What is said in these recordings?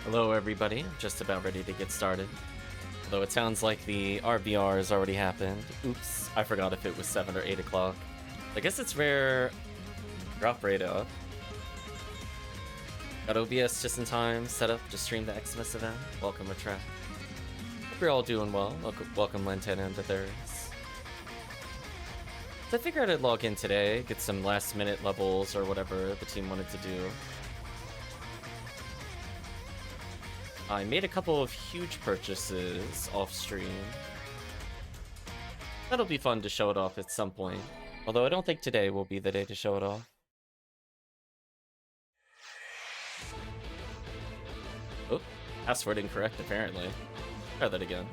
Hello everybody, I'm just about ready to get started. Although it sounds like the RBR has already happened. Oops, I forgot if it was 7 or 8 o'clock. I guess it's rare. Drop right up. Got OBS just in time, set up to stream the Xmas event. Welcome Retract. Hope you're all doing well. Welcome Lantana and Antares. So I figured I'd log in today, get some last minute levels or whatever the team wanted to do. I made a couple of huge purchases off stream. That'll be fun to show it off at some point. Although I don't think today will be the day to show it off. Oh, password incorrect apparently. Try that again.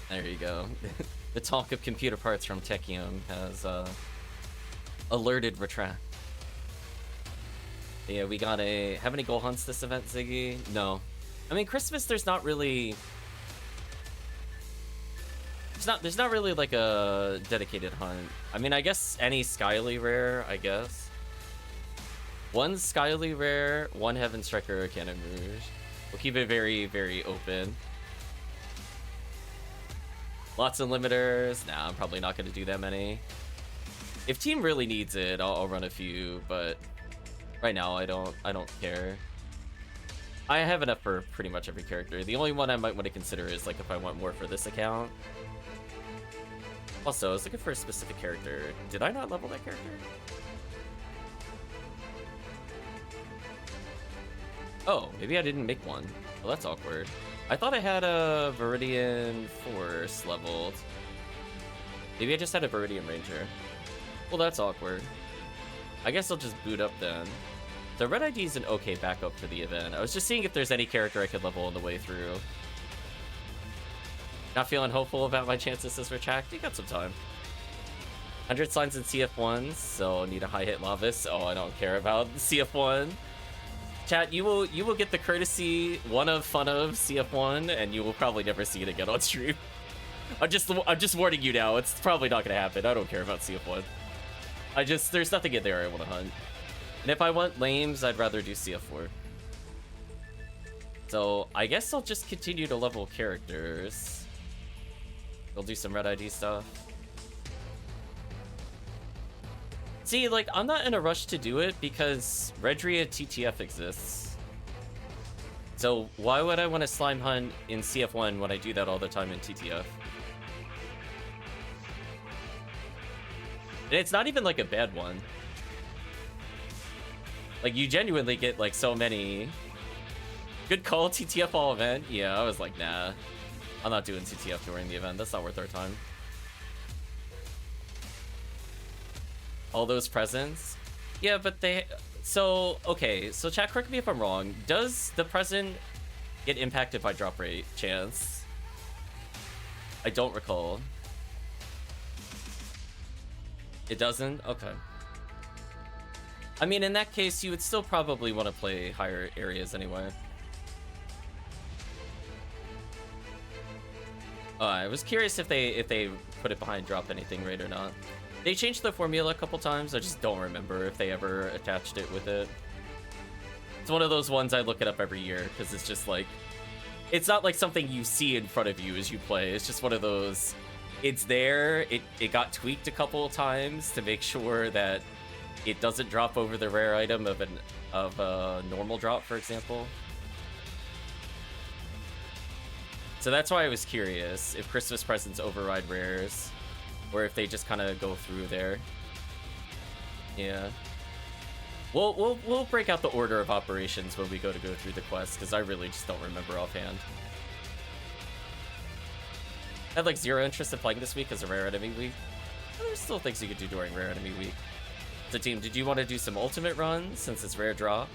There you go. The talk of computer parts from Tekkium has alerted Retract. Yeah, we got a... Have any goal hunts this event, Ziggy? No. I mean, Christmas, there's not really... There's not really like a dedicated hunt. I mean, I guess any Skyly rare, I guess. One Skyly rare, one Heaven Striker or Cannon Rouge. We'll keep it very, very open. Lots of limiters. Nah, I'm probably not going to do that many. If team really needs it, I'll run a few, but right now I don't care. I have enough for pretty much every character. The only one I might want to consider is like if I want more for this account. Also, I was looking for a specific character. Did I not level that character? Oh, maybe I didn't make one. Well, that's awkward. I thought I had a Viridian Force leveled. Maybe I just had a Viridian Ranger. Well, that's awkward. I guess I'll just boot up then. The Red ID is an okay backup for the event. I was just seeing if there's any character I could level on the way through. Not feeling hopeful about my chances as Retract. You got some time. 100 signs in CF1, so need a high hit Lavis. Oh, I don't care about CF1. Chat, you will get the courtesy one of fun of CF1, and you will probably never see it again on stream. I'm just warning you now. It's probably not gonna happen. I don't care about CF1. There's nothing in there I want to hunt. And if I want lames, I'd rather do CF4. So I guess I'll just continue to level characters. We'll do some Red ID stuff. See, like, I'm not in a rush to do it because Redria TTF exists. So why would I want to slime hunt in CF1 when I do that all the time in TTF? And it's not even like a bad one. Like, you genuinely get like so many. Good call, TTF all event. Yeah, I was like, nah. I'm not doing TTF during the event. That's not worth our time. All those presents? Yeah, but they... So, okay. So, chat, correct me if I'm wrong. Does the present get impacted by drop rate chance? I don't recall. It doesn't? Okay. I mean, in that case, you would still probably want to play higher areas anyway. I was curious if they put it behind drop anything rate or not. They changed the formula a couple times. I just don't remember if they ever attached it with it. It's one of those ones I look it up every year because it's just like, it's not like something you see in front of you as you play. It's just one of those, it's there. It got tweaked a couple of times to make sure that it doesn't drop over the rare item of a normal drop, for example. So that's why I was curious if Christmas presents override rares. Or if they just kind of go through there. Yeah. We'll break out the order of operations when we go through the quest, because I really just don't remember offhand. I had like zero interest in playing this week as a rare enemy week. But there's still things you could do during rare enemy week. So team, did you want to do some ultimate runs since it's rare drop?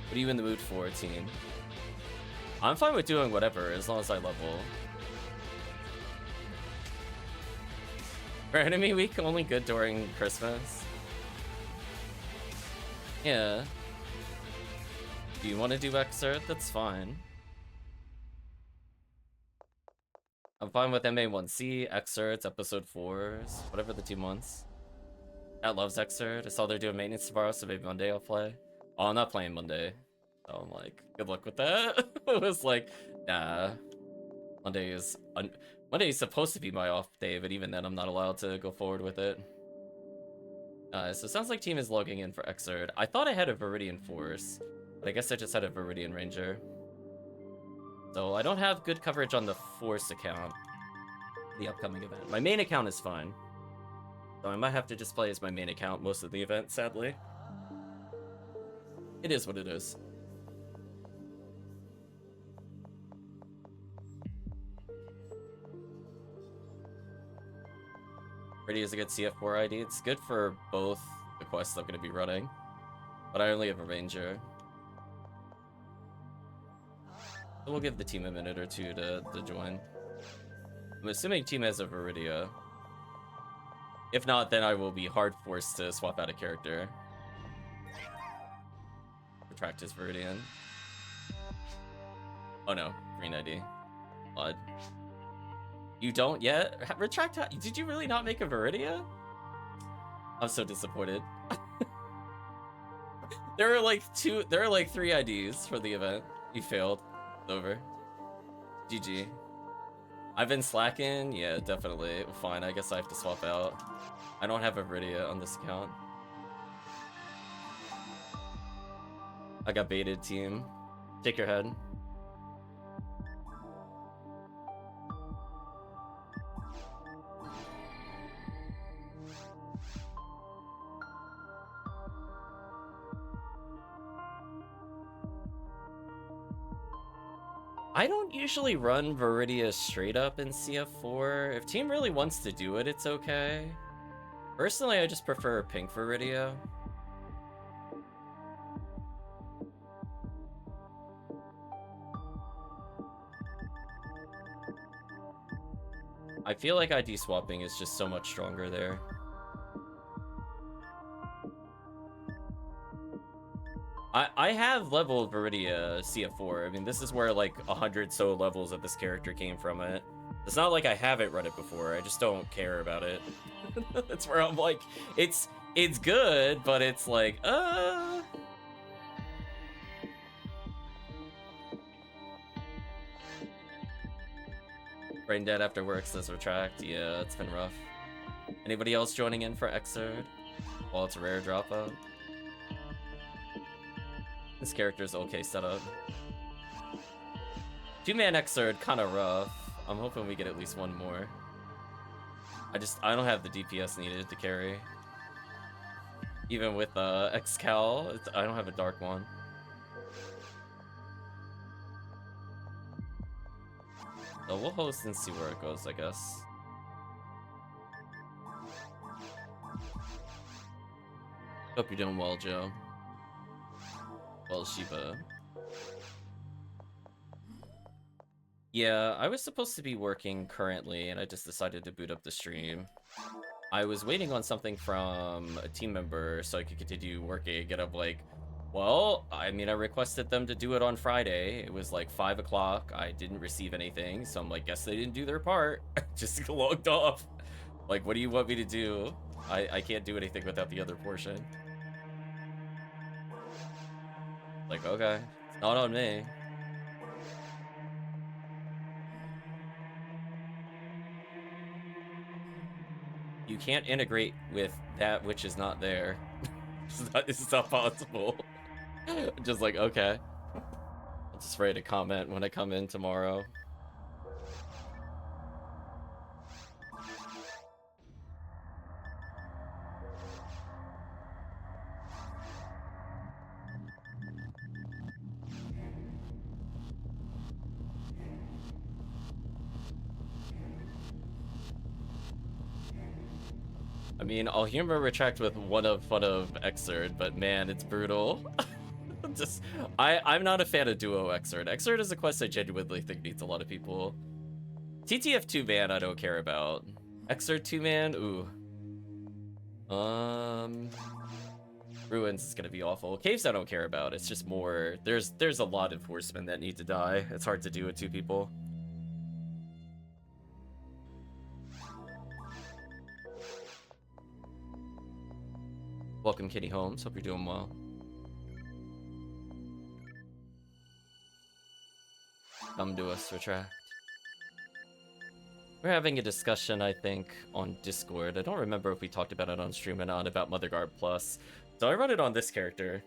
What are you in the mood for, team? I'm fine with doing whatever as long as I level. Rare enemy week only good during Christmas. Yeah. Do you want to do Xrd? That's fine. I'm fine with MA1C, Excerpts, Episode 4s, whatever the team wants. Cat loves Excerpt. I saw they're doing maintenance tomorrow, so maybe Monday I'll play. Oh, I'm not playing Monday. So I'm like, good luck with that. It was like, nah. Monday is supposed to be my off day, but even then I'm not allowed to go forward with it. So it sounds like team is logging in for Excerpt. I thought I had a Viridian Force, but I guess I just had a Viridian Ranger. So I don't have good coverage on the Force account, the upcoming event. My main account is fine. So I might have to just play as my main account most of the event, sadly. It is what it is. Pretty is a good CF4 ID. It's good for both the quests I'm going to be running, but I only have a Ranger. So we'll give the team a minute or two to join. I'm assuming team has a Viridia. If not, then I will be hard forced to swap out a character. Retract his Viridian. Oh no, green ID. Odd. You don't yet? Retract. Did you really not make a Viridia? I'm so disappointed. There are like 3 IDs for the event. You failed. It's over. GG. I've been slacking. Yeah, definitely. Fine, I guess I have to swap out. I don't have a Viridia on this account. I got baited, team. Take your head. I don't usually run Viridia straight up in CF4. If team really wants to do it, it's okay. Personally, I just prefer pink Viridia. I feel like ID swapping is just so much stronger there. I have leveled Viridia CF4. I mean, this is where like 100 so levels of this character came from it. It's not like I haven't run it before. I just don't care about it. That's where I'm like, it's good, but it's like, Brain dead after work says retract. Yeah, it's been rough. Anybody else joining in for Exerd? Well, it's a rare dropout. This character's okay setup. 2-man Exerd, kind of rough. I'm hoping we get at least one more. I don't have the DPS needed to carry. Even with X-Cal, I don't have a dark one. So we'll host and see where it goes, I guess. Hope you're doing well, Joe. Well, Shiba. Yeah, I was supposed to be working currently, and I just decided to boot up the stream. I was waiting on something from a team member so I could continue working, and I'm like, well, I mean, I requested them to do it on Friday. It was like 5 o'clock. I didn't receive anything, so I'm like, guess they didn't do their part. Just logged off. Like, what do you want me to do? I can't do anything without the other portion. Like, okay, it's not on me. You can't integrate with that which is not there. It's not possible. Just like, okay. I'm just ready to comment when I come in tomorrow. I mean, I'll humor retract with one of fun of Exerd, but man, it's brutal. I'm not a fan of duo Exerd. Exerd is a quest I genuinely think needs a lot of people. TTF 2-man I don't care about. Exerd 2-man, ooh. Ruins is gonna be awful. Caves I don't care about. It's just more, there's a lot of horsemen that need to die. It's hard to do with 2 people. Welcome, KayTeaHolmes. Hope you're doing well. Come to us, retract. We're having a discussion, I think, on Discord. I don't remember if we talked about it on stream or not, about Mother Guard Plus. So I run it on this character.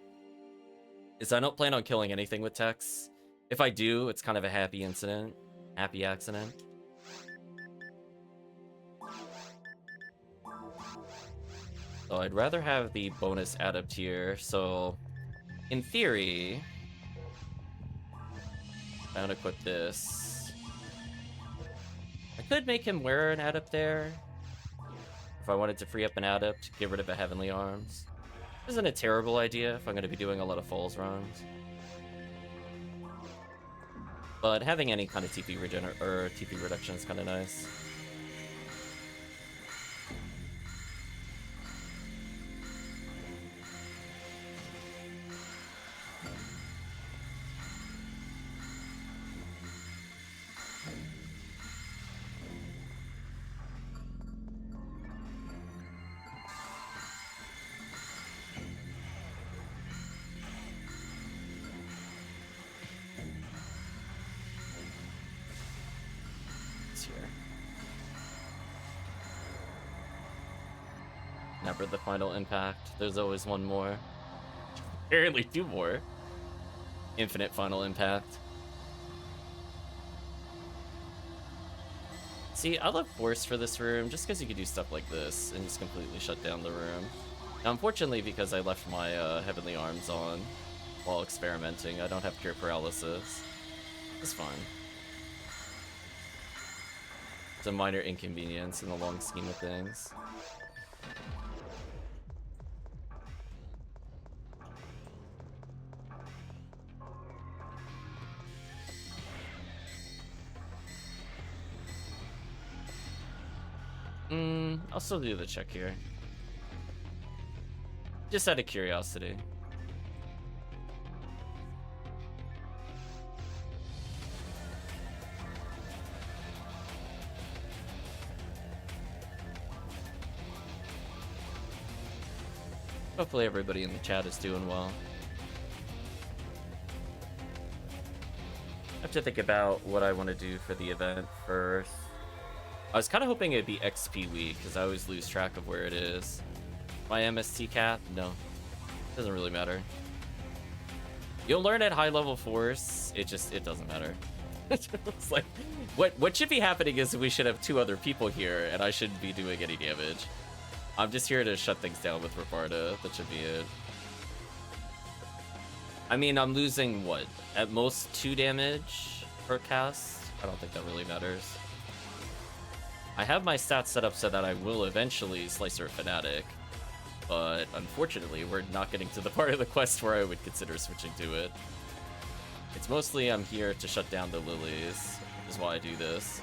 I don't plan on killing anything with Tex. If I do, it's kind of a happy incident. Happy accident. So I'd rather have the bonus adept here. So, in theory, I'm gonna equip this. I could make him wear an adept there. If I wanted to free up an adept, get rid of a Heavenly Arms. Isn't a terrible idea if I'm going to be doing a lot of Falls runs. But having any kind of TP reduction is kind of nice. Never the final impact. There's always one more. Apparently 2 more. Infinite final impact. See, I love Force for this room just because you can do stuff like this and just completely shut down the room. Now, unfortunately, because I left my Heavenly Arms on while experimenting, I don't have pure paralysis. It's fine. It's a minor inconvenience in the long scheme of things. I'll still do the check here. Just out of curiosity. Hopefully everybody in the chat is doing well. I have to think about what I want to do for the event first. I was kind of hoping it'd be XP week, because I always lose track of where it is. My MST cap? No. Doesn't really matter. You'll learn at high level Force, it doesn't matter. It's like, what should be happening is we should have 2 other people here, and I shouldn't be doing any damage. I'm just here to shut things down with Rabarda. That should be it. I mean, I'm losing, what? At most 2 damage per cast? I don't think that really matters. I have my stats set up so that I will eventually Slicer Fanatic, but unfortunately we're not getting to the part of the quest where I would consider switching to it. It's mostly I'm here to shut down the lilies, is why I do this.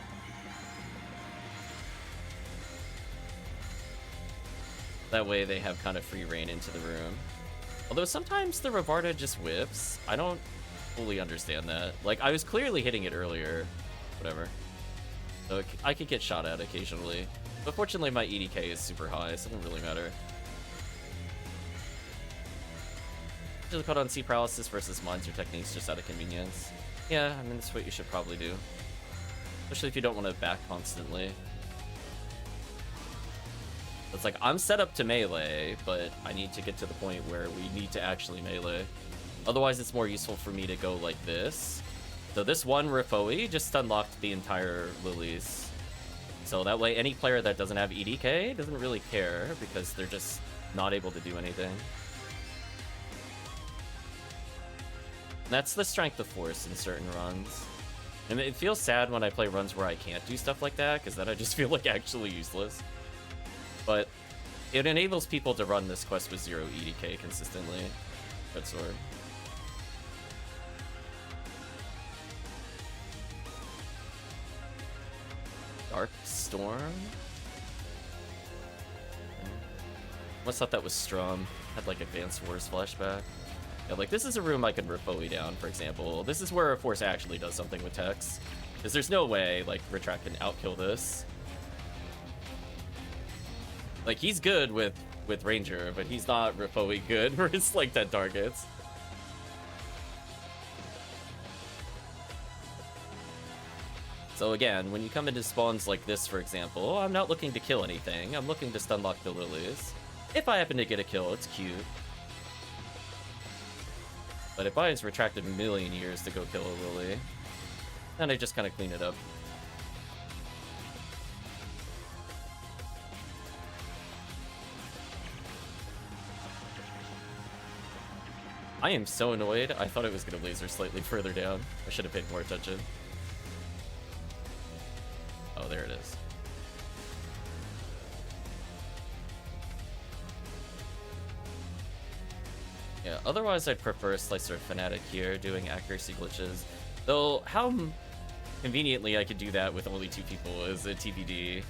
That way they have kind of free reign into the room. Although sometimes the Rabarda just whips. I don't fully understand that. Like, I was clearly hitting it earlier. Whatever. So I could get shot at occasionally. But fortunately my EDK is super high, so it doesn't really matter. Just caught on C paralysis versus mines or techniques just out of convenience. Yeah, I mean, that's what you should probably do. Especially if you don't want to back constantly. It's like, I'm set up to melee, but I need to get to the point where we need to actually melee. Otherwise, it's more useful for me to go like this. So this one Rifoi just unlocked the entire lilies. So that way, any player that doesn't have EDK doesn't really care, because they're just not able to do anything. And that's the strength of Force in certain runs. And it feels sad when I play runs where I can't do stuff like that, because then I just feel like actually useless. But it enables people to run this quest with 0 EDK consistently. Red Sword. Dark Storm? Must thought that was Strum. Had like Advanced Wars flashback. Yeah, like this is a room I could Rifoi down, for example. This is where Force actually does something with Tex. Because there's no way like Retract can outkill this. Like, he's good with with Ranger, but he's not Ripoe good for his like 10 targets. So again, when you come into spawns like this, for example, I'm not looking to kill anything. I'm looking to stunlock the lilies. If I happen to get a kill, it's cute. But it buys retracted a million years to go kill a lily. And I just kind of clean it up. I am so annoyed. I thought it was going to laser slightly further down. I should have paid more attention. Oh, there it is. Yeah, otherwise I'd prefer Slicer Fanatic here, doing accuracy glitches. Though, how conveniently I could do that with only 2 people is a TBD.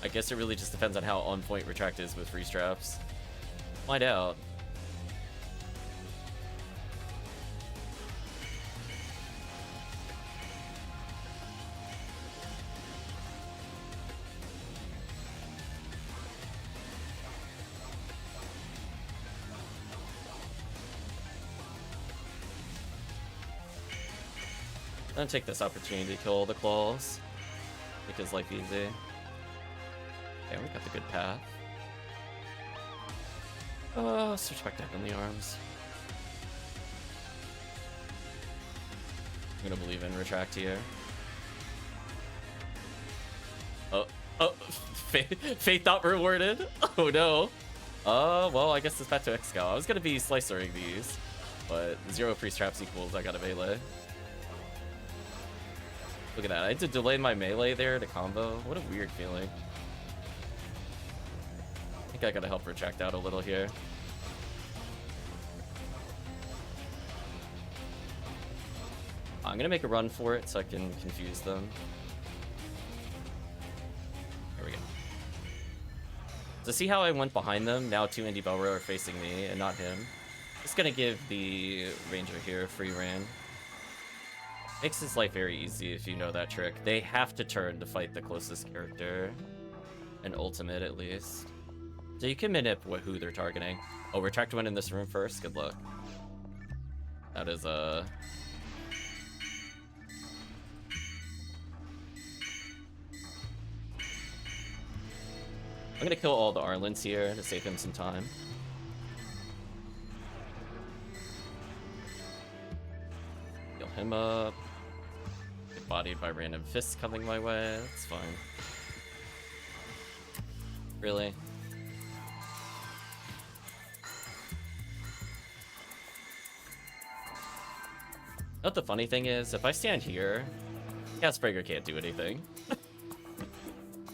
I guess it really just depends on how on point Retract is with free straps. Find out. I'm gonna take this opportunity to kill the claws. Make his life easy. Okay, we got the good path. Switch back down in the arms. I'm gonna believe in Retract here. Oh, fate not rewarded. Oh no. Well, I guess it's back to Excal. I was gonna be slicering these, but 0 free straps equals I got a melee. Look at that. I had to delay my melee there to combo. What a weird feeling. I think I gotta help Retract out a little here. I'm gonna make a run for it so I can confuse them. There we go. So see how I went behind them? Now 2 Indie Belro are facing me and not him. Just gonna give the Ranger here a free ran. Makes his life very easy if you know that trick. They have to turn to fight the closest character. An ultimate, at least. So you can manip who they're targeting. Oh, Retract went in this room first? Good luck. That is, I'm gonna kill all the Arlens here to save him some time. Heal him up. Get bodied by random fists coming my way. That's fine. Really? What the funny thing is, if I stand here, KayTeaHolmes can't do anything.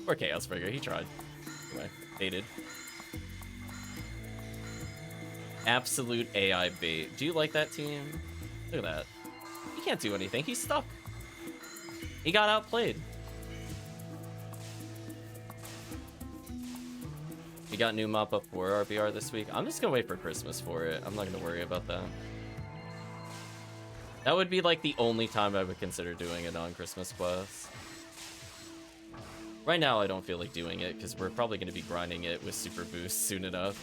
Or KayTeaHolmes, he tried. Anyway, baited. Absolute AI bait. Do you like that team? Look at that. He can't do anything. He's stuck. He got outplayed. We got new mop up for RBR this week. I'm just gonna wait for Christmas for it. I'm not gonna worry about that. That would be like the only time I would consider doing a non-Christmas quest. Right now I don't feel like doing it because we're probably going to be grinding it with super boosts soon enough.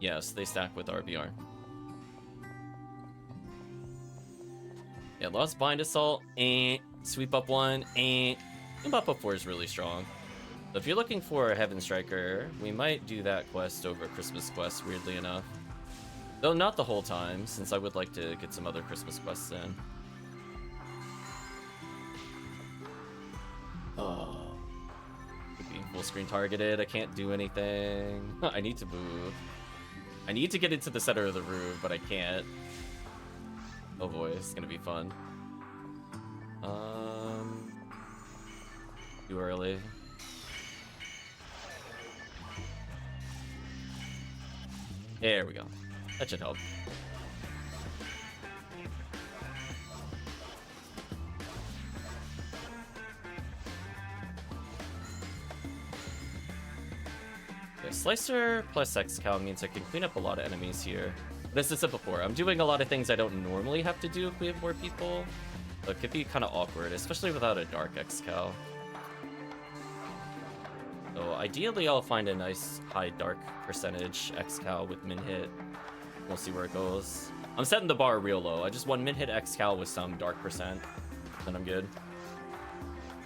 Yes, they stack with RBR. Yeah, Lost Bind Assault, Sweep Up 1, and Bop Up 4 is really strong. So if you're looking for a Heaven Striker, we might do that quest over Christmas quest, weirdly enough. Though not the whole time, since I would like to get some other Christmas quests in. Oh. Being full screen targeted, I can't do anything. I need to move. I need to get into the center of the room, but I can't. Oh boy, it's gonna be fun. Too early. There we go. That should help. Okay, Slicer plus Xcal means I can clean up a lot of enemies here. But as I said before, I'm doing a lot of things I don't normally have to do if we have more people. So it could be kind of awkward, especially without a Dark Xcal. ideally I'll find a nice high dark percentage X-Cal with min hit. We'll see where it goes. I'm setting the bar real low. I just want min hit X-Cal with some dark percent, then I'm good.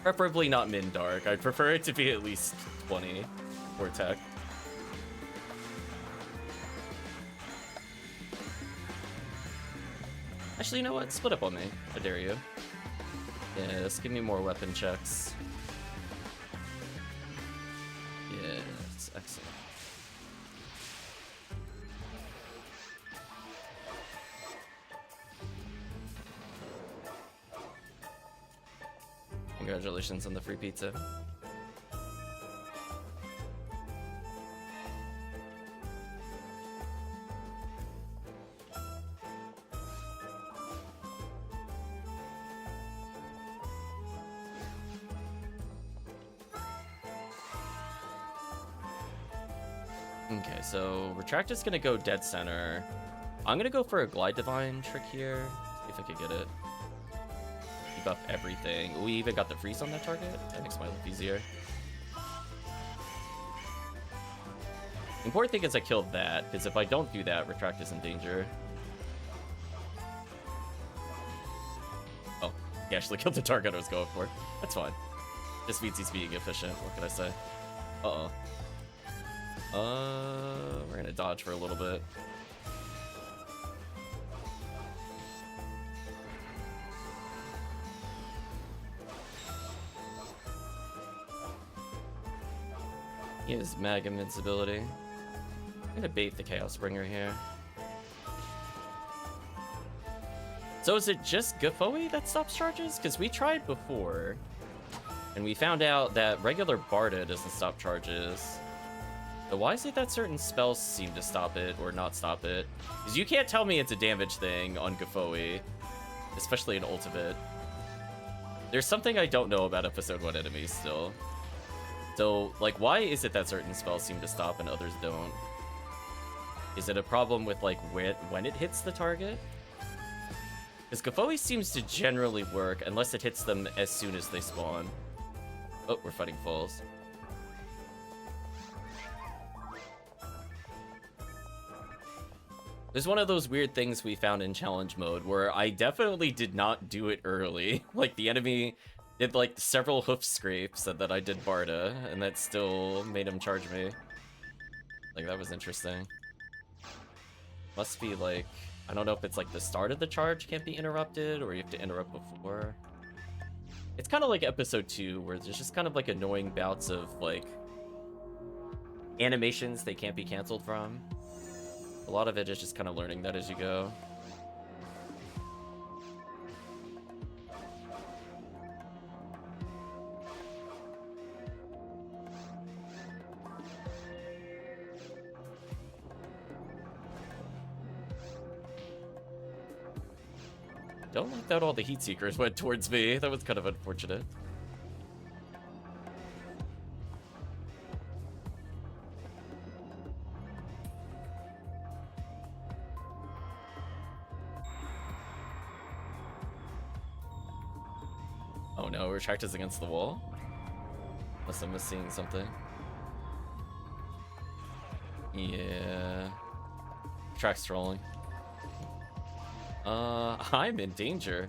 Preferably not min dark. I'd prefer it to be at least 20 for tech. Actually, you know what? Split up on me. I dare you. Yes, give me more weapon checks. Yes, excellent. Congratulations on the free pizza. Okay, so Retract is gonna go dead center. I'm gonna go for a Glide Divine trick here. See if I could get it. Debuff everything. We even got the freeze on that target. That makes my life easier. The important thing is I killed that, because if I don't do that, Retract is in danger. Oh, he actually killed the target I was going for. That's fine. This means he's being efficient. What can I say? Uh-oh. We're gonna dodge for a little bit. He has mag invincibility. I'm gonna bait the Chaos Bringer here. So is it just Gafoi that stops charges? Because we tried before, and we found out that regular Barda doesn't stop charges. So why is it that certain spells seem to stop it or not stop it? Because you can't tell me it's a damage thing on Gafoi, especially in Ultimate. There's something I don't know about Episode 1 enemies still. So, like, why is it that certain spells seem to stop and others don't? Is it a problem with, like, when it hits the target? Because Gafoi seems to generally work unless it hits them as soon as they spawn. Oh, we're fighting falls. There's one of those weird things we found in challenge mode where I definitely did not do it early. Like, the enemy did, like, several hoof scrapes and then I did Barda, and that still made him charge me. Like, that was interesting. Must be, like, I don't know if it's, like, the start of the charge can't be interrupted, or you have to interrupt before. It's kind of like Episode 2, where there's just kind of, like, annoying bouts of, like, animations they can't be canceled from. A lot of it is just kind of learning that as you go. Don't like that all the heat seekers went towards me. That was kind of unfortunate. Oh no, Retract is against the wall? Unless I'm missing something. Yeah. Retract's trolling. I'm in danger.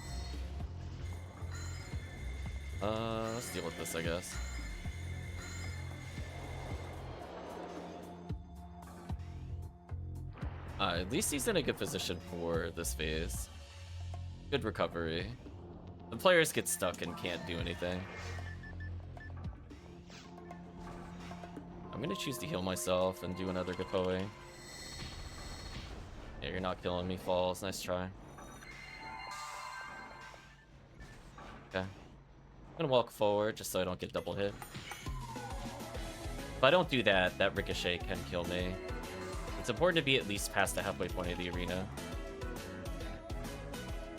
Let's deal with this, I guess. At least he's in a good position for this phase. Good recovery. The players get stuck and can't do anything. I'm gonna choose to heal myself and do another Gapoi. Yeah, you're not killing me, Falls. Nice try. Okay. I'm gonna walk forward just so I don't get double hit. If I don't do that, that Ricochet can kill me. It's important to be at least past the halfway point of the arena.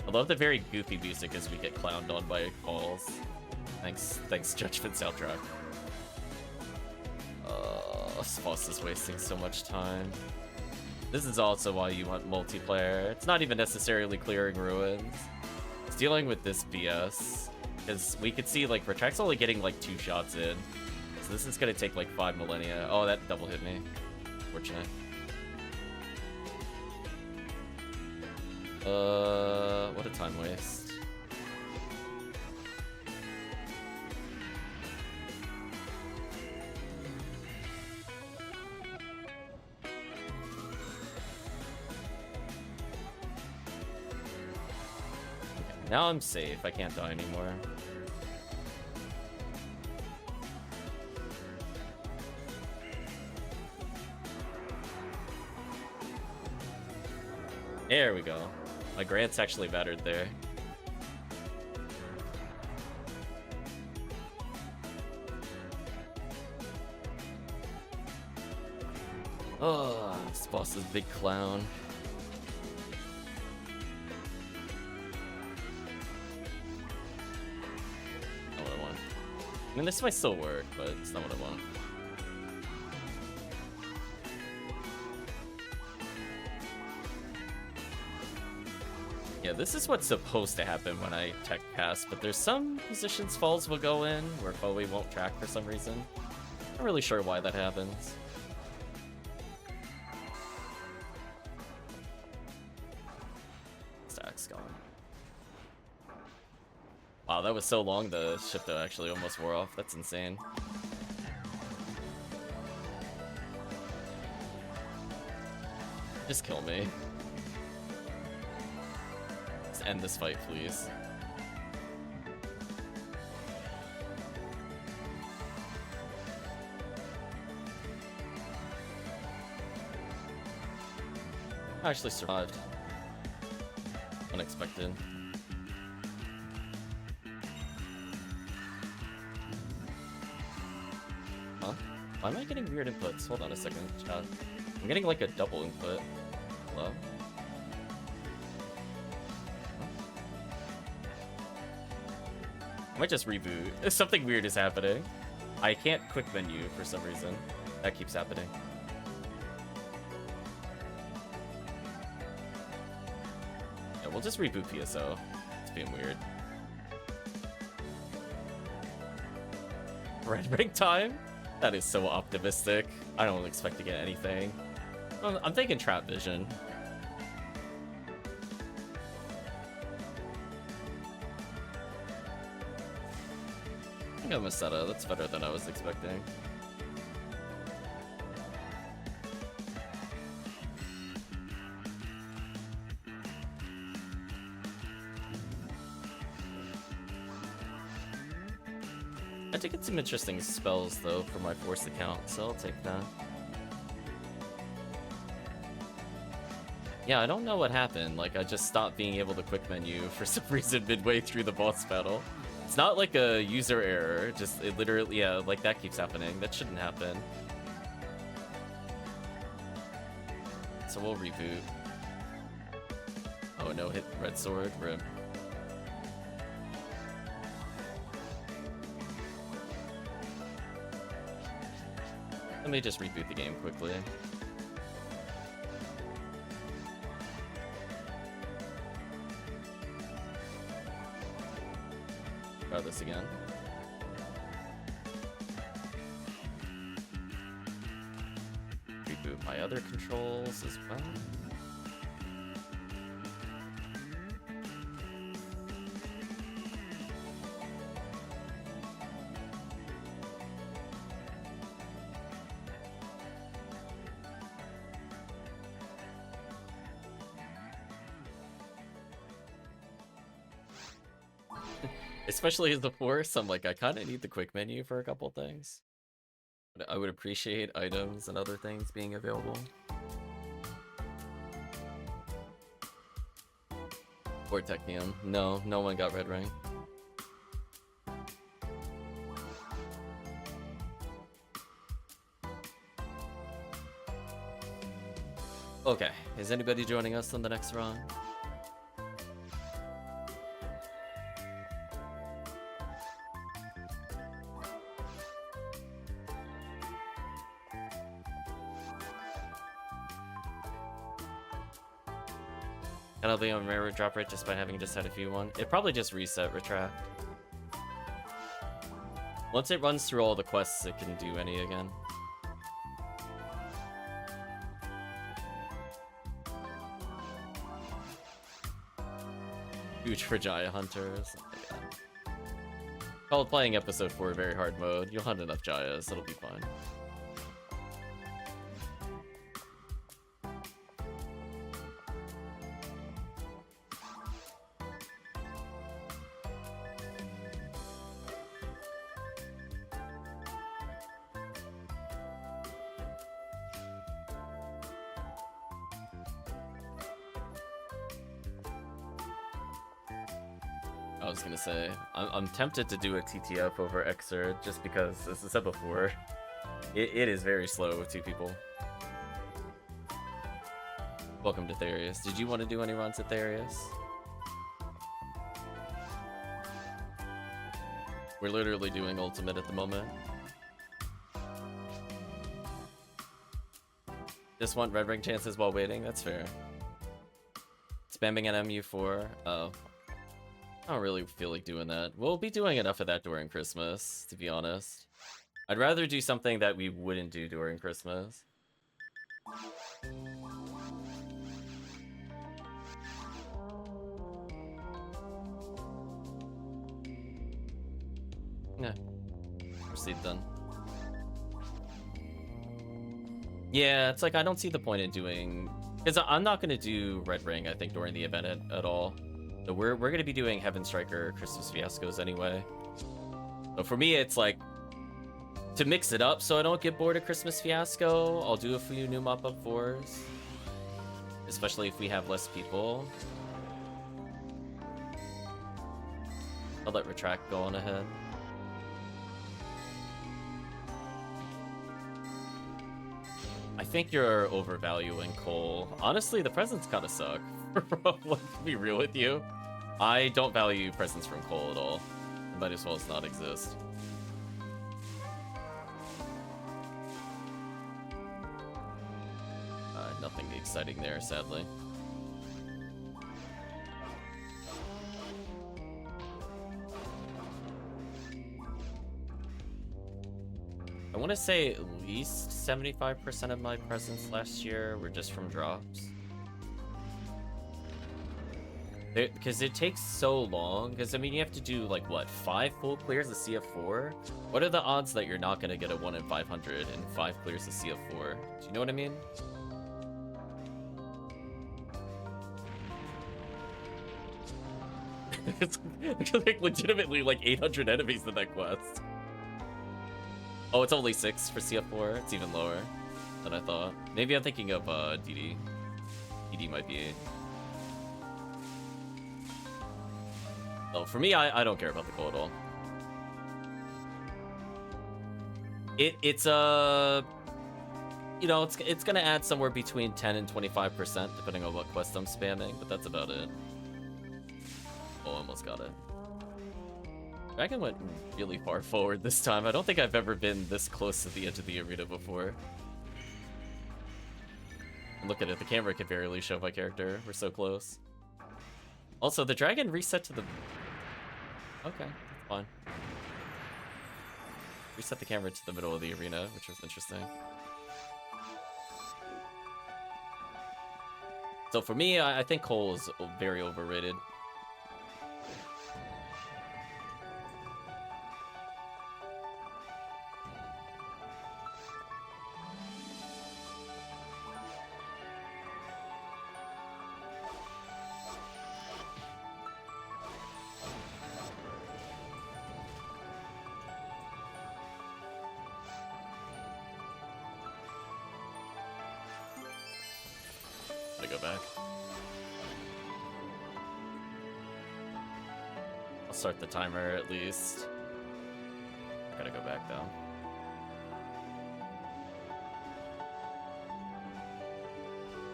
I love the very goofy music as we get clowned on by Falls. Thanks, Judgment soundtrack. Falls is wasting so much time. This is also why you want multiplayer. It's not even necessarily clearing ruins. It's dealing with this BS. Because we could see, like, Retract's only getting, like, 2 shots in. So this is gonna take like 5 millennia. Oh, that double hit me. Fortunate. What a time waste. Okay, now I'm safe. I can't die anymore. There we go. My Grant's actually battered there. Oh, this boss is a big clown. Not what I want. I mean, this might still work, but it's not what I want. Yeah, this is what's supposed to happen when I tech pass, but there's some positions falls will go in where Bowie won't track for some reason. Not really sure why that happens. Stack's gone. Wow, that was so long the ship that actually almost wore off. That's insane. Just kill me. End this fight, please. I actually survived. Unexpected. Huh? Why am I getting weird inputs? Hold on a second, chat. I'm getting like a double input. Hello? I might just reboot. Something weird is happening. I can't quick menu for some reason. That keeps happening. Yeah, we'll just reboot PSO. It's being weird. Red ring time? That is so optimistic. I don't expect to get anything. I'm thinking trap vision. I think I'm a Meseta. That's better than I was expecting. I did get some interesting spells though for my forced account, so I'll take that. Yeah, I don't know what happened. Like, I just stopped being able to quick menu for some reason midway through the boss battle. It's not like a user error, just it literally, yeah, like that keeps happening. That shouldn't happen. So we'll reboot. Oh no, hit red sword, rip. Let me just reboot the game quickly. Try this again. Reboot my other controls as well. Especially as the force, I'm like, I kind of need the quick menu for a couple things. But I would appreciate items and other things being available. Or Tekkium. No, no one got red ring. Okay, is anybody joining us on the next run? I'll be on rare drop rate just by having just had a few one. It probably just reset retract. Once it runs through all the quests, it can do any again. Huge for Jaya Hunters. Oh my god. Called playing episode 4 very hard mode. You'll hunt enough Jayas, it'll be fine. I was gonna say, I'm tempted to do a TTF over Xrd just because, as I said before, it is very slow with 2 people. Welcome to Therius. Did you want to do any runs at Therius? We're literally doing Ultimate at the moment. Just want red ring chances while waiting? That's fair. Spamming an MU4? Oh. I don't really feel like doing that. We'll be doing enough of that during Christmas, to be honest. I'd rather do something that we wouldn't do during Christmas. Yeah. Proceed then. Yeah, it's like I don't see the point in doing... Because I'm not going to do Red Ring, I think, during the event at all. So we're going to be doing Heaven Striker Christmas Fiascos anyway. So for me, it's like, to mix it up so I don't get bored of Christmas Fiasco, I'll do a few new mop-up 4s. Especially if we have less people. I'll let Retract go on ahead. I think you're overvaluing Cole. Honestly, the presents kind of suck. Let's be real with you. I don't value presents from Cole at all. It might as well as not exist. Nothing exciting there, sadly. I want to say at least 75% of my presents last year were just from drops. Because it takes so long. Because, I mean, you have to do, like, what, 5 full clears of CF4? What are the odds that you're not going to get a 1 in 500 and 5 clears of CF4? Do you know what I mean? It's like legitimately like 800 enemies in that quest. Oh, it's only 6 for CF4. It's even lower than I thought. Maybe I'm thinking of DD. DD might be... Oh, for me, I don't care about the goal at all. It's you know, it's gonna add somewhere between 10 and 25% depending on what quest I'm spamming, but that's about it. Oh, almost got it. Dragon went really far forward this time. I don't think I've ever been this close to the edge of the arena before. Look at it, the camera can barely show my character. We're so close. Also, the dragon reset to the... Okay, that's fine. Reset the camera to the middle of the arena, which was interesting. So for me, I think Cole is very overrated. Go back. I'll start the timer at least. I gotta go back though.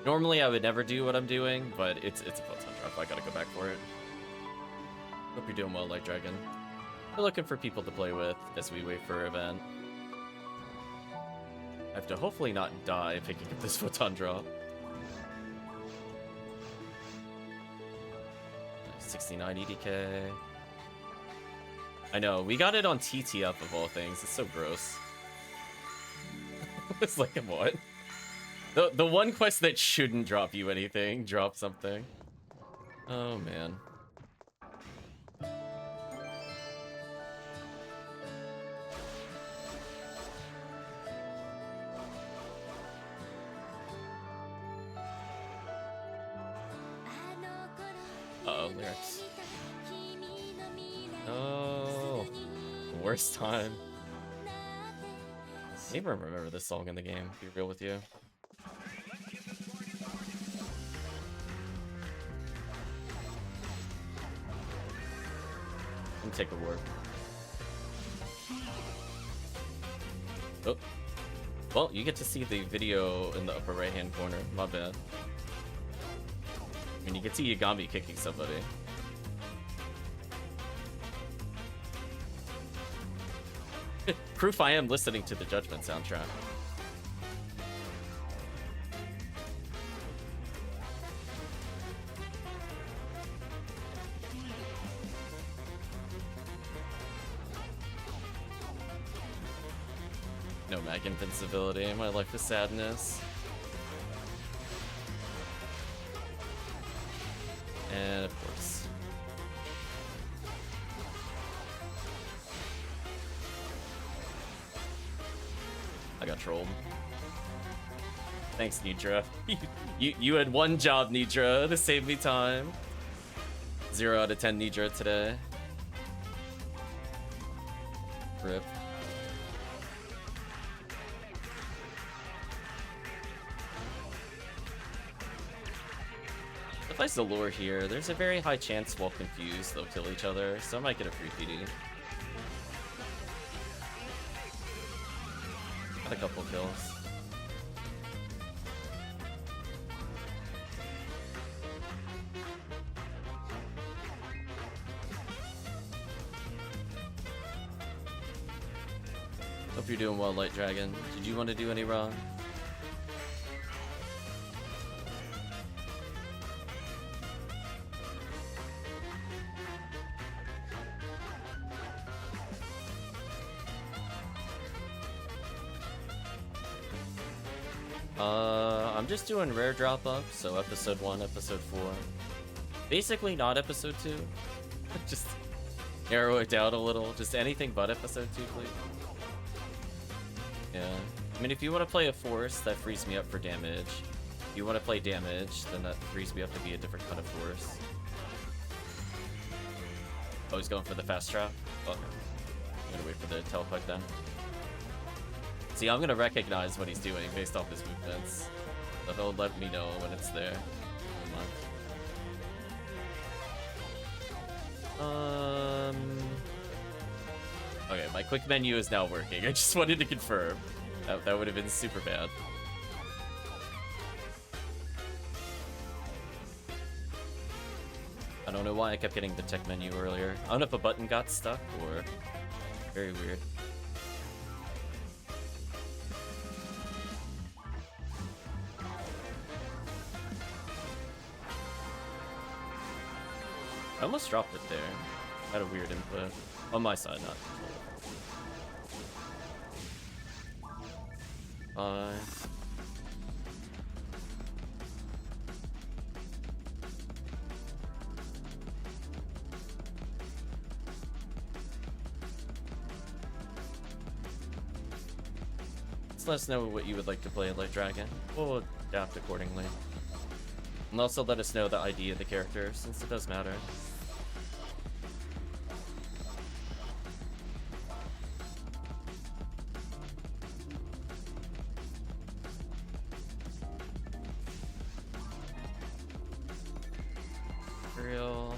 Normally I would never do what I'm doing, but it's a photon drop. I gotta go back for it. Hope you're doing well, Light Dragon. We're looking for people to play with as we wait for our event. I have to hopefully not die picking up this photon drop. 69 EDK. I know, we got it on TTF of all things. It's so gross. It's like, what? The one quest that shouldn't drop you anything, drop something. Oh, man. Uh-oh, lyrics. Oh, worst time. I don't even remember this song in the game, to be real with you. Let me take a warp. Oh. Well, you get to see the video in the upper right-hand corner. My bad. I mean, you can see Yagami kicking somebody. Proof I am listening to the Judgment soundtrack. No mag invincibility. My life is sadness. And of course. I got trolled. Thanks, Nidra. you had one job, Nidra, to save me time. 0 out of 10 Nidra today. Rip. If I Zalure here, there's a very high chance while confused they'll kill each other, so I might get a free PD. Got a couple kills. Hope you're doing well, Light Dragon. Did you want to do any wrong? I'm just doing rare drop up, so episode 1, episode 4. Basically not episode 2. Just narrow it down a little. Just anything but episode 2, please. Yeah. I mean, if you want to play a force, that frees me up for damage. If you want to play damage, then that frees me up to be a different kind of force. Oh, he's going for the fast trap? Okay. I'm gonna wait for the teleport then. See, I'm gonna recognize what he's doing based off his movements. So he'll let me know when it's there. Okay, my quick menu is now working. I just wanted to confirm. That would have been super bad. I don't know why I kept getting the tech menu earlier. I don't know if a button got stuck or... Very weird. I almost dropped it there. I had a weird input. On my side, not. Fine. Just let us know what you would like to play in Light Dragon. We'll adapt accordingly. And also let us know the ID of the character, since it does matter. Real.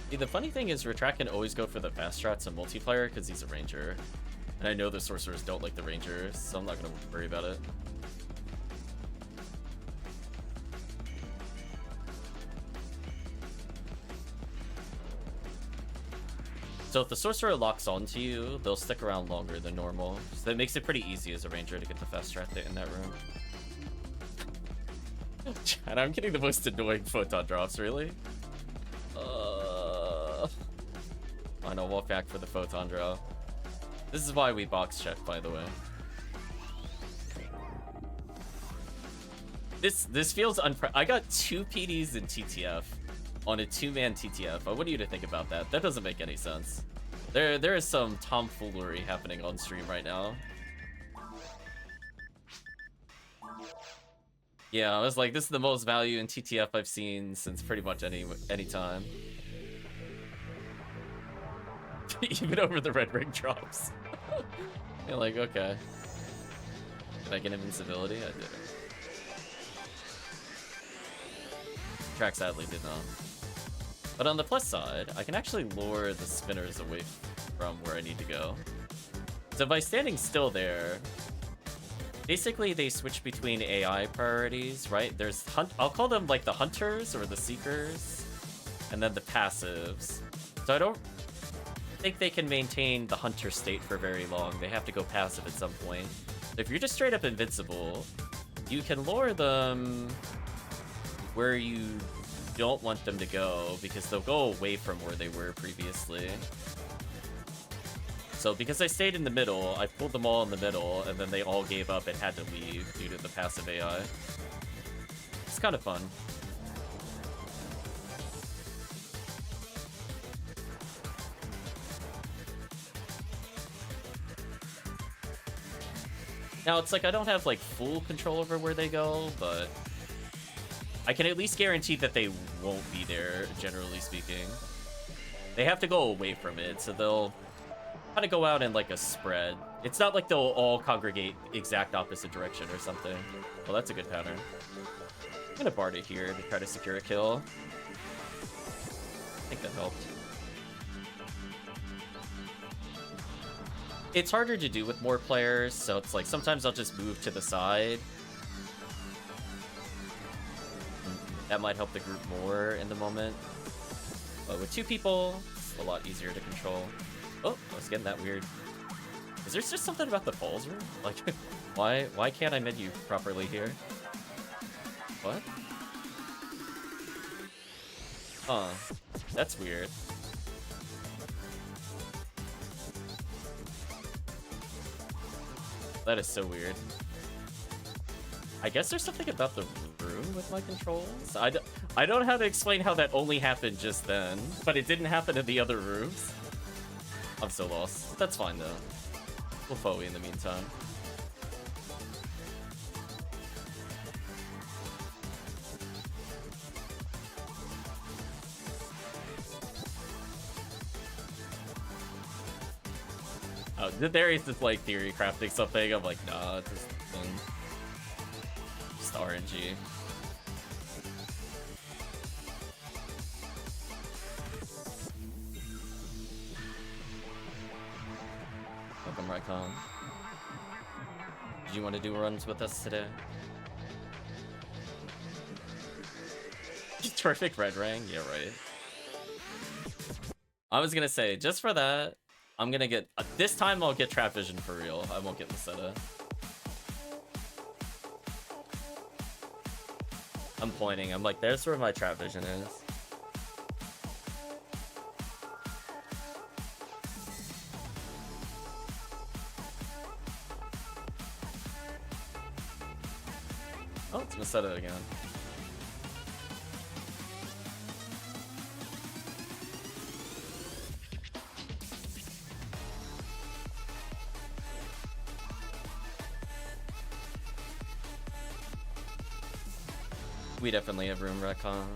See, the funny thing is Retrak can always go for the fast strats in multiplayer because he's a ranger. And I know the sorcerers don't like the rangers, so I'm not going to worry about it. So if the sorcerer locks onto you, they'll stick around longer than normal. So that makes it pretty easy as a ranger to get the fast track in that room. And I'm getting the most annoying photon drops, really? Fine, I'll walk back for the photon drop. This is why we box check, by the way. This feels I got 2 PDs in TTF on a 2-man TTF. I want you to think about that. That doesn't make any sense. There is some tomfoolery happening on stream right now. Yeah, I was like, this is the most value in TTF I've seen since pretty much any time. Even over the red ring drops. You're like, okay. Did I get invincibility? I did. Track sadly did not. But on the plus side, I can actually lure the spinners away from where I need to go. So by standing still there, basically they switch between AI priorities, right? There's I'll call them like the hunters or the seekers, and then the passives. So I don't think they can maintain the hunter state for very long. They have to go passive at some point. If you're just straight up invincible, you can lure them where you don't want them to go, because they'll go away from where they were previously. So because I stayed in the middle, I pulled them all in the middle, and then they all gave up and had to leave due to the passive AI. It's kind of fun. Now, it's like I don't have like full control over where they go, but I can at least guarantee that they won't be there, generally speaking. They have to go away from it, so they'll kind of go out in like a spread. It's not like they'll all congregate exact opposite direction or something. Well, that's a good pattern. I'm gonna Bard it here to try to secure a kill. I think that helped. It's harder to do with more players, so it's like sometimes I'll just move to the side. That might help the group more in the moment. But with 2 people, it's a lot easier to control. Oh, I was getting that weird. Is there just something about the falls room? Like, why can't I menu properly here? What? Huh. That's weird. That is so weird. I guess there's something about the room with my controls. I don't know how to explain how that only happened just then, but it didn't happen in the other rooms. I'm so lost. That's fine though. We'll Foey in the meantime. Oh, Darius is like theory crafting something. I'm like, nah, it's just RNG. Welcome, Raikon. Did you want to do runs with us today? Terrific red ring? Yeah, right. I was gonna say, just for that, I'm gonna get... this time I'll get trap vision for real. I won't get Lucetta. I'm pointing. I'm like, there's where my trap vision is. Oh, it's Lucetta again. We definitely have room, Recon.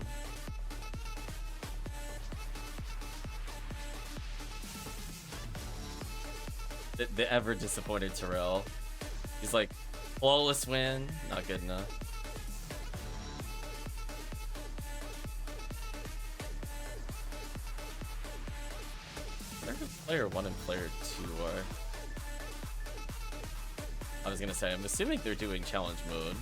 The ever disappointed Terrell. He's like, flawless win, not good enough. Where do player 1 and player 2 are? I was gonna say, I'm assuming they're doing challenge mode.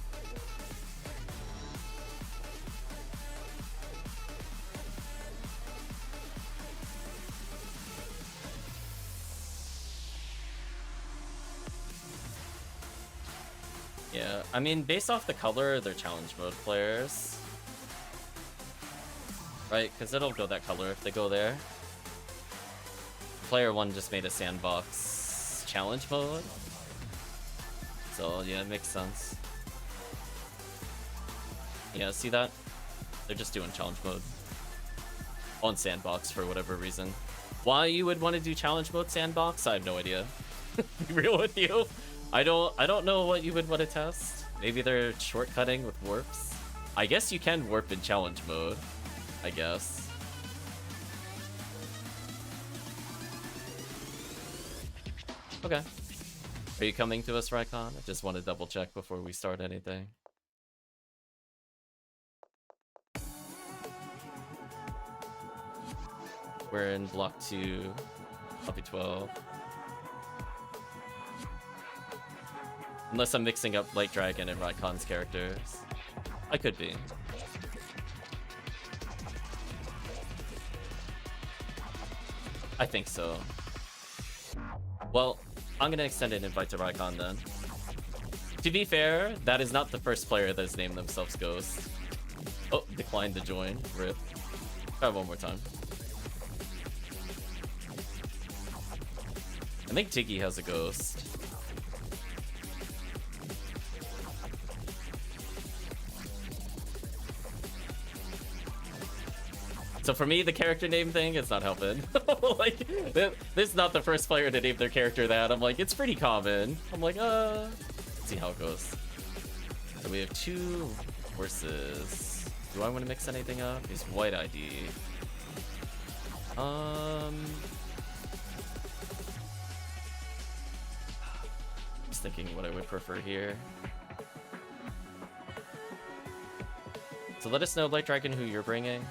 Yeah, I mean, based off the color, they're challenge mode players. Right? Because it'll go that color if they go there. Player 1 just made a sandbox challenge mode. So, yeah, it makes sense. Yeah, see that? They're just doing challenge mode on sandbox for whatever reason. Why you would want to do challenge mode sandbox, I have no idea. To be real with you. I don't know what you would want to test. Maybe they're shortcutting with warps. I guess you can warp in challenge mode. I guess. Okay. Are you coming to us, Rycon? I just want to double check before we start anything. We're in block 2, copy 12. Unless I'm mixing up Light Dragon and Rycon's characters. I could be. I think so. Well, I'm gonna extend an invite to Rycon then. To be fair, that is not the first player that's named themselves Ghost. Oh, declined to join. RIP. Try one more time. I think Tiggy has a Ghost. So for me, the character name thing, it's not helping. Like, this is not the first player to name their character that. I'm like, it's pretty common. I'm like, let's see how it goes. So we have 2 horses. Do I want to mix anything up? He's white ID. Just thinking what I would prefer here. So let us know, Light Dragon, who you're bringing.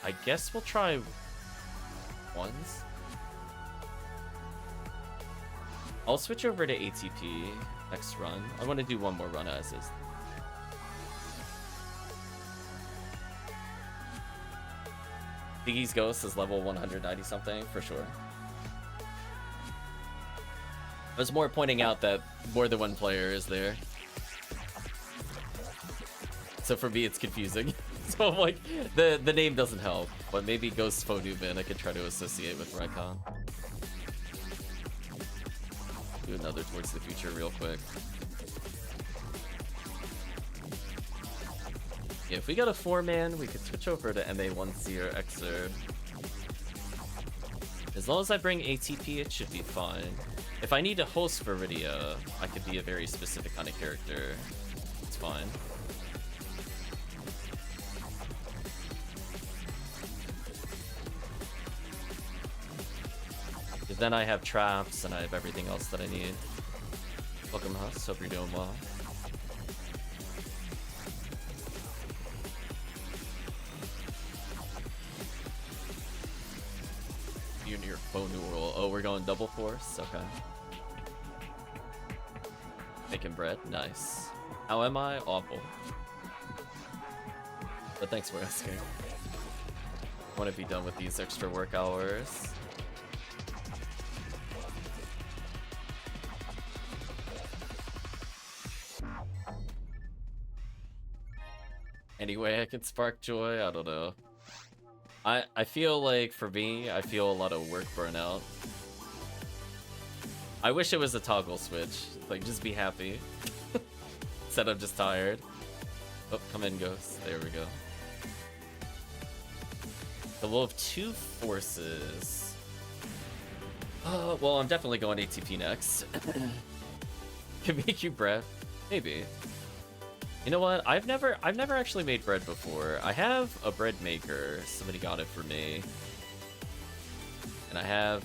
I guess we'll try ones. I'll switch over to ATP next run. I want to do one more run as is. Tiggy's Ghost is level 190 something for sure. I was more pointing out that more than one player is there. So for me, it's confusing. So I'm like, the name doesn't help, but maybe Ghost Fo Newman I could try to associate with Rycon. Do another Towards the Future real quick. Yeah, if we got a 4-man, we could switch over to MA1C or Xrd. As long as I bring ATP, it should be fine. If I need a host for Rydia, I could be a very specific kind of character. It's fine. Then I have traps and I have everything else that I need. Welcome, Huss. Hope you're doing well. You're near phone roll. Oh, we're going double force? Okay. Making bread. Nice. How am I? Awful. But thanks for asking. I want to be done with these extra work hours. Any way I can spark joy? I don't know. I feel like, for me, I feel a lot of work burnout. I wish it was a toggle switch. Like, just be happy. Instead of just tired. Oh, come in, Ghost. There we go. So we'll have 2 forces. Well, I'm definitely going ATP next. Can make you bread? Maybe. You know what? I've never actually made bread before. I have a bread maker. Somebody got it for me. And I'm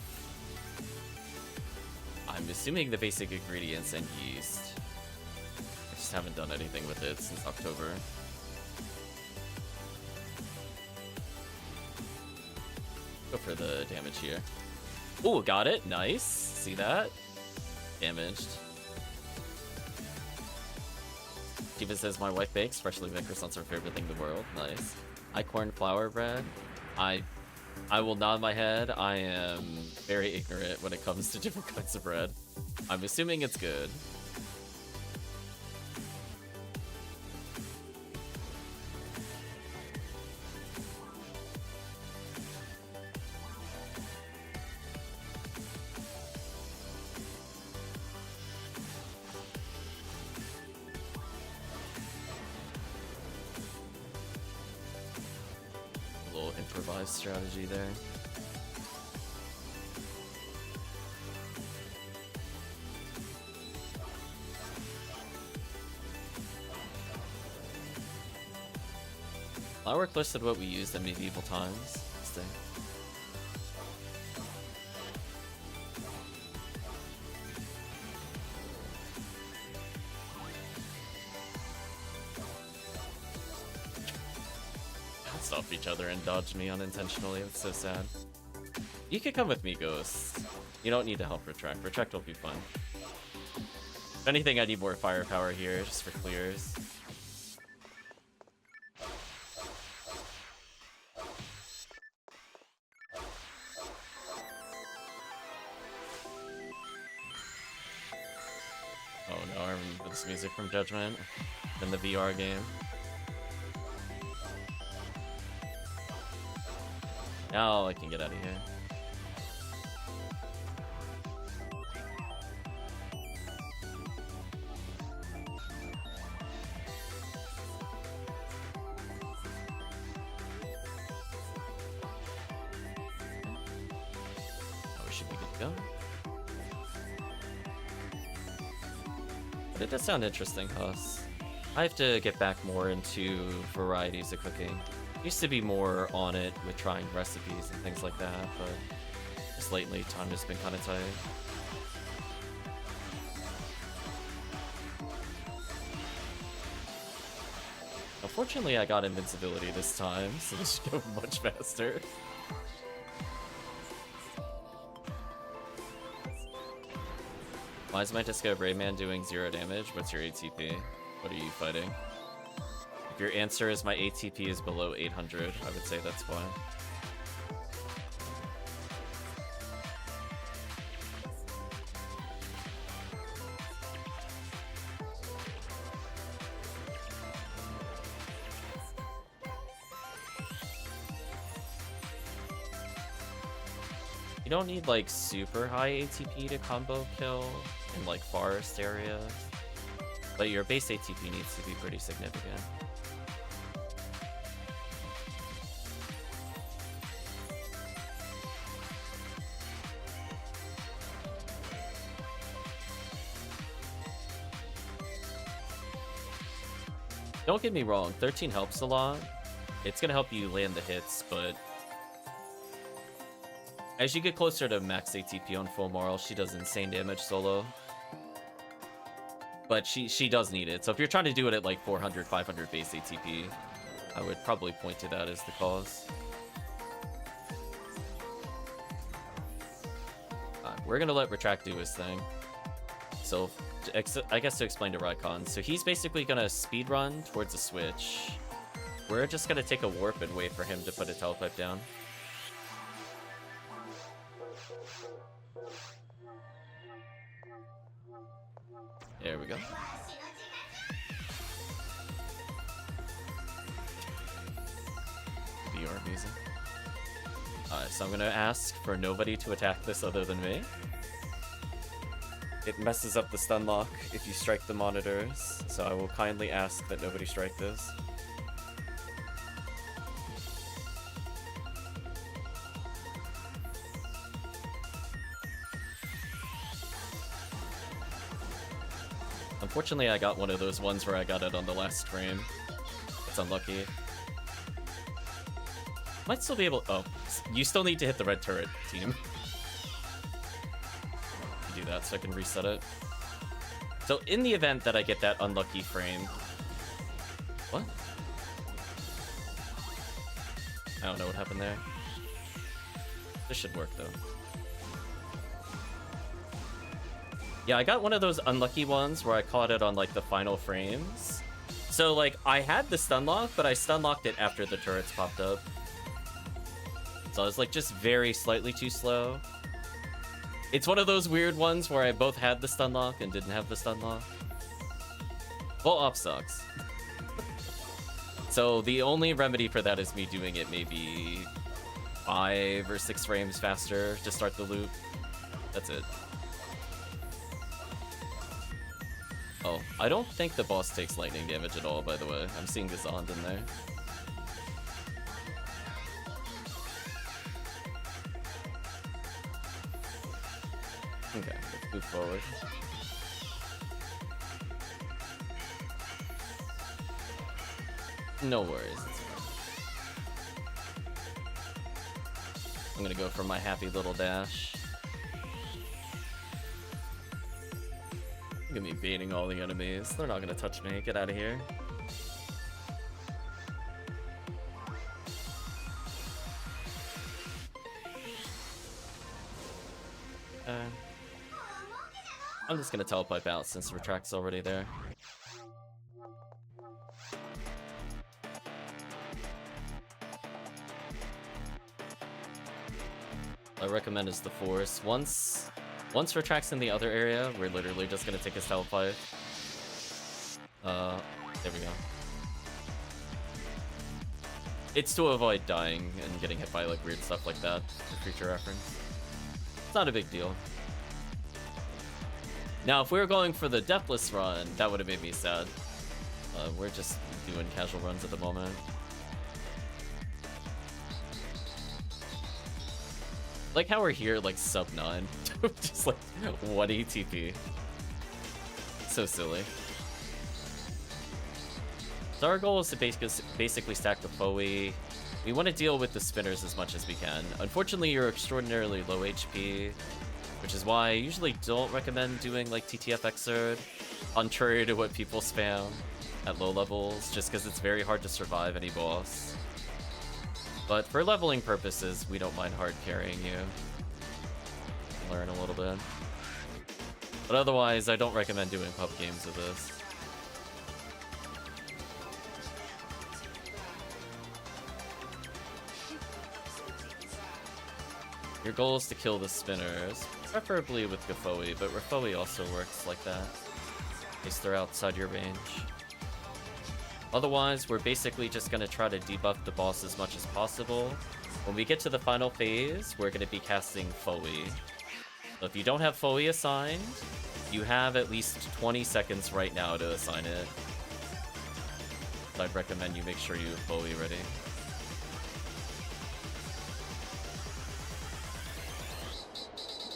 assuming the basic ingredients and yeast. I just haven't done anything with it since October. Go for the damage here. Ooh, got it. Nice. See that? Damaged. Kiva says, my wife bakes freshly baked croissants, her favorite thing in the world. Nice. Corn flour bread. I will nod my head. I am very ignorant when it comes to different kinds of bread. I'm assuming it's good. improvised strategy there. Flowerwork listed what we used in medieval times. Stay. Off each other and dodged me unintentionally. It's so sad. You could come with me, Ghost. You don't need to help Retract. Retract will be fun. If anything, I need more firepower here just for clears. Oh no, I remember this music from Judgment in the VR game. Now I can get out of here. Oh, we should be good to go. But it does sound interesting, Huss. I have to get back more into varieties of cooking. Used to be more on it with trying recipes and things like that, but just lately time has been kind of tight. Unfortunately, I got invincibility this time, so this should go much faster. Why is my Disco Rayman doing 0 damage? What's your ATP? What are you fighting? If your answer is my ATP is below 800, I would say that's why. You don't need like super high ATP to combo kill in like forest areas, but your base ATP needs to be pretty significant. Don't get me wrong, 13 helps a lot. It's gonna help you land the hits, but as you get closer to max ATP on full Marl, she does insane damage solo. But she does need it. So if you're trying to do it at like 400, 500 base ATP, I would probably point to that as the cause. We're gonna let Retract do his thing. So I guess to explain to Raikon, so he's basically gonna speedrun towards a switch. We're just gonna take a warp and wait for him to put a telepipe down. There we go. VR music. Alright, so I'm gonna ask for nobody to attack this other than me. It messes up the stun lock if you strike the monitors, so I will kindly ask that nobody strike this. Unfortunately, I got one of those ones where I got it on the last frame. It's unlucky. Might still be able... Oh, you still need to hit the red turret, team. Do that so I can reset it. So in the event that I get that unlucky frame... What? I don't know what happened there. This should work, though. Yeah, I got one of those unlucky ones where I caught it on, like, the final frames. So, like, I had the stun lock, but I stun locked it after the turrets popped up. So I was, like, just very slightly too slow. It's one of those weird ones where I both had the stun lock and didn't have the stun lock. Well, off sucks. So the only remedy for that is me doing it maybe 5 or 6 frames faster to start the loop. That's it. Oh, I don't think the boss takes lightning damage at all, by the way. I'm seeing the Zond in there. Okay, let's move forward. No worries. It's fine. I'm gonna go for my happy little dash. Look at me baiting all the enemies. They're not gonna touch me. Get out of here. I'm just gonna telepipe out since Retract's already there. I recommend is the Force. Once Retract's in the other area, we're literally just gonna take his telepipe. There we go. It's to avoid dying and getting hit by like weird stuff like that for future reference. It's not a big deal. Now, if we were going for the Deathless run, that would have made me sad. We're just doing casual runs at the moment. Like how we're here, like sub 9. Just like 1 ATP. So silly. So our goal is to basically stack the Foey. We want to deal with the spinners as much as we can. Unfortunately, you're extraordinarily low HP, which is why I usually don't recommend doing like TTF Xrd, contrary to what people spam at low levels, just because it's very hard to survive any boss. But for leveling purposes, we don't mind hard carrying you. Learn a little bit. But otherwise, I don't recommend doing pub games of this. Your goal is to kill the spinners, preferably with Gafoi, but Rafoi also works like that. At least they're outside your range. Otherwise, we're basically just going to try to debuff the boss as much as possible. When we get to the final phase, we're going to be casting Foey. So if you don't have Foey assigned, you have at least 20 seconds right now to assign it. So I'd recommend you make sure you have Foey ready.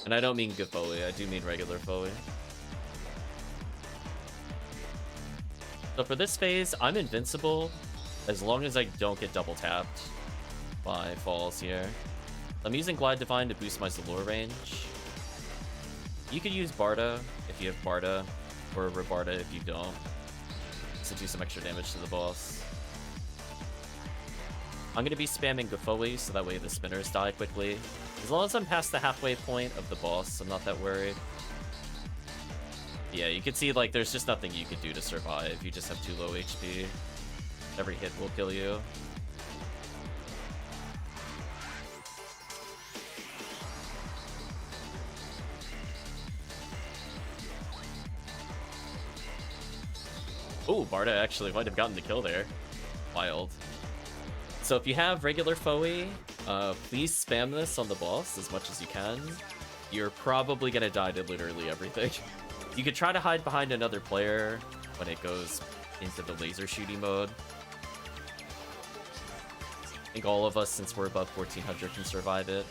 And I don't mean good Foey, I do mean regular Foey. So for this phase, I'm invincible as long as I don't get double tapped by falls here. I'm using Glide Divine to boost my Zalure range. You could use Barda if you have Barda, or Rebarda if you don't, to do some extra damage to the boss. I'm going to be spamming Gafoi so that way the spinners die quickly. As long as I'm past the halfway point of the boss, I'm not that worried. Yeah, you can see, like, there's just nothing you could do to survive. You just have too low HP. Every hit will kill you. Oh, Barda actually might have gotten the kill there. Wild. So if you have regular Foey, please spam this on the boss as much as you can. You're probably going to die to literally everything. You could try to hide behind another player when it goes into the laser shooting mode. I think all of us, since we're above 1400, can survive it.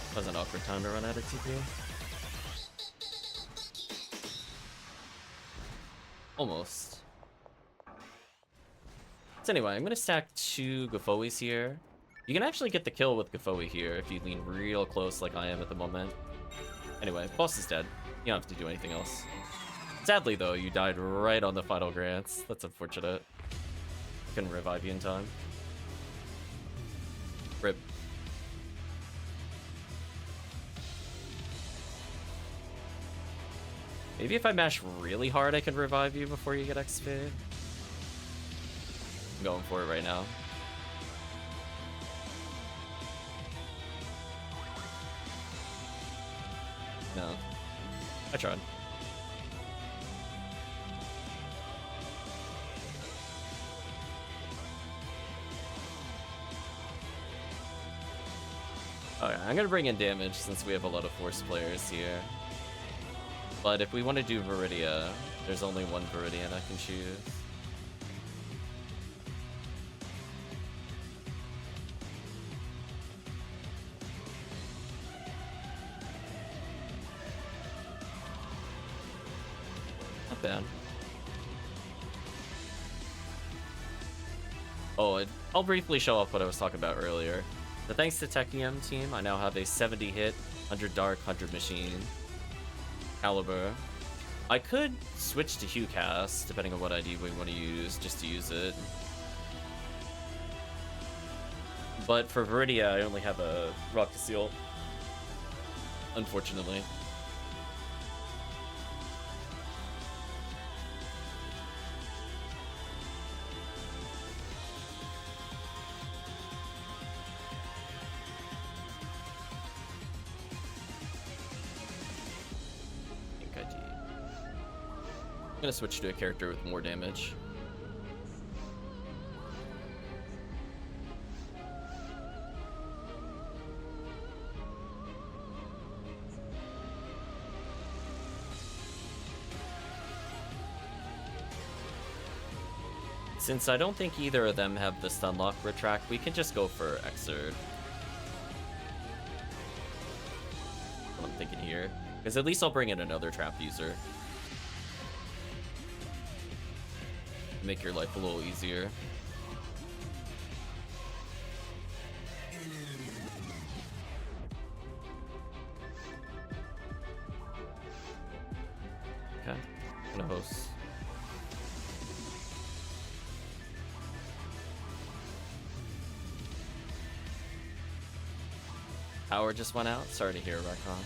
That was an awkward time to run out of TP. Almost. So anyway, I'm going to stack 2 Gafois here. You can actually get the kill with Gafoi here if you lean real close like I am at the moment. Anyway, boss is dead. You don't have to do anything else. Sadly though, you died right on the final grants. That's unfortunate. Couldn't revive you in time. Rip. Maybe if I mash really hard, I can revive you before you get XP. I'm going for it right now. No. I tried. I'm gonna bring in damage since we have a lot of force players here. But if we want to do Viridia, there's only one Viridian I can choose. Not bad. Oh, I'll briefly show off what I was talking about earlier. So thanks to Tekkium team, I now have a 70 hit, 100 dark, 100 machine caliber. I could switch to HuCast, depending on what ID we want to use, just to use it. But for Viridia, I only have a Rock to Seal, unfortunately. I'm gonna switch to a character with more damage. Since I don't think either of them have the stun lock retract, we can just go for Exerd. What I'm thinking here, because at least I'll bring in another trap user. Make your life a little easier. Okay, I'm gonna host. Power just went out. Sorry to hear, Rakon.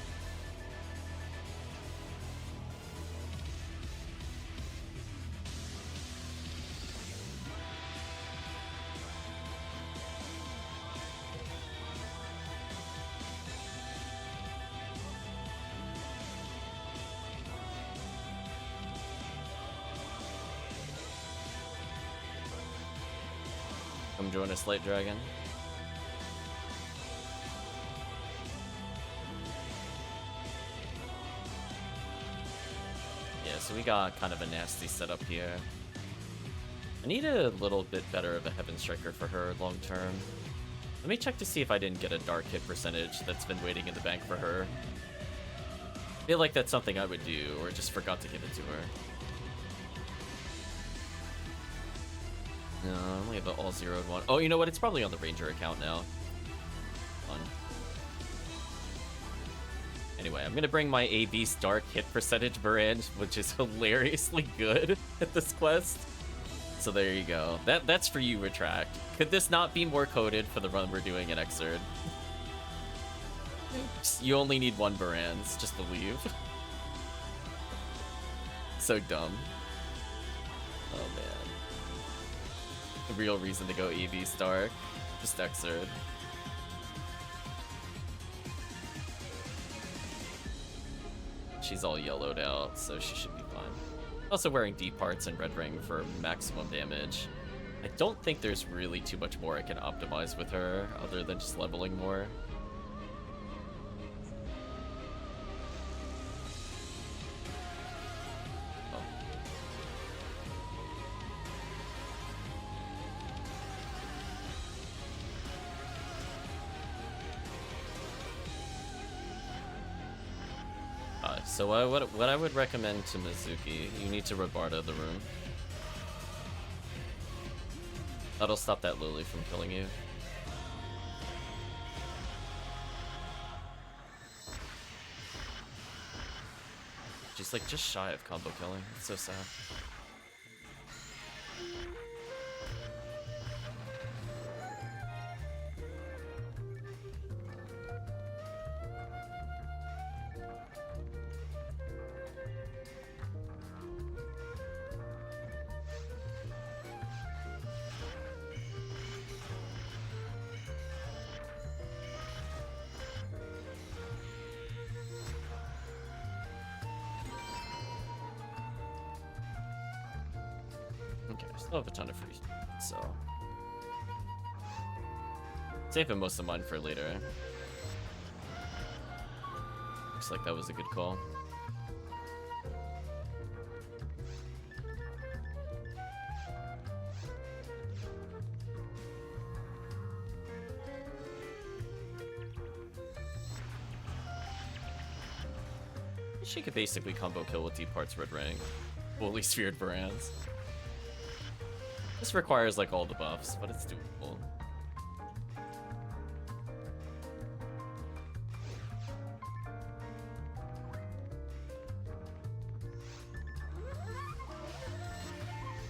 Come join us, Light Dragon. Yeah, so we got kind of a nasty setup here. I need a little bit better of a Heaven Striker for her long term. Let me check to see if I didn't get a dark hit percentage that's been waiting in the bank for her. I feel like that's something I would do, or just forgot to give it to her. No, I only have an all 0'd one. Oh, you know what? It's probably on the Ranger account now. Fun. Anyway, I'm gonna bring my AB's dark hit percentage brand, which is hilariously good at this quest. So there you go. That's for you, Retract. Could this not be more coded for the run we're doing in Exerd? You only need one Baranz just to leave. So dumb. Oh man. The real reason to go EV Stark. Just Exerd. She's all yellowed out, so she should be fine. Also wearing deep parts and red ring for maximum damage. I don't think there's really too much more I can optimize with her, other than just leveling more. So what I would recommend to Mizuki, you need to Rabarda the room. That'll stop that Lily from killing you. She's like just shy of combo killing. It's so sad. Still have a ton of free, so saving most of mine for later. Looks like that was a good call. She could basically combo kill with Deep Heart's Red Ring. Fully sphered Varans. This requires like all the buffs, but it's doable.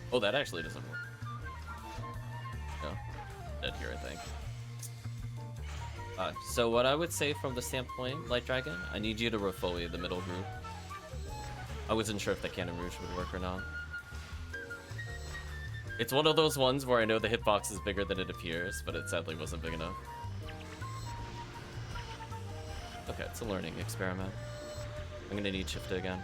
Oh, that actually doesn't work. No. Dead here, I think. So what I would say from the standpoint, Light Dragon, I need you to refoliate the middle group. I wasn't sure if the Cannon Rouge would work or not. It's one of those ones where I know the hitbox is bigger than it appears, but it sadly wasn't big enough. Okay, it's a learning experiment. I'm gonna need Shifta again.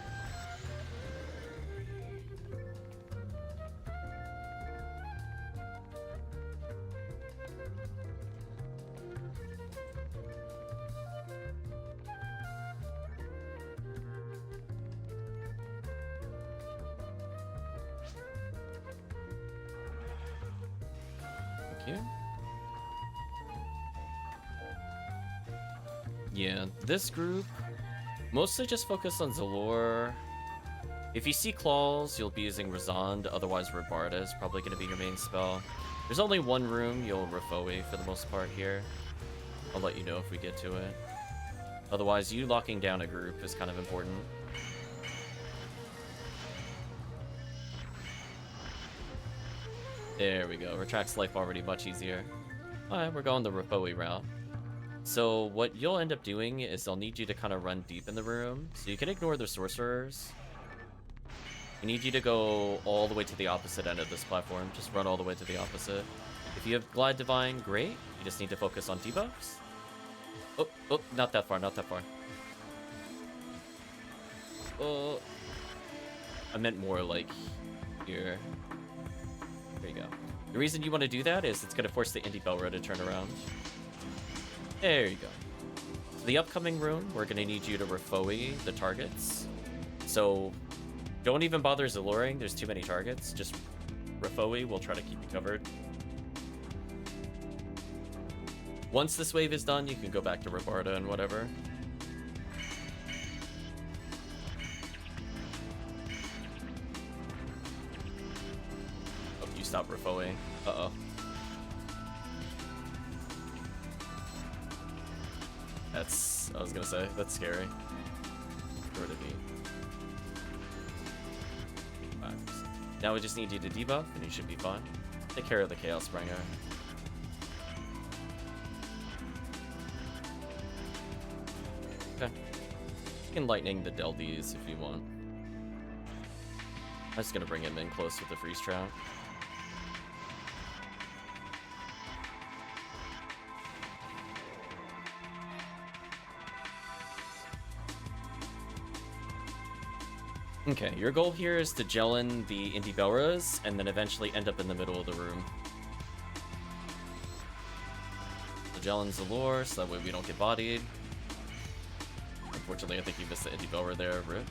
Yeah, this group mostly just focus on Zalor. If you see Claws, you'll be using Razond, otherwise Rebarda is probably going to be your main spell. There's only one room you'll Refoe for the most part here. I'll let you know if we get to it. Otherwise, you locking down a group is kind of important. There we go. Retracts life already much easier. Alright, we're going the Refoe route. So what you'll end up doing is I'll need you to kind of run deep in the room. So you can ignore the sorcerers. I need you to go all the way to the opposite end of this platform. Just run all the way to the opposite. If you have Glide Divine, great. You just need to focus on debuffs. Oh, oh, not that far, not that far. Oh, I meant more like here. There you go. The reason you want to do that is it's going to force the Indie Belra to turn around. There you go. So the upcoming rune, we're going to need you to Refoe the targets. So don't even bother Zaluring. There's too many targets. Just Refoe. We'll try to keep you covered. Once this wave is done, you can go back to Rebarda and whatever. Oh, you stopped Refoing. Uh-oh. That's, I was gonna say, that's scary. Where to be? Right. Now we just need you to debuff, and you should be fine. Take care of the Chaos Bringer. Okay. You can lightning the Deldies if you want. I'm just gonna bring him in close with the freeze trap. Okay, your goal here is to gel in the Indie Belras and then eventually end up in the middle of the room. So gel in Zalor, so that way we don't get bodied. Unfortunately, I think you missed the Indie Belra there, Rip.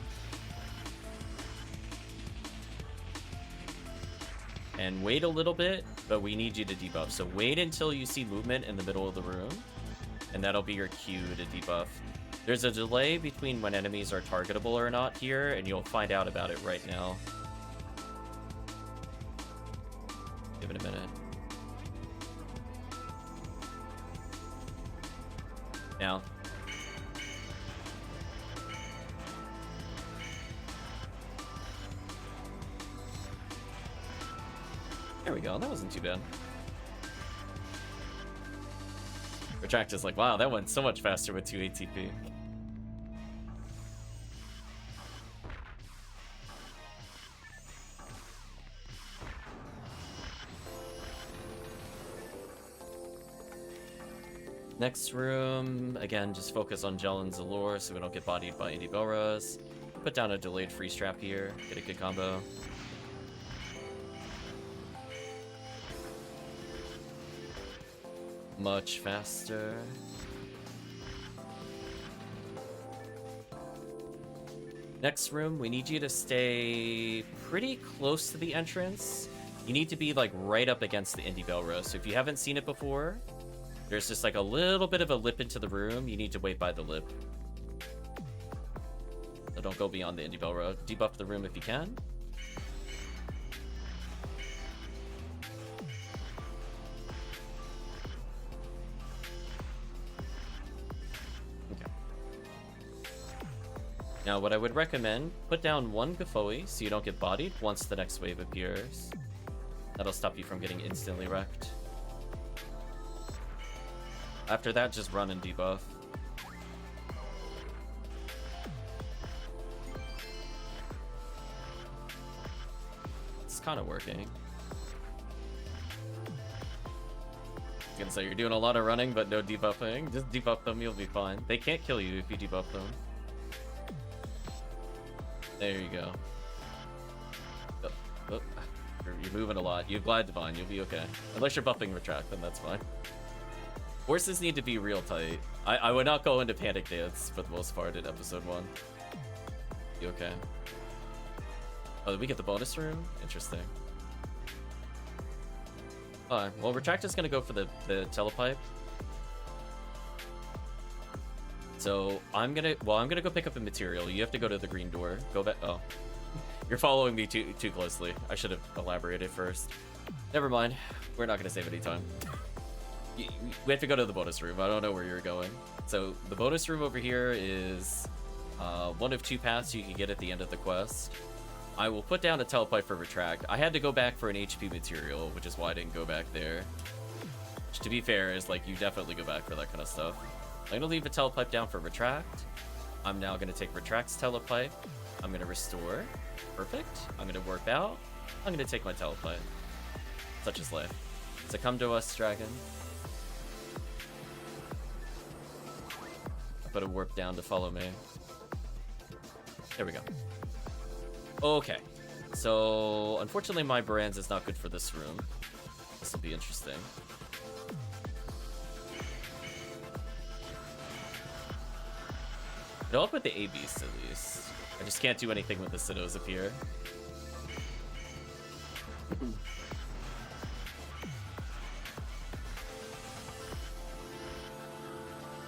And wait a little bit, but we need you to debuff. So wait until you see movement in the middle of the room, and that'll be your cue to debuff. There's a delay between when enemies are targetable or not here, and you'll find out about it right now. Give it a minute. Now. There we go, that wasn't too bad. Retract is like, wow, that went so much faster with 2 ATP. Next room, again, just focus on Gel and Zalor so we don't get bodied by Indie Belras. Put down a delayed freeze trap here, get a good combo. Much faster. Next room, we need you to stay pretty close to the entrance. You need to be like right up against the indie bell row. So if you haven't seen it before, there's just like a little bit of a lip into the room. You need to wait by the lip. So don't go beyond the indie bell row. Debuff the room if you can. Now, what I would recommend, put down one Gafoi so you don't get bodied once the next wave appears. That'll stop you from getting instantly wrecked. After that, just run and debuff. It's kind of working. I was gonna say, you're doing a lot of running, but no debuffing. Just debuff them, you'll be fine. They can't kill you if you debuff them. There you go. Oh, oh. You're moving a lot. You glide divine, you'll be okay. Unless you're buffing retract, then that's fine. Horses need to be real tight. I would not go into panic dance for the most part in episode 1. You okay? Oh, did we get the bonus room? Interesting. Alright, well, retract is gonna go for the telepipe. So I'm gonna go pick up a material. You have to go to the green door. Go back. Oh, you're following me too closely. I should have elaborated first. Never mind. We're not gonna save any time. We have to go to the bonus room. I don't know where you're going. So the bonus room over here is one of 2 paths you can get at the end of the quest. I will put down a telepipe for retract. I had to go back for an HP material, which is why I didn't go back there. Which, to be fair, is like you definitely go back for that kind of stuff. I'm gonna leave a telepipe down for retract. I'm now gonna take retract's telepipe. I'm gonna restore. Perfect. I'm gonna warp out. I'm gonna take my telepipe. Such is life. So come to us, dragon. I put a warp down to follow me. There we go. Okay. So unfortunately my Baranz is not good for this room. This will be interesting. Go up with the A beast at least. I just can't do anything with the Sinnohs up here.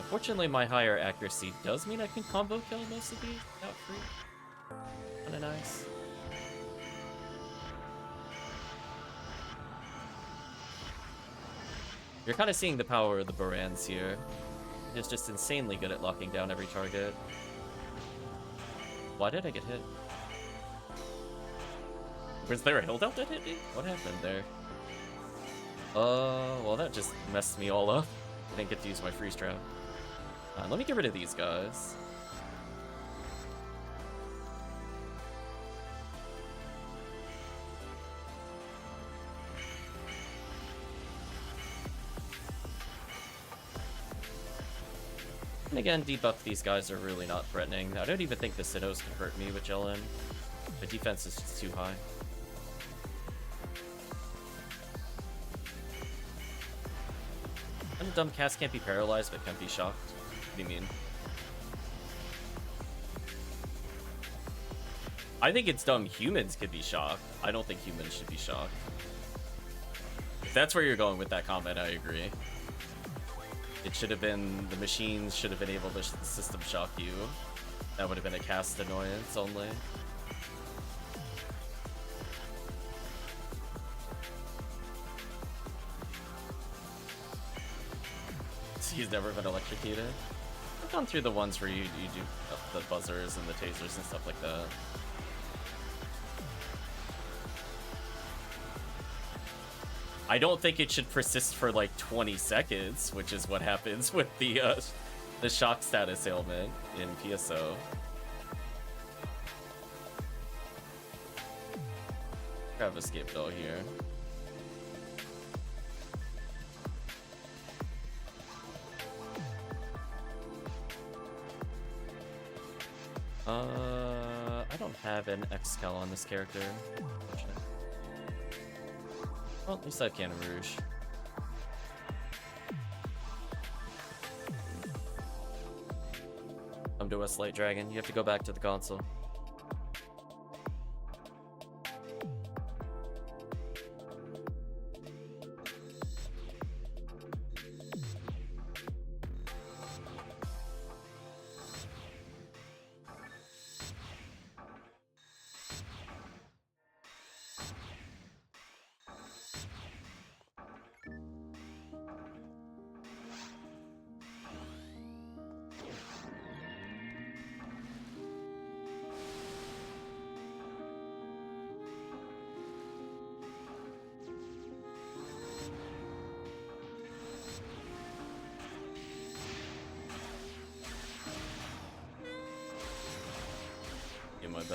Unfortunately, my higher accuracy does mean I can combo kill most of these without free. Kinda nice. You're kind of seeing the power of the Baranz here. It's just insanely good at locking down every target. Why did I get hit? Was there a hill delta that hit me? What happened there? Well that just messed me all up. I didn't get to use my freeze trap. Let me get rid of these guys. And again, debuff these guys are really not threatening. I don't even think the Sinnohs can hurt me with Jellin. The defense is just too high. And dumb cast can't be paralyzed but can be shocked. What do you mean? I think it's dumb humans could be shocked. I don't think humans should be shocked. If that's where you're going with that comment, I agree. It should have been, the machines should have been able to system shock you. That would have been a cast annoyance only. He's never been electrocuted. I've gone through the ones where you do the buzzers and the tasers and stuff like that. I don't think it should persist for like 20 seconds, which is what happens with the shock status ailment in PSO. Grab escape though here. I don't have an X-Cal on this character. Well, at least I have Cannon Rouge. Come to us, Light Dragon. You have to go back to the console.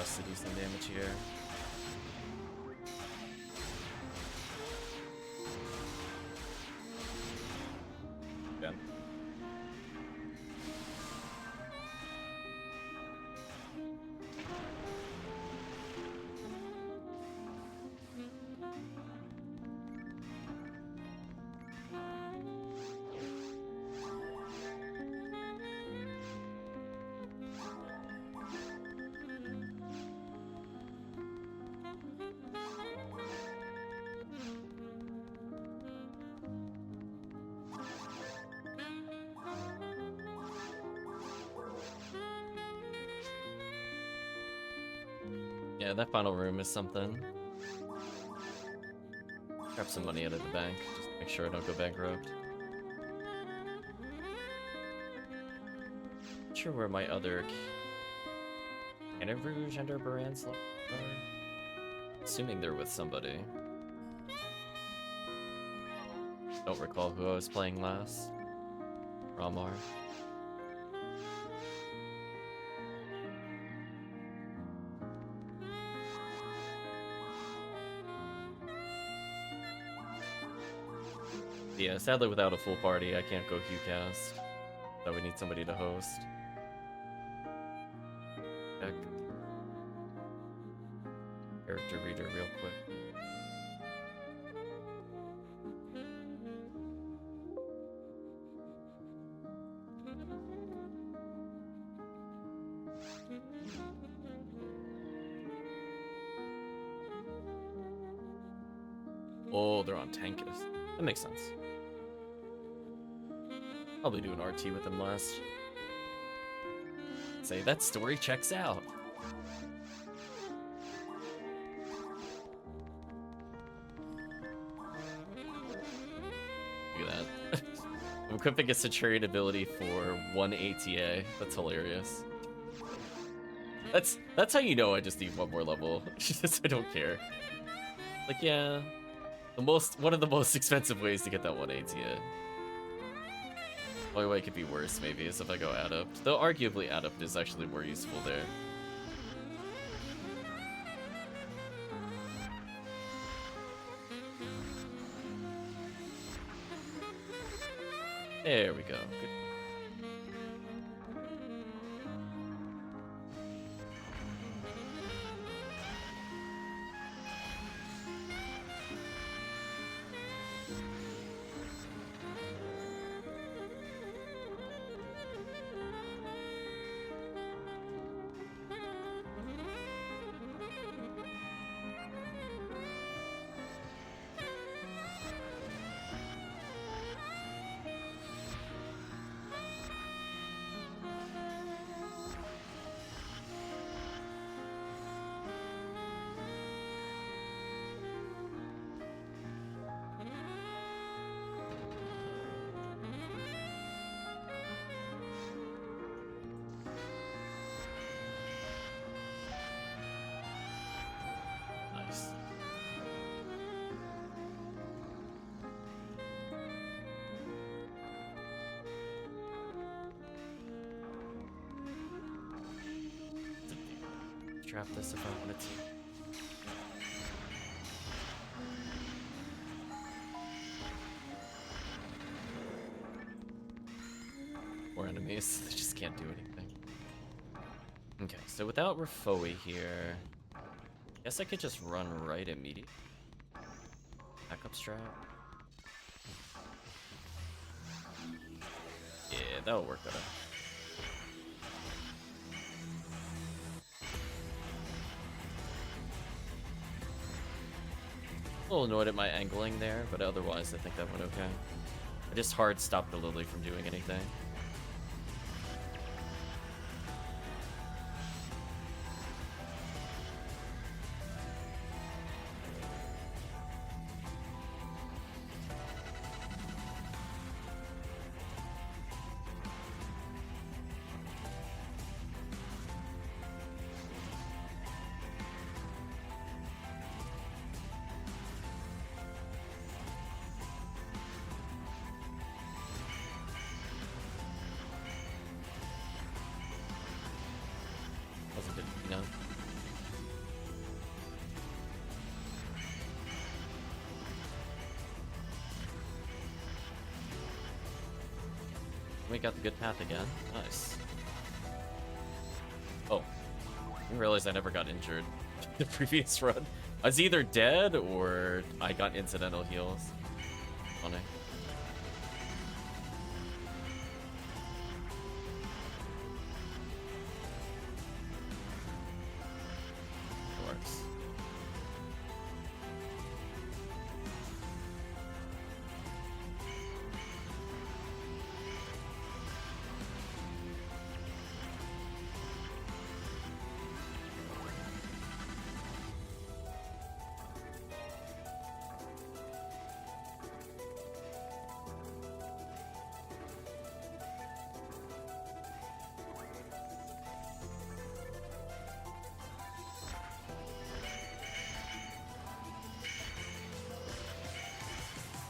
us to do some damage here. Yeah. Yeah, that final room is something. Grab some money out of the bank, just to make sure I don't go bankrupt. Not sure where my other Rouge and Baran's are. Assuming they're with somebody. Don't recall who I was playing last. Ramar. Yeah, sadly without a full party, I can't go HuCast. So we need somebody to host. Check. Character reader real quick. Oh, they're on Tankus. That makes sense. Probably do an RT with them last. Say that story checks out. Look at that. I'm equipping a Centurion ability for 1 ATA. That's hilarious. That's how you know I just need one more level. I don't care. Like, yeah. One of the most expensive ways to get that 1 ATA. The only way it could be worse, maybe, is if I go Adept. Though, arguably, Adept is actually more useful there. There we go. Good. Trap this if I wanted to. More enemies, they just can't do anything. Okay, so without Rafoi here, guess I could just run right immediately. Backup strat. Yeah, that'll work better. A little annoyed at my angling there, but otherwise I think that went okay. I just hard stopped the Lily from doing anything. We got the good path again. Nice. Oh. I didn't realize I never got injured the previous run. I was either dead or I got incidental heals. Funny. Works.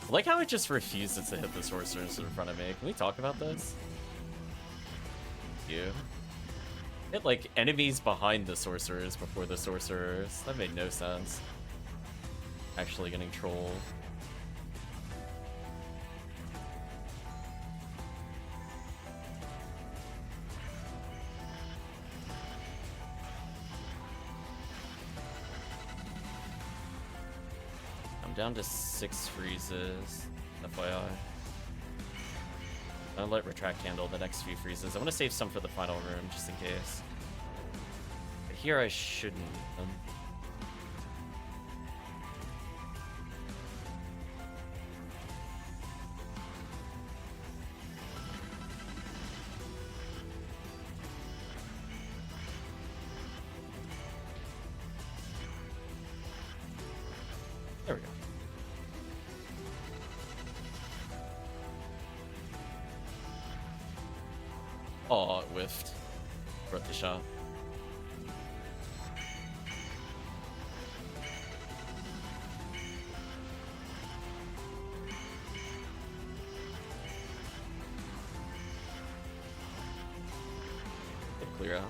I like how it just refuses to hit the sorcerers in front of me. Can we talk about this? You hit like enemies behind the sorcerers before the sorcerers. That made no sense. Actually getting trolled. Down to 6 freezes, FYI. I'll let Retract handle the next few freezes. I want to save some for the final room, just in case. But here I shouldn't need them. There we go. Oh, it whiffed. Broke the shot. Good clear out.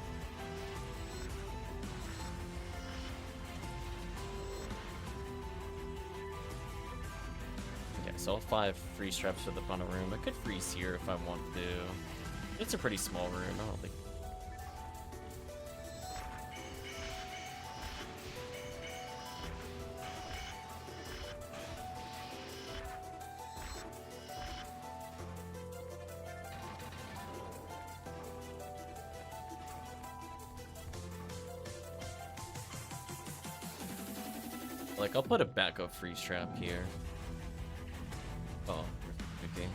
Okay, so I'll 5 freeze traps for the final room. I could freeze here if I want to. It's a pretty small room, I don't think. Like, I'll put a backup freeze trap here. Oh, okay.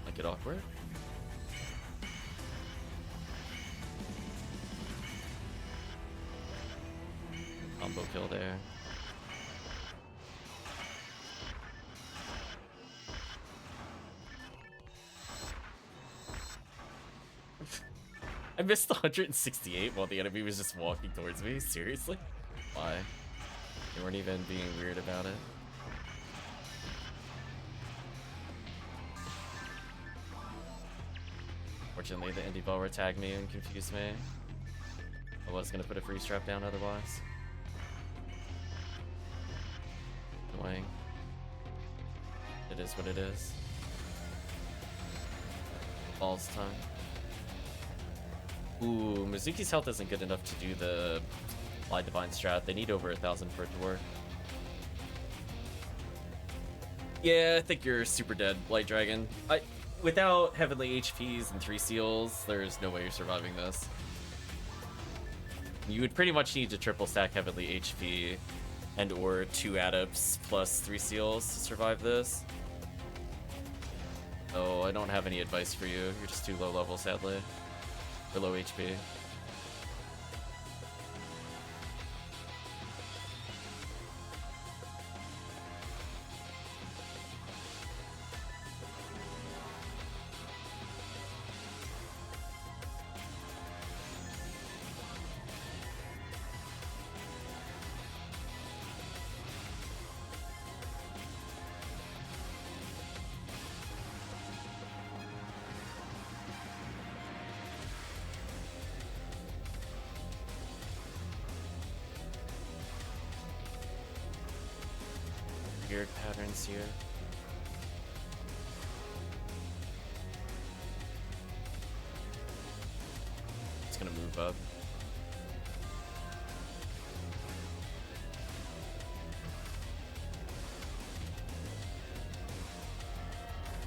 Make it awkward. Combo kill there. I missed 168 while the enemy was just walking towards me. Seriously? Why? They weren't even being weird about it. Fortunately, the indie baller tagged me and confused me. I was gonna put a freeze trap down otherwise. Annoying. It is what it is. Balls time. Ooh, Mizuki's health isn't good enough to do the Light Divine strat. They need over 1,000 for it to work. Yeah, I think you're super dead, Light Dragon. Without Heavenly HPs and 3 seals, there's no way you're surviving this. You would pretty much need to triple stack Heavenly HP and or 2 adepts plus 3 seals to survive this. Oh, I don't have any advice for you. You're just too low level, sadly. Or low HP. Weird patterns here. up.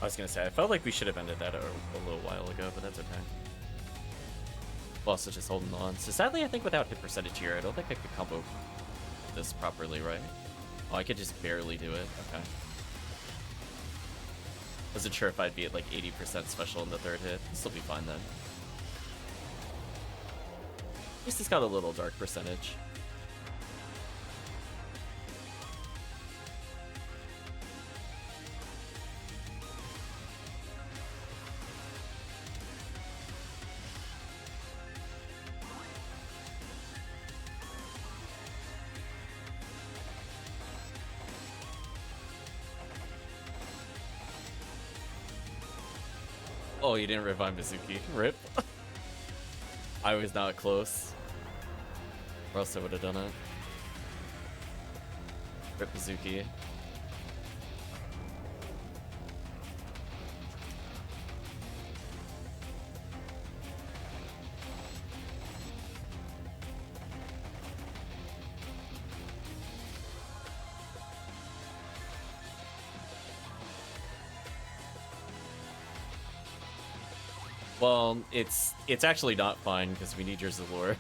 I was gonna say, I felt like we should have ended that a little while ago, but that's okay. Well, also just holding on. So sadly, I think without hit percentage here, I don't think I could combo this properly, right? Oh, I could just barely do it. Okay. Wasn't sure if I'd be at like 80% special in the third hit. This will be fine then. At least it's got a little dark percentage. Oh, you didn't revive Mizuki. Rip. I was not close. Or else I would have done it. Rip Mizuki. Well, it's actually not fine because we need your Zalor.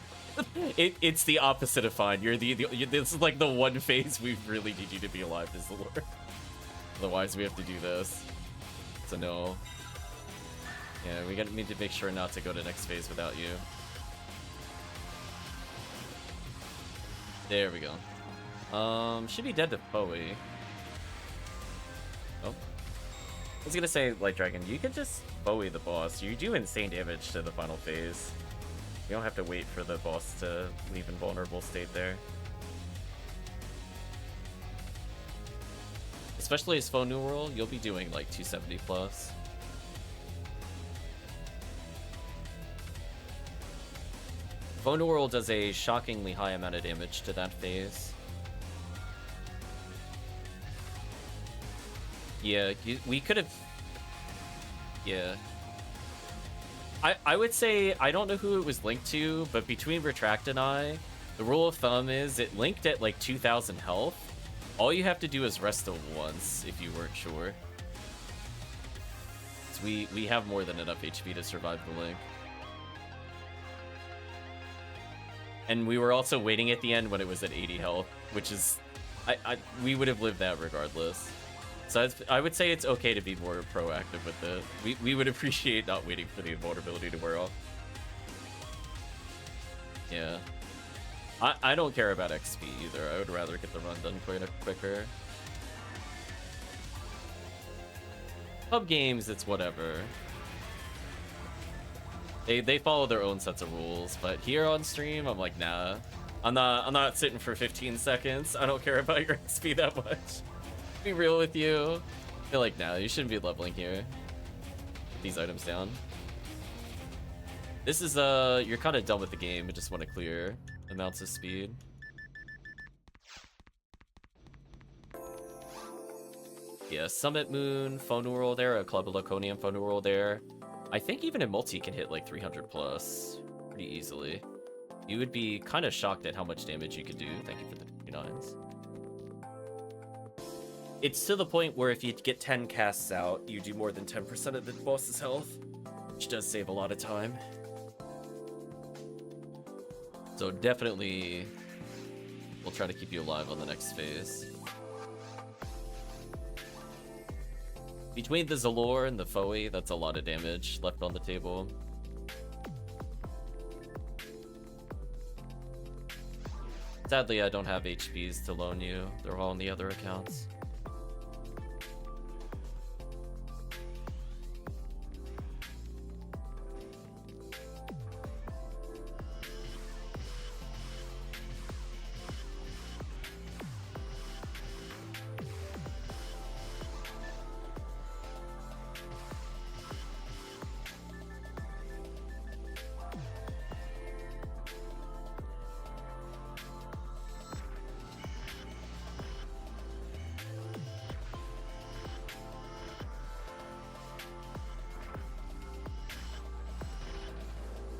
It's the opposite of fine. This is like the one phase we really need you to be alive is Zalor. Otherwise, we have to do this. So no. Yeah, we need to make sure not to go to next phase without you. There we go. Should be dead to Poe. Oh. I was gonna say, Light Dragon, you can just Bowie the boss. You do insane damage to the final phase. You don't have to wait for the boss to leave in vulnerable state there. Especially as Phone New World, you'll be doing like 270 plus. Phone New World does a shockingly high amount of damage to that phase. Yeah, we could have... Yeah. I would say, I don't know who it was linked to, but between Retract and I, the rule of thumb is it linked at like 2,000 health. All you have to do is rest it once, if you weren't sure. So we have more than enough HP to survive the link. And we were also waiting at the end when it was at 80 health, which is... we would have lived that regardless. So I would say it's okay to be more proactive with it. We would appreciate not waiting for the invulnerability to wear off. Yeah. I don't care about XP either. I would rather get the run done quicker. Pub games, it's whatever. They follow their own sets of rules, but here on stream, I'm like, nah. I'm not sitting for 15 seconds. I don't care about your XP that much. Be real with you. I feel like, nah, you shouldn't be leveling here. Put these items down. This is, you're kind of done with the game. You just want to clear amounts of speed. Yeah, Summit Moon, Phone World there, Club of Laconium, Phone World there. I think even in multi you can hit like 300 plus pretty easily. You would be kind of shocked at how much damage you could do. Thank you for the 29s. It's to the point where if you get 10 casts out, you do more than 10% of the boss's health, which does save a lot of time. So definitely, we'll try to keep you alive on the next phase. Between the Zalor and the Foe, that's a lot of damage left on the table. Sadly, I don't have HPs to loan you. They're all on the other accounts.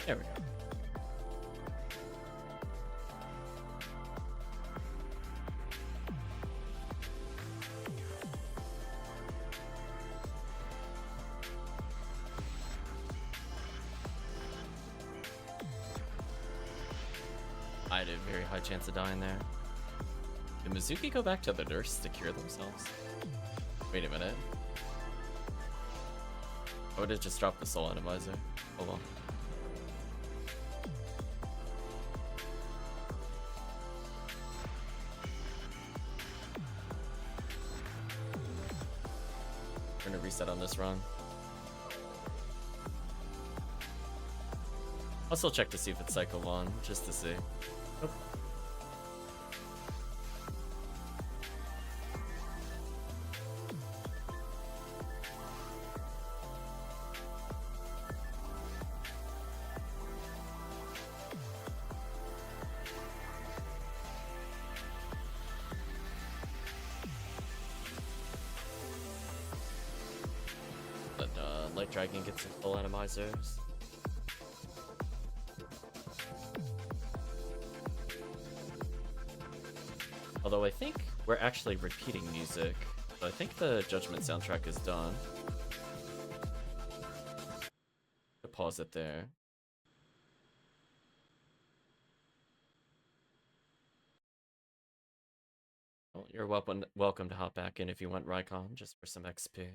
There we go. had a very high chance of dying there. Did Mizuki go back to the nurse to cure themselves? Wait a minute. I would have just dropped the soul atomizer. Hold on. We're gonna reset on this run. I'll still check to see if it's Cycle 1, just to see. Nope. But Light Dragon gets some full atomizers. Although I think we're actually repeating music. So I think the Judgment soundtrack is done. Pause it there. Well, you're welcome to hop back in if you want, Rycon, just for some XP.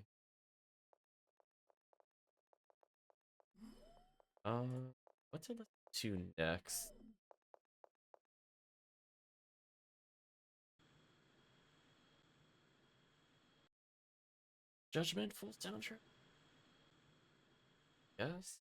What to listen to next? Judgment full soundtrack? Yes.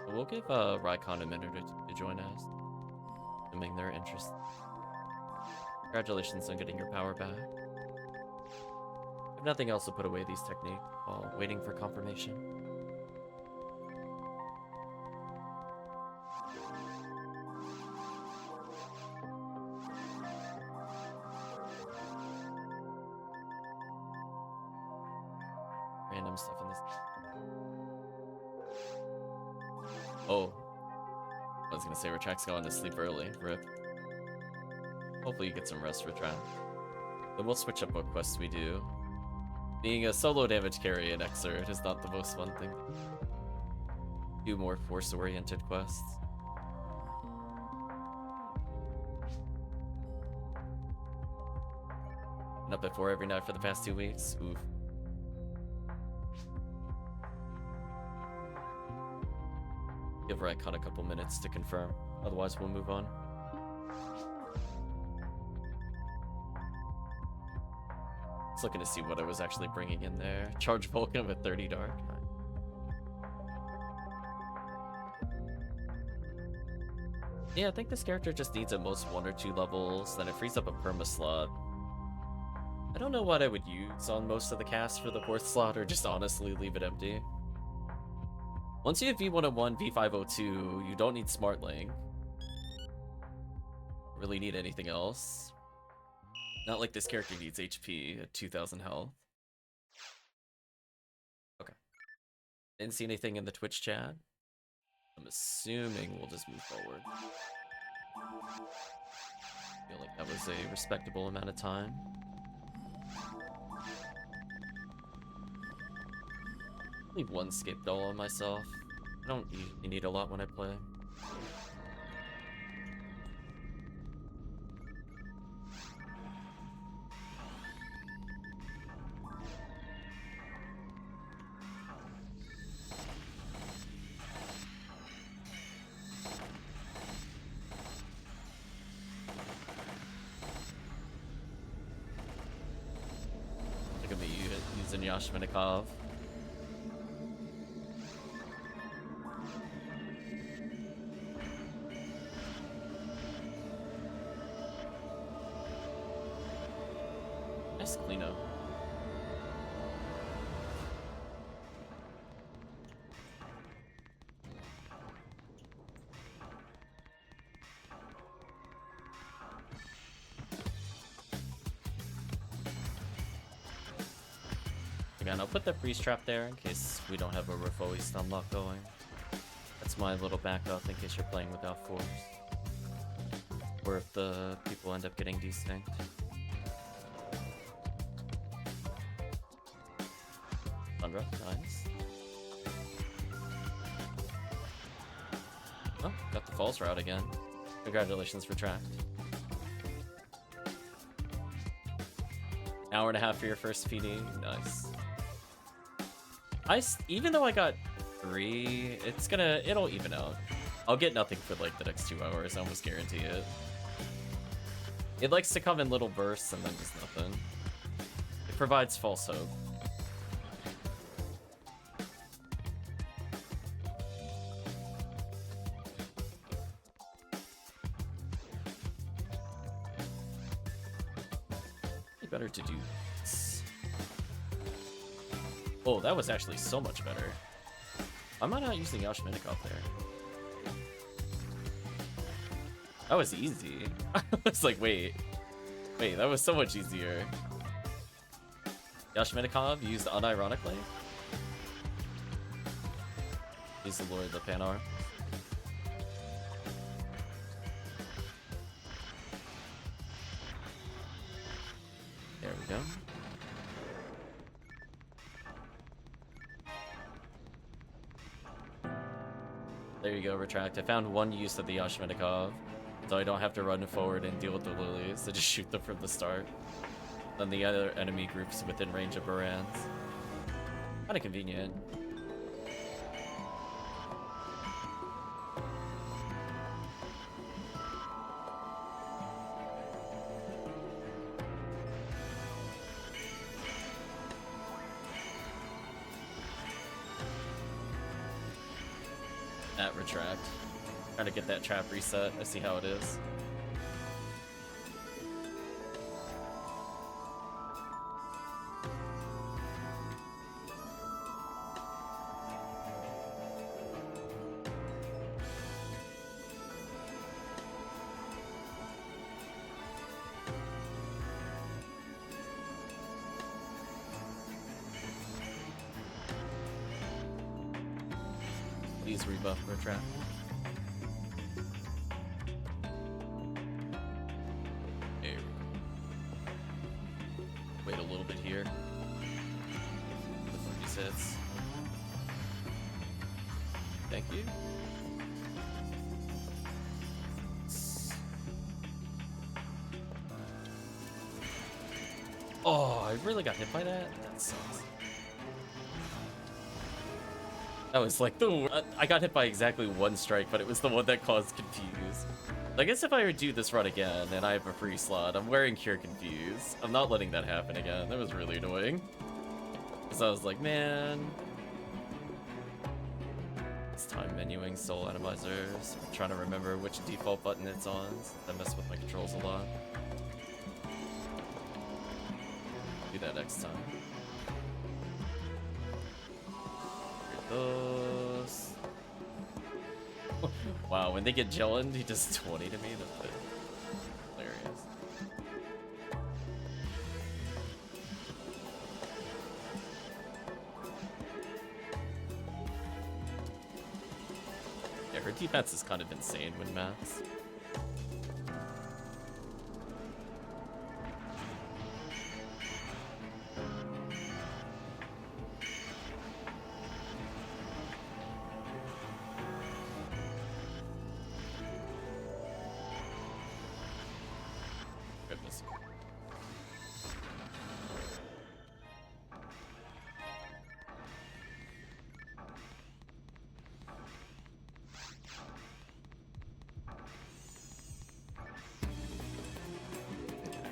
We'll give Rycon a minute to join us, assuming they're interested. Congratulations on getting your power back. If nothing else, to put away these techniques while waiting for confirmation. Random stuff in this. Oh. I was gonna say Retract's going to sleep early. Rip. Hopefully you get some rest, Retract. Then we'll switch up what quests we do. Being a solo damage carry in Exert is not the most fun thing. Do more force-oriented quests. Been up at 4 every night for the past 2 weeks. Oof. Give Rycon a couple minutes to confirm. Otherwise, we'll move on. Just looking to see what I was actually bringing in there. Charge Vulcan with 30 Dark. Yeah, I think this character just needs at most 1 or 2 levels, then it frees up a perma slot. I don't know what I would use on most of the cast for the 4th slot, or just honestly leave it empty. Once you have V101, V502, you don't need Smart Link. Really need anything else. Not like this character needs HP at 2000 health. Okay. Didn't see anything in the Twitch chat. I'm assuming we'll just move forward. Feel like that was a respectable amount of time. Leave 1 skip doll on myself. I don't usually need a lot when I play. Look at me using Yashmanikov. Nice cleanup. Again, I'll put the freeze trap there in case we don't have a Rafoi stunlock going. That's my little backup in case you're playing without force. Or if the people end up getting desynced. Sandra, nice. Oh, got the false route again. Congratulations for tracked. Hour and a half for your first PD, nice. Even though I got 3, it'll even out. I'll get nothing for like the next 2 hours, I almost guarantee it. It likes to come in little bursts and then just nothing. It provides false hope. Better to do this. Oh, that was actually so much better. Why am I not using Yashminikov there? That was easy. I was like, wait, that was so much easier. Yashminikov used unironically. He's the Lord of the Panar. There we go. There you go, Retract. I found one use of the Yashminikov, so I don't have to run forward and deal with the lilies. I just shoot them from the start. Then the other enemy groups within range of Barans. Kinda convenient. At Retract. Trying to get that trap reset. I see how it is. Please rebuff Retract. There we go. Wait a little bit here. Resets. Thank you. Oh, I really got hit by that? That sucks. That was like I got hit by exactly one strike, but it was the one that caused Confuse. I guess if I do this run again and I have a free slot, I'm wearing Cure Confuse. I'm not letting that happen again. That was really annoying. So I was like, man. It's time menuing Soul Atomizers. I'm trying to remember which default button it's on. I mess with my controls a lot. Do that next time. Those. Wow, when they get Jellin, he does 20 to me. That's hilarious. Yeah, her defense is kind of insane when max.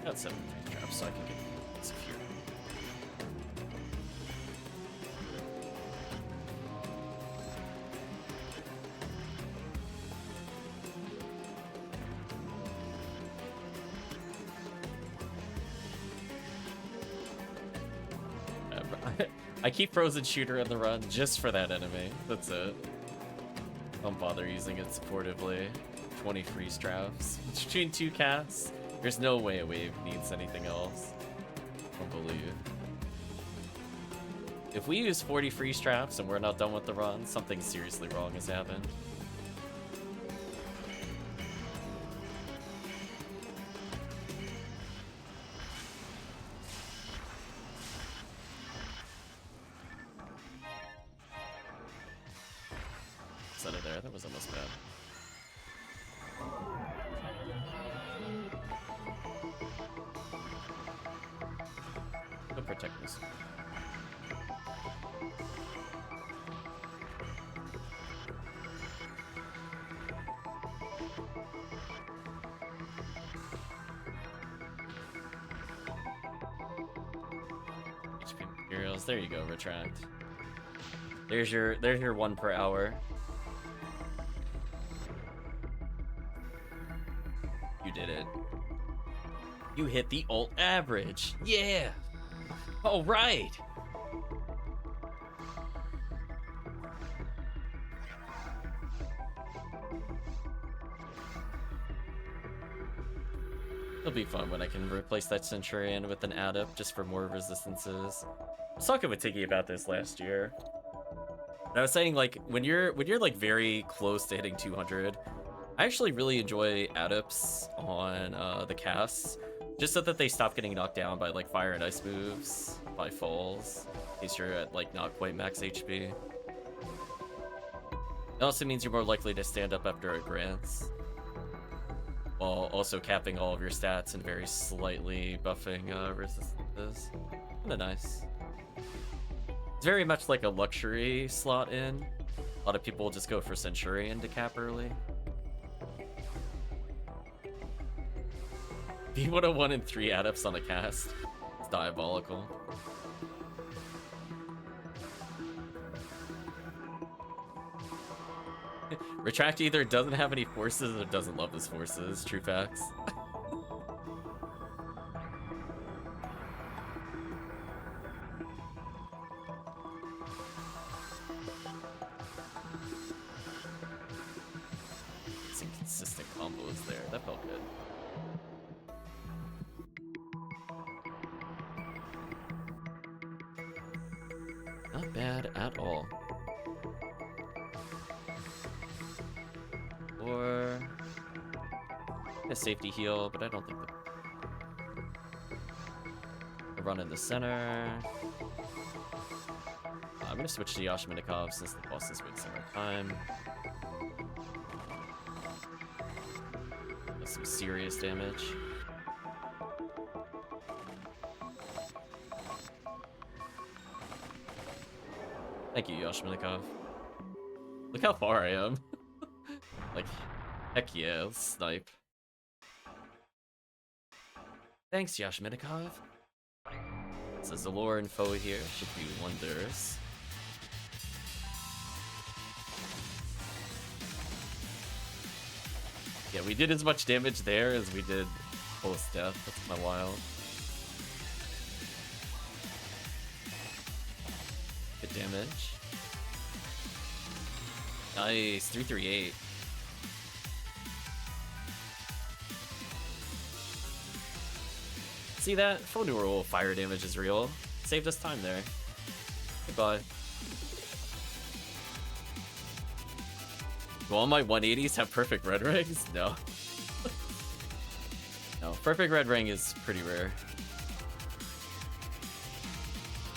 Got 7 traps so I can get secure. I keep Frozen Shooter on the run just for that enemy. That's it. Don't bother using it supportively. 20 free straps. It's between 2 casts. There's no way a wave needs anything else. I don't believe. If we use 40 free straps and we're not done with the run, something seriously wrong has happened. there. That was almost bad. Go protect this. HP materials. There you go, retract. There's your 1 per hour. You did it. You hit the ult average. Yeah. All right. It'll be fun when I can replace that Centurion with an adept just for more resistances. I was talking with Tiggy about this last year. And I was saying, like, when you're like very close to hitting 200, I actually really enjoy adepts on the casts, just so that they stop getting knocked down by like fire and ice moves, by falls, in case you're at like not quite max HP. It also means you're more likely to stand up after a grants, while also capping all of your stats and very slightly buffing resistances. Kinda nice. It's very much like a luxury slot in. A lot of people will just go for Centurion to cap early. B101 and 3 adepts on a cast. It's diabolical. Retract either doesn't have any forces or doesn't love his forces. True facts. Some consistent combos there. That felt good. Not bad at all. Or a safety heal, but I don't think a run in the center. I'm gonna switch to Yashminikov since the boss is wasting our time. That's some serious damage. Thank you, Yashminikov. Look how far I am. Like, heck yeah, let's snipe. Thanks, Yashminikov. This is the lore info here, should do wonders. Yeah, we did as much damage there as we did post-death. That's kind of wild. Good damage. Nice, 338. See that? Full new rule, fire damage is real. Saved us time there. Goodbye. Do all my 180s have perfect red rings? No. No, perfect red ring is pretty rare.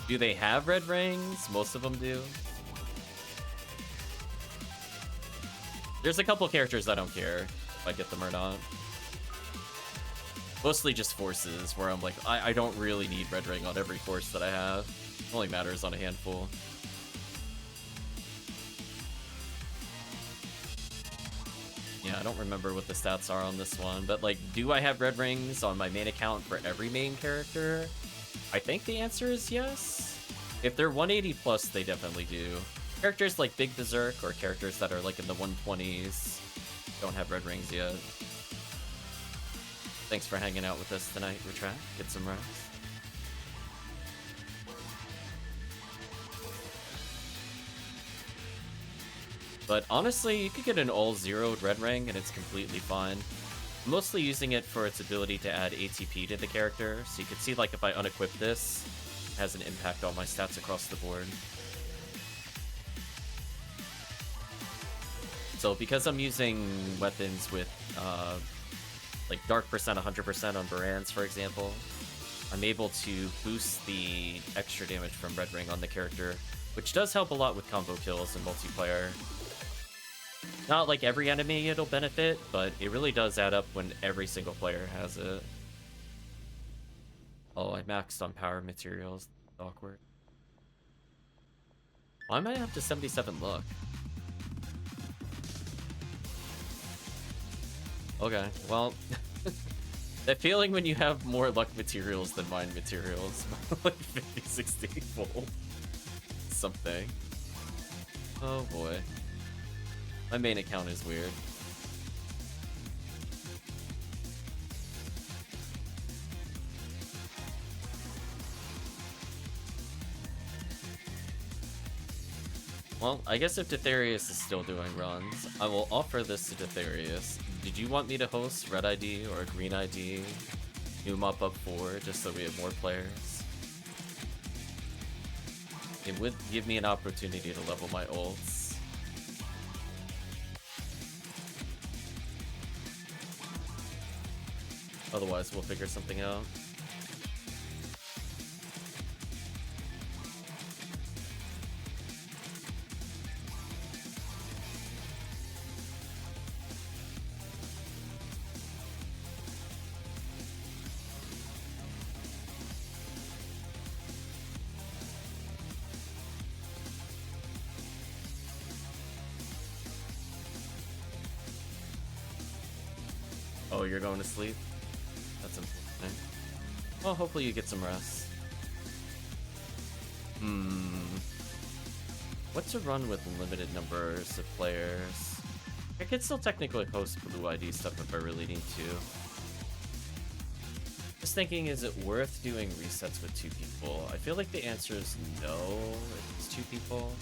Do they have red rings? Most of them do. There's a couple characters I don't care if I get them or not. Mostly just forces, where I'm like, I don't really need red ring on every force that I have. It only matters on a handful. Yeah, I don't remember what the stats are on this one, but like, do I have red rings on my main account for every main character? I think the answer is yes. If they're 180 plus, they definitely do. Characters like Big Berserk or characters that are like in the 120s don't have red rings yet. Thanks for hanging out with us tonight, Retract. Get some rest. But honestly, you could get an all-zeroed red ring and it's completely fine. I'm mostly using it for its ability to add ATP to the character, so you can see like if I unequip this, it has an impact on my stats across the board. So because I'm using weapons with like Dark percent 100% on Barans, for example, I'm able to boost the extra damage from Red Ring on the character, which does help a lot with combo kills and multiplayer. Not like every enemy it'll benefit, but it really does add up when every single player has it. Oh, I maxed on power materials. Awkward. Why am I up to 77 luck? Okay, well, that feeling when you have more luck materials than mine materials, like 50, 60 full something. Oh boy. My main account is weird. Well, I guess if Ditherius is still doing runs, I will offer this to Ditherius. Did you want me to host Red ID or Green ID? New mop up 4, just so we have more players? It would give me an opportunity to level my ults. Otherwise, we'll figure something out. Oh, you're going to sleep? That's unfortunate. Well, hopefully you get some rest. What to run with limited numbers of players? I could still technically host Blue ID stuff if I really need to. Just thinking, is it worth doing resets with 2 people? I feel like the answer is no if it's 2 people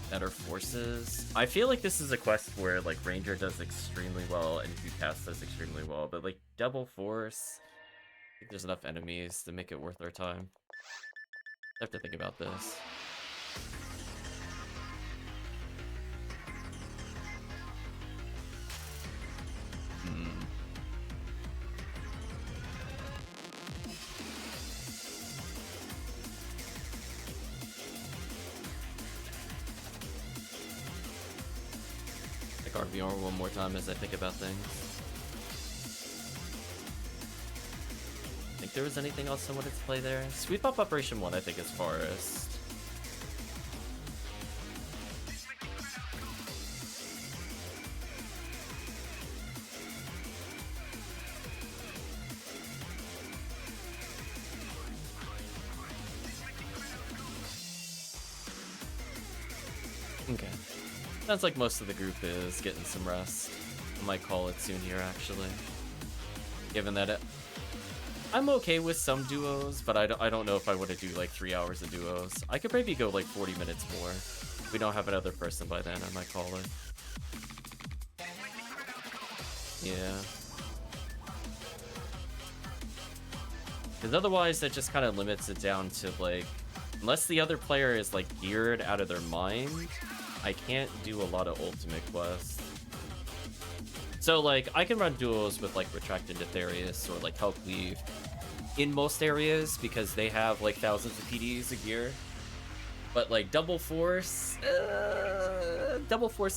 that are forces. I feel like this is a quest where like Ranger does extremely well and QCast does extremely well, but like double force, I think there's enough enemies to make it worth our time. I have to think about this. RVR one more time as I think about things. Think there was anything else I wanted to play there? Sweep Up Operation 1 I think is Forest. Okay. Sounds like most of the group is getting some rest. I might call it soon here, actually. Given that I'm okay with some duos, but I don't know if I want to do like 3 hours of duos. I could maybe go like 40 minutes more. If we don't have another person by then, I might call it. Yeah. Because otherwise, that just kind of limits it down to like, unless the other player is like geared out of their mind, I can't do a lot of ultimate quests. So like, I can run duos with like Retracted Ditherius or like HellCleave in most areas because they have like thousands of PDs a gear. But like Double Force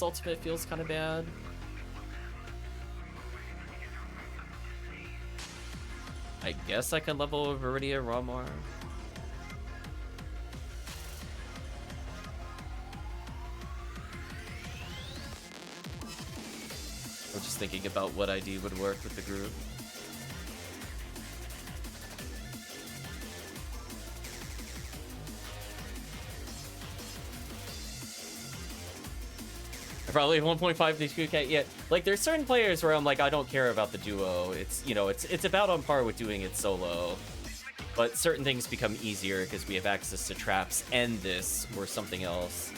ultimate feels kind of bad. I guess I can level Viridia Ramar. I'm just thinking about what ID would work with the group. Probably 1.5 to 2K. Yeah, like there's certain players where I'm like, I don't care about the duo. It's, you know, it's about on par with doing it solo. But certain things become easier because we have access to traps and this or something else.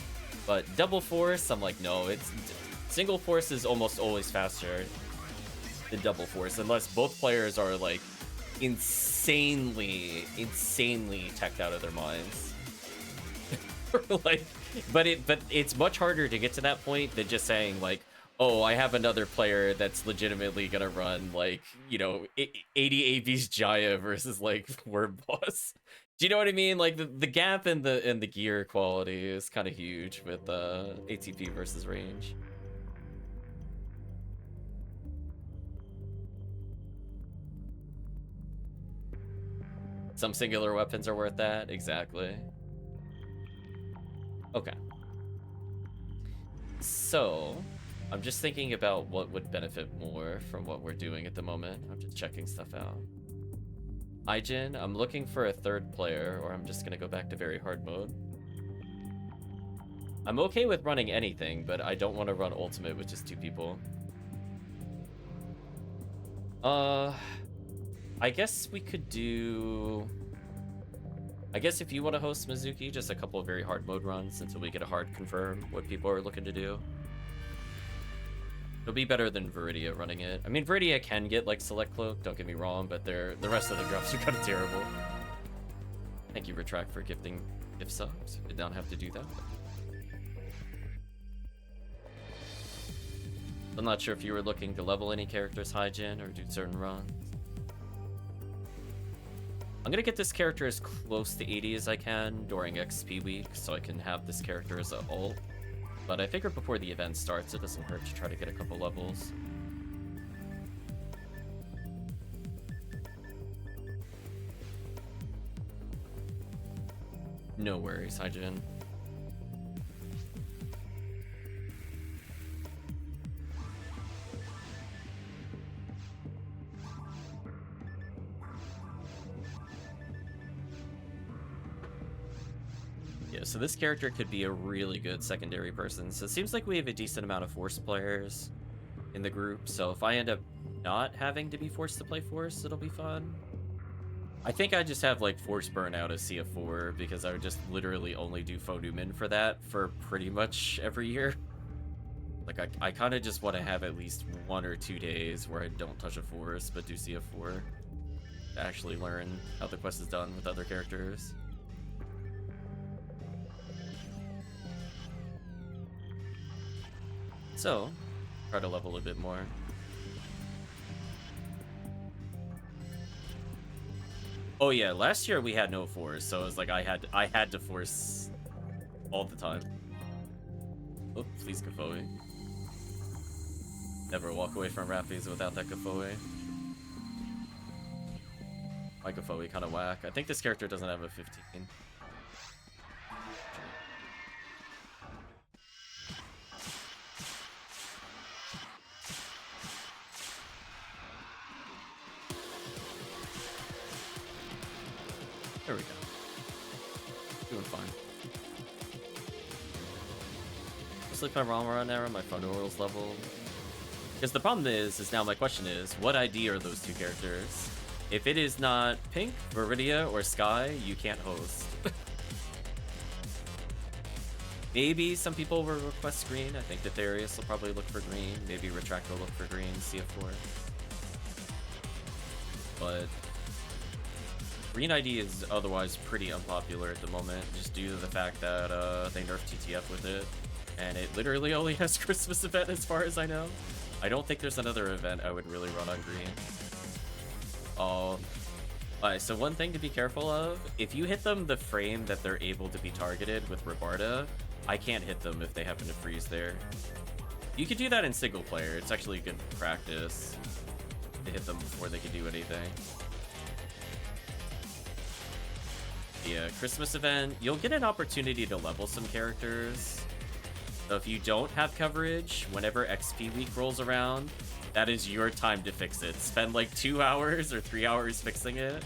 But double force, I'm like, no, it's single force is almost always faster than double force unless both players are like insanely teched out of their minds. Like, but it's much harder to get to that point than just saying like, oh, I have another player that's legitimately gonna run like, you know, 80 AB's Jaya versus like Word Boss. Do you know what I mean? Like the gap in the gear quality is kind of huge with ATP versus range. Some singular weapons are worth that. Exactly. Okay. So, I'm just thinking about what would benefit more from what we're doing at the moment. I'm just checking stuff out. Ijin, I'm looking for a third player, or I'm just gonna go back to very hard mode. I'm okay with running anything, but I don't want to run ultimate with just 2 people. I guess we could do... I guess if you want to host Mizuki, just a couple of very hard mode runs until we get a hard confirm what people are looking to do. It'll be better than Viridia running it. I mean, Viridia can get, like, Select Cloak, don't get me wrong, but the rest of the drops are kind of terrible. Thank you, Retract, for gifting gift subs. Did not have to do that. I'm not sure if you were looking to level any characters high gen or do certain runs. I'm gonna get this character as close to 80 as I can during XP week, so I can have this character as an ult. But I figure before the event starts, it doesn't hurt to try to get a couple levels. No worries, Hyjin. Yeah, so this character could be a really good secondary person. So it seems like we have a decent amount of Force players in the group. So if I end up not having to be forced to play Force, it'll be fun. I think I just have like Force burnout as CF4 because I would just literally only do Fonumin for that for pretty much every year. Like I kind of just want to have at least 1 or 2 days where I don't touch a Force but do CF4 to actually learn how the quest is done with other characters. So, try to level a bit more. Oh yeah, last year we had no Force, so it was like I had to Force all the time. Oh, please Kafoe. Never walk away from Rappies without that Kafoe. My Kafoe kind of whack. I think this character doesn't have a 15. There we go. Doing fine. Just like my Rama arrow, my Fundoral's level. Because the problem is now my question is, what ID are those 2 characters? If it is not Pink, Viridia, or Sky, you can't host. Maybe some people will request green. I think that Darius will probably look for green. Maybe Retract will look for green, CF4. But green ID is otherwise pretty unpopular at the moment, just due to the fact that they nerfed TTF with it, and it literally only has Christmas event as far as I know. I don't think there's another event I would really run on green. Alright, so one thing to be careful of, if you hit them the frame that they're able to be targeted with Rabarda, I can't hit them if they happen to freeze there. You could do that in single player, it's actually good practice to hit them before they can do anything. Yeah, Christmas event, you'll get an opportunity to level some characters. So if you don't have coverage, whenever XP week rolls around, that is your time to fix it. Spend like 2 hours or 3 hours fixing it,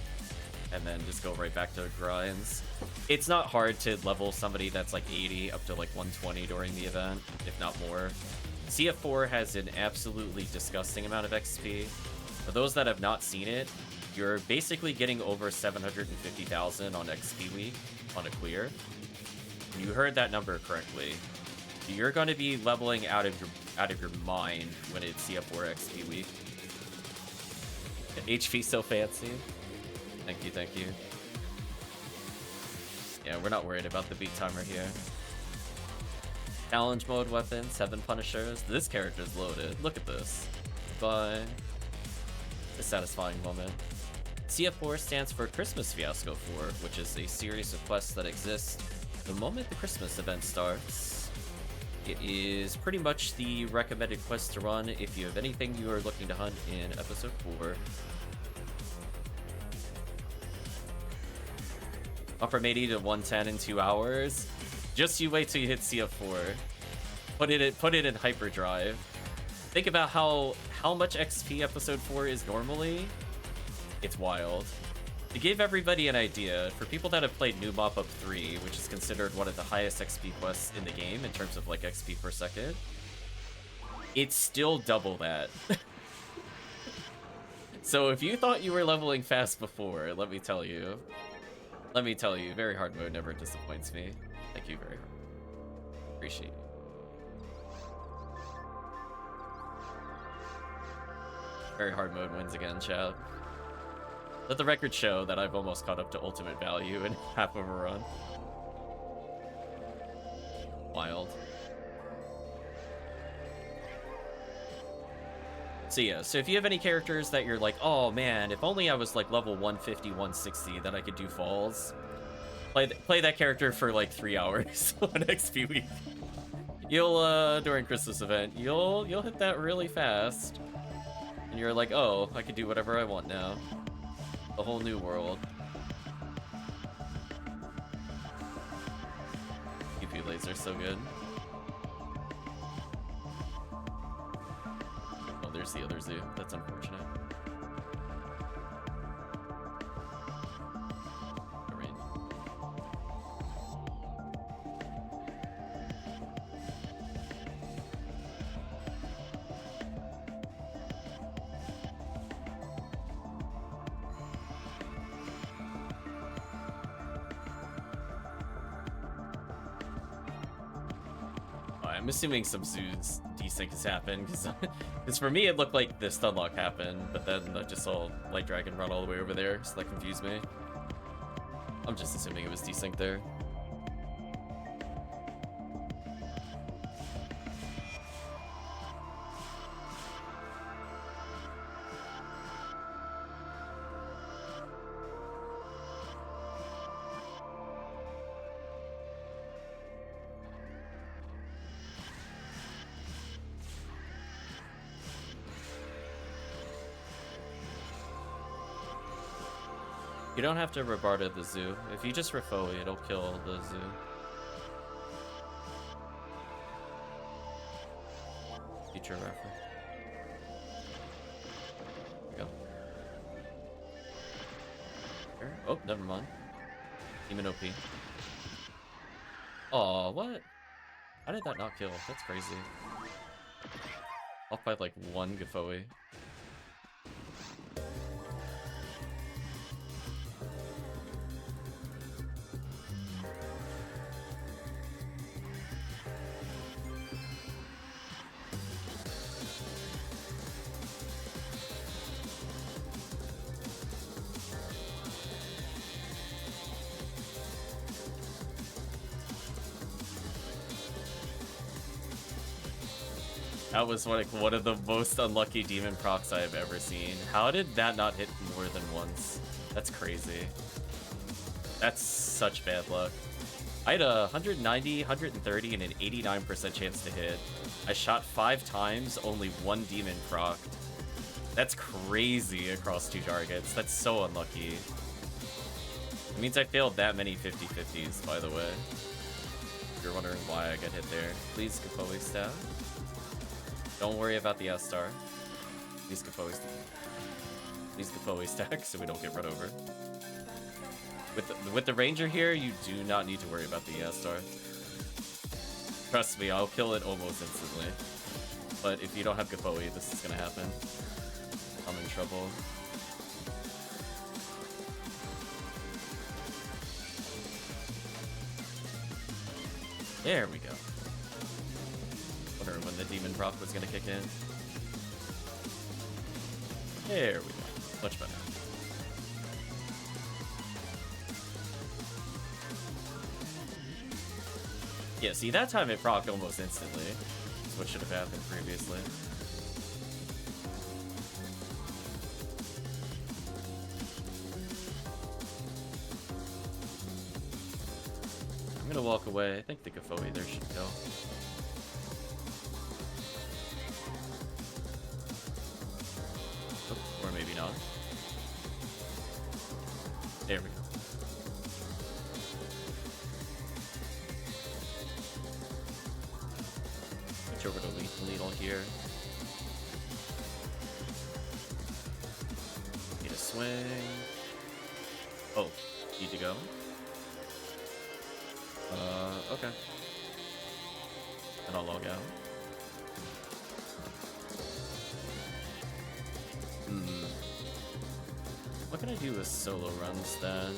and then just go right back to grinds. It's not hard to level somebody that's like 80 up to like 120 during the event, if not more. CF4 has an absolutely disgusting amount of XP. For those that have not seen it, you're basically getting over 750,000 on XP week on a clear. You heard that number correctly. You're going to be leveling out of your mind when it's CF4 XP week. HP so fancy. Thank you, thank you. Yeah, we're not worried about the beat timer here. Challenge mode weapon, 7 Punishers. This character's loaded. Look at this. Bye. A satisfying moment. CF4 stands for Christmas Fiasco 4, which is a series of quests that exist the moment the Christmas event starts. It is pretty much the recommended quest to run if you have anything you are looking to hunt in episode 4. Up from 80 to 110 in 2 hours. Just you wait till you hit CF4. Put it in hyperdrive. Think about how much XP episode 4 is normally. It's wild. To give everybody an idea, for people that have played New Mop Up 3, which is considered one of the highest XP quests in the game in terms of like XP per second, it's still double that. So if you thought you were leveling fast before, let me tell you, very hard mode never disappoints me. Thank you very hard. Appreciate you. Very hard mode wins again, chat. Let the record show that I've almost caught up to ultimate value in half of a run. Wild. So yeah, so if you have any characters that you're like, oh man, if only I was like level 150, 160, then I could do falls. Play that character for like 3 hours on XP week. You'll during Christmas event, you'll hit that really fast. And you're like, oh, I can do whatever I want now. The whole new world. PP laser so good. Oh, there's the other zoo. That's unfortunate. I'm assuming some zoos desync has happened, because for me it looked like the stun lock happened, but then I just saw Light Dragon run all the way over there, so that confused me. I'm just assuming it was desync there. You don't have to Rebarda the zoo. If you just Refoe, it'll kill the zoo. Future reference. There we go. Here. Oh, never mind. Demon OP. Aw, what? How did that not kill? That's crazy. Off by like 1 Gafoe. That was like one of the most unlucky demon procs I have ever seen. How did that not hit more than once? That's crazy. That's such bad luck. I had a 190, 130, and an 89% chance to hit. I shot 5 times, only 1 demon procced. That's crazy across 2 targets. That's so unlucky. It means I failed that many 50-50s, by the way. If you're wondering why I got hit there. Please, Gafoe staff. Don't worry about the S-star. Please Gafoe stack so we don't get run over. With the Ranger here, you do not need to worry about the S-star. Trust me, I'll kill it almost instantly. But if you don't have Gafoe, this is gonna happen. I'm in trouble. There we go. Wondering when the demon proc was gonna kick in. There we go. Much better. Yeah, see, that time it procced almost instantly. That's what should have happened previously. I'm gonna walk away. I think the Gafoe there should go. Or maybe not. There we go. switch over to Lethal Needle here. Need a swing. Oh, need to go? Okay. And I'll log out. What can I do with solo runs then?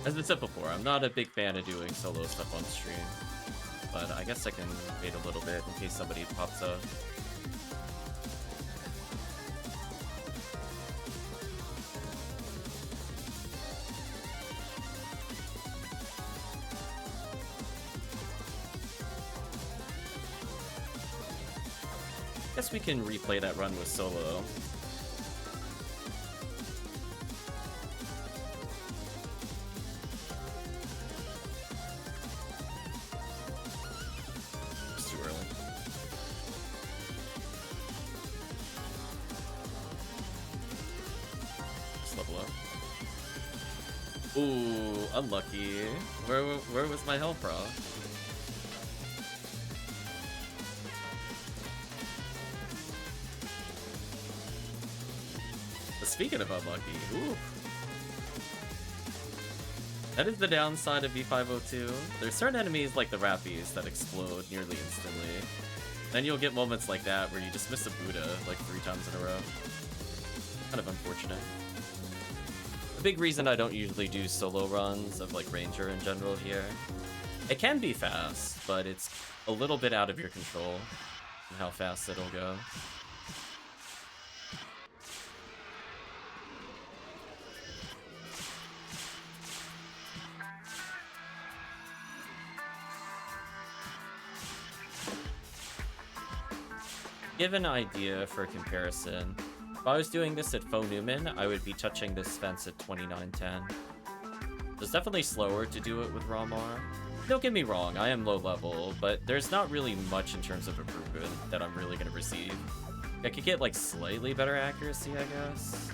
As I said before, I'm not a big fan of doing solo stuff on stream, but I guess I can wait a little bit in case somebody pops up. Guess we can replay that run with solo. It's too early. Just level up. Ooh, unlucky. Where was my health proc? Speaking of unlucky, ooh. That is the downside of V502. There's certain enemies like the Rappies that explode nearly instantly. Then you'll get moments like that where you just miss a Buddha like 3 times in a row. Kind of unfortunate. A big reason I don't usually do solo runs of like Ranger in general here. It can be fast, but it's a little bit out of your control and how fast it'll go. Give an idea for comparison. If I was doing this at Faux Newman, I would be touching this fence at 2910. It's definitely slower to do it with Ramar. Don't get me wrong, I am low level, but there's not really much in terms of improvement that I'm really going to receive. I could get like slightly better accuracy, I guess.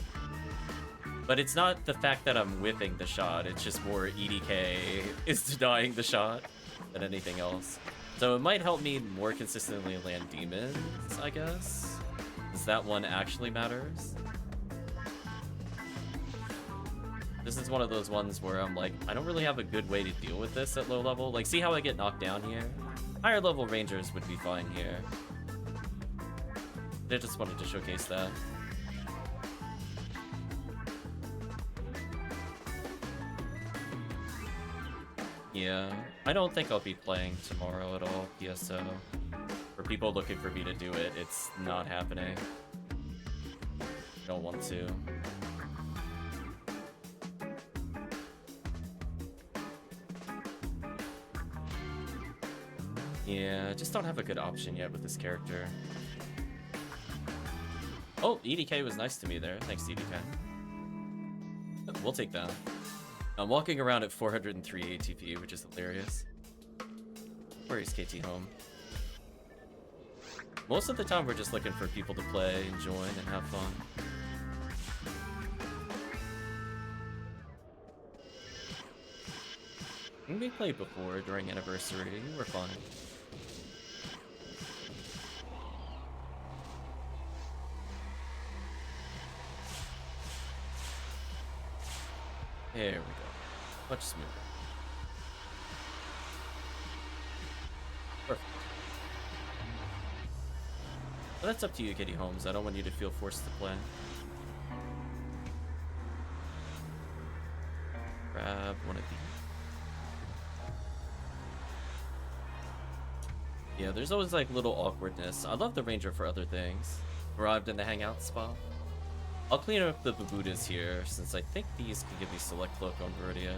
But it's not the fact that I'm whipping the shot, it's just more EDK is denying the shot than anything else. So it might help me more consistently land demons, I guess. Because that one actually matters. This is one of those ones where I'm like, I don't really have a good way to deal with this at low level. Like, see how I get knocked down here? Higher level rangers would be fine here. I just wanted to showcase that. Yeah, I don't think I'll be playing tomorrow at all, PSO. For people looking for me to do it, it's not happening. I don't want to. Yeah, I just don't have a good option yet with this character. Oh, EDK was nice to me there. Thanks, EDK. We'll take that. I'm walking around at 403 ATP, which is hilarious. Where is KayTeaHolmes? Most of the time, we're just looking for people to play and join and have fun. We played before during Anniversary. We're fine. There we go. Much smoother. Perfect. Well, that's up to you, KayTeaHolmes. I don't want you to feel forced to play. Grab one of these. Yeah, there's always like little awkwardness. I love the Ranger for other things. Arrived in the hangout spot. I'll clean up the Buddhas here, since I think these can give me select look on Verdia.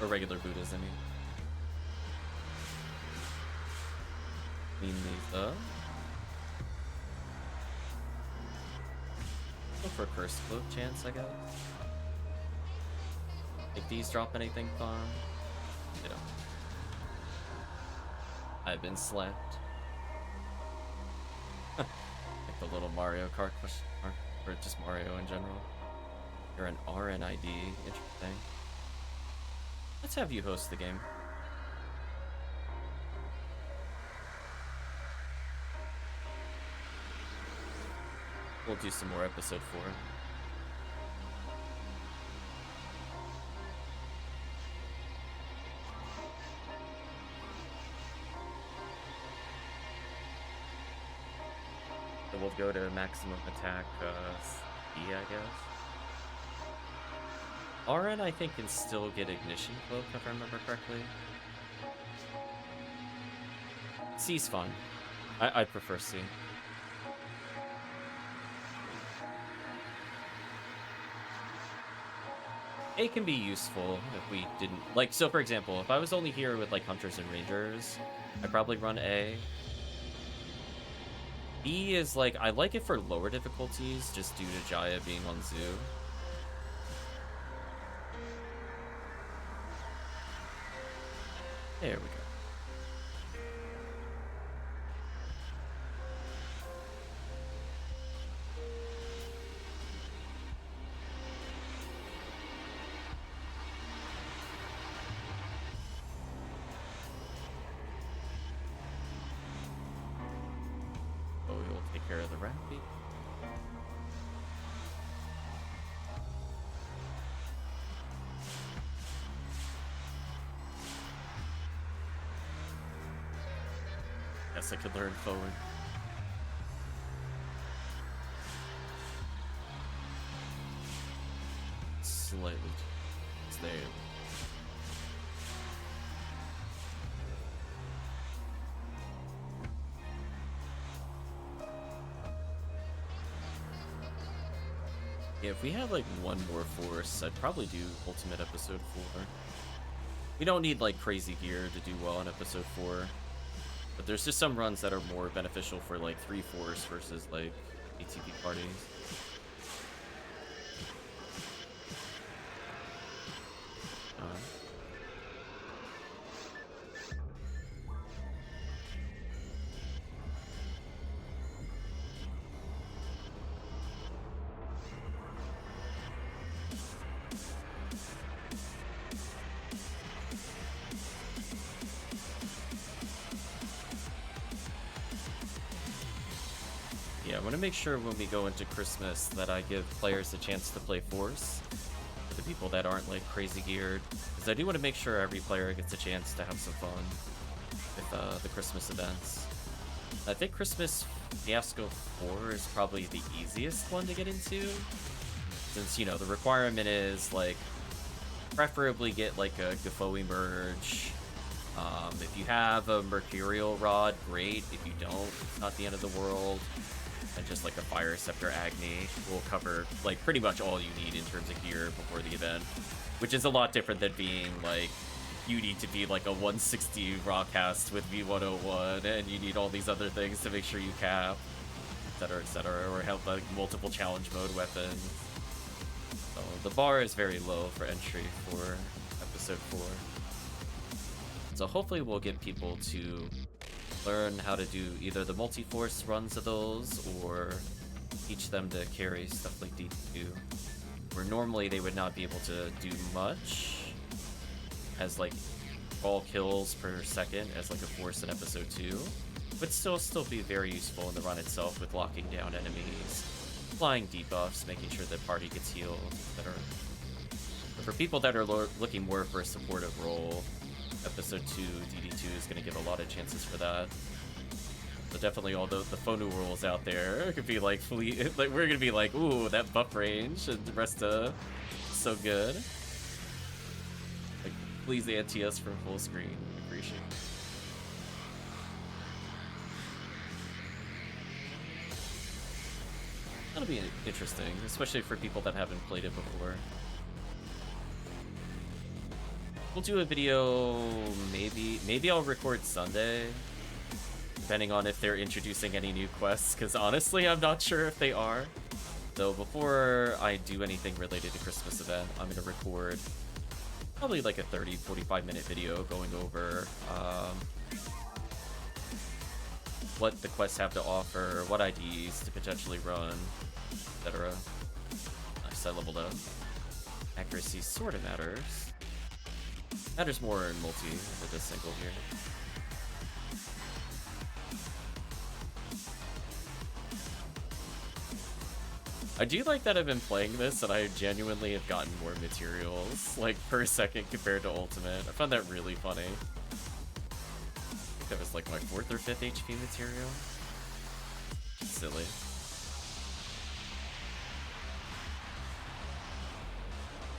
Or regular Buddhas, I mean. Clean these up. Go for a Curse Cloak chance, I guess. If these drop anything fun. They don't. I've been slapped. Like the little Mario Kart question mark. Or just Mario in general. You're an RNID. Interesting. Let's have you host the game. We'll do some more episode 4. So we'll go to maximum attack E, I guess. RN, I think, can still get Ignition Cloak, if I remember correctly. C's fine. I'd prefer C. A can be useful if we didn't... Like, so for example, if I was only here with, like, Hunters and Rangers, I'd probably run A. B is, like, I like it for lower difficulties, just due to Jaya being on Zoo. There we go. Oh, we'll take care of the Rampy. Guess I could learn forward. Slightly. It's there. Yeah, if we had like one more force, I'd probably do Ultimate Episode 4. We don't need like crazy gear to do well in Episode 4. But there's just some runs that are more beneficial for like 3 force versus like ATP parties. Yeah, I want to make sure when we go into Christmas that I give players a chance to play Force. The people that aren't like crazy geared. Because I do want to make sure every player gets a chance to have some fun with the Christmas events. I think Christmas Fiasco 4 is probably the easiest one to get into. Since, you know, the requirement is like preferably get like a Gafoi merge. If you have a Mercurial Rod, great. If you don't, it's not the end of the world. And just like a Fire Scepter Agni will cover like pretty much all you need in terms of gear before the event, which is a lot different than being like you need to be like a 160 Rockcast with V101 and you need all these other things to make sure you cap, etc., or have like multiple challenge mode weapons. So the bar is very low for entry for episode 4. So hopefully we'll get people to learn how to do either the multi-force runs of those or teach them to carry stuff like D2, where normally they would not be able to do much as like all kills per second as like a force in episode 2, but still be very useful in the run itself with locking down enemies, applying debuffs, making sure the party gets healed, etc. But for people that are looking more for a supportive role, Episode 2 DD2 is going to give a lot of chances for that. So definitely all the Fonu rules out there could be like like we're going to be like, ooh, that buff range and the rest so good. Like, please anti us from full screen. Appreciate it. That'll be interesting, especially for people that haven't played it before. We'll do a video, maybe I'll record Sunday, depending on if they're introducing any new quests, because honestly, I'm not sure if they are. So before I do anything related to Christmas event, I'm going to record probably like a 30-45 minute video going over what the quests have to offer, what IDs to potentially run, etc. Nice, I leveled up. Accuracy sort of matters. Matters more in multi than just single here. I do like that I've been playing this and I genuinely have gotten more materials, like, per second compared to Ultimate. I found that really funny. I think that was like my 4th or 5th HP material. Silly.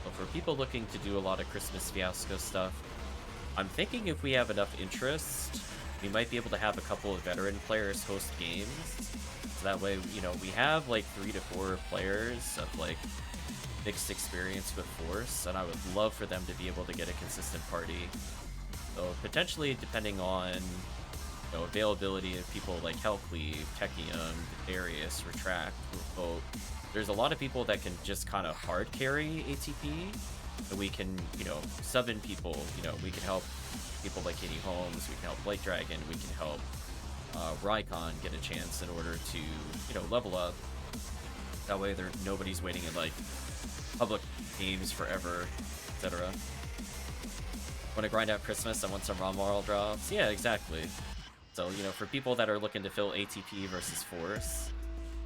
But for people looking to do a lot of Christmas Fiasco stuff, I'm thinking if we have enough interest, we might be able to have a couple of veteran players host games. So that way, you know, we have like 3 to 4 players of like mixed experience with Force, and I would love for them to be able to get a consistent party. So potentially, depending on, you know, availability of people like HellCleave, Tekkium, Darius, Retract, Revolt, there's a lot of people that can just kind of hard carry ATP, and we can, you know, sub in people. You know, we can help people like KayTeaHolmes, we can help Light Dragon, we can help Rykon get a chance in order to, you know, level up. That way nobody's waiting in like public games forever, etc. Want to grind out Christmas, I want some raw moral drops. Yeah, exactly. So, you know, for people that are looking to fill ATP versus Force,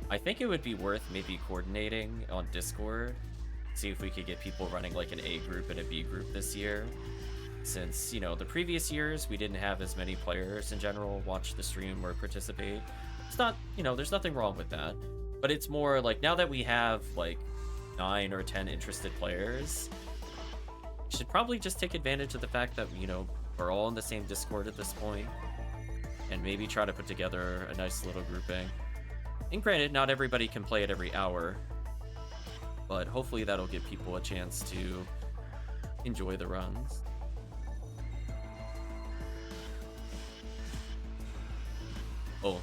I think it would be worth maybe coordinating on Discord, see if we could get people running like an A group and a B group this year. Since, you know, the previous years, we didn't have as many players in general watch the stream or participate. It's not, you know, there's nothing wrong with that. But it's more like, now that we have like 9 or 10 interested players, we should probably just take advantage of the fact that, you know, we're all in the same Discord at this point, and maybe try to put together a nice little grouping. And granted, not everybody can play it every hour, but hopefully that'll give people a chance to enjoy the runs. Oh.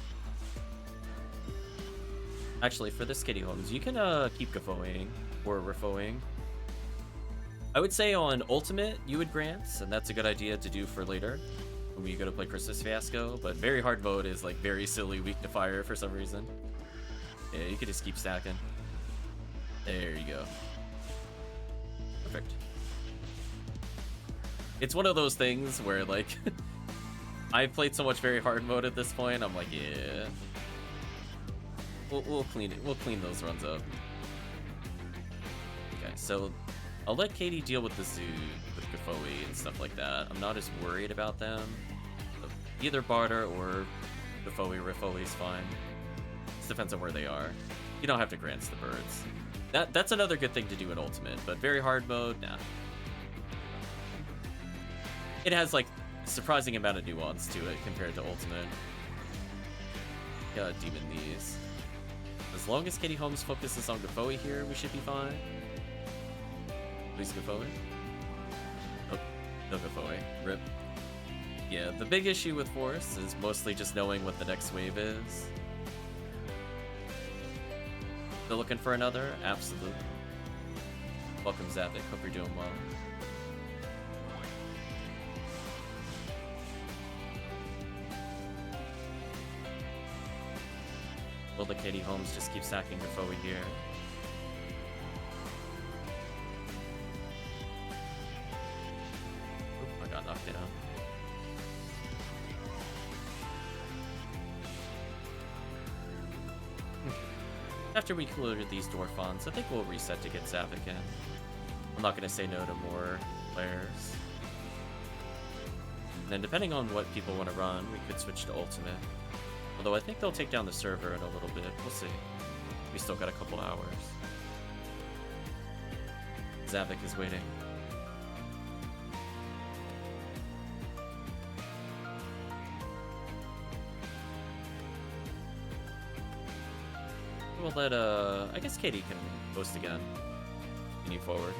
Actually, for this KayTeaHolmes, you can keep Gafoing or refoing. I would say on Ultimate, you would grant, and that's a good idea to do for later when we go to play Christmas Fiasco, but very hard mode is like very silly, weak to fire for some reason. Yeah, you could just keep stacking. There you go. Perfect. It's one of those things where like I've played so much very hard mode at this point, I'm like, yeah. We'll clean it. We'll clean those runs up. Okay, so I'll let Katie deal with the Zoo, with Gafoe and stuff like that. I'm not as worried about them. Either Barter or Gafoe or Rifoe is fine. It depends on where they are. You don't have to grant the birds. That's another good thing to do in Ultimate, but very hard mode, nah. It has like a surprising amount of nuance to it compared to Ultimate. Gotta demon these. As long as KayTeaHolmes focuses on Gafoe here, we should be fine. Please Gafoe. Oh, no Gafoe. RIP. Yeah, the big issue with Force is mostly just knowing what the next wave is. Still looking for another? Absolutely. Welcome, Zavik. Hope you're doing well. Will the KayTeaHolmes just keep sacking Gafoe here? Oop, I got knocked down. After we cleared these Dwarfons, I think we'll reset to get Zavik in. I'm not going to say no to more players. And then depending on what people want to run, we could switch to Ultimate. Although I think they'll take down the server in a little bit. We'll see. We still got a couple hours. Zavik is waiting. We'll let, I guess Katie can post again. Continue forward.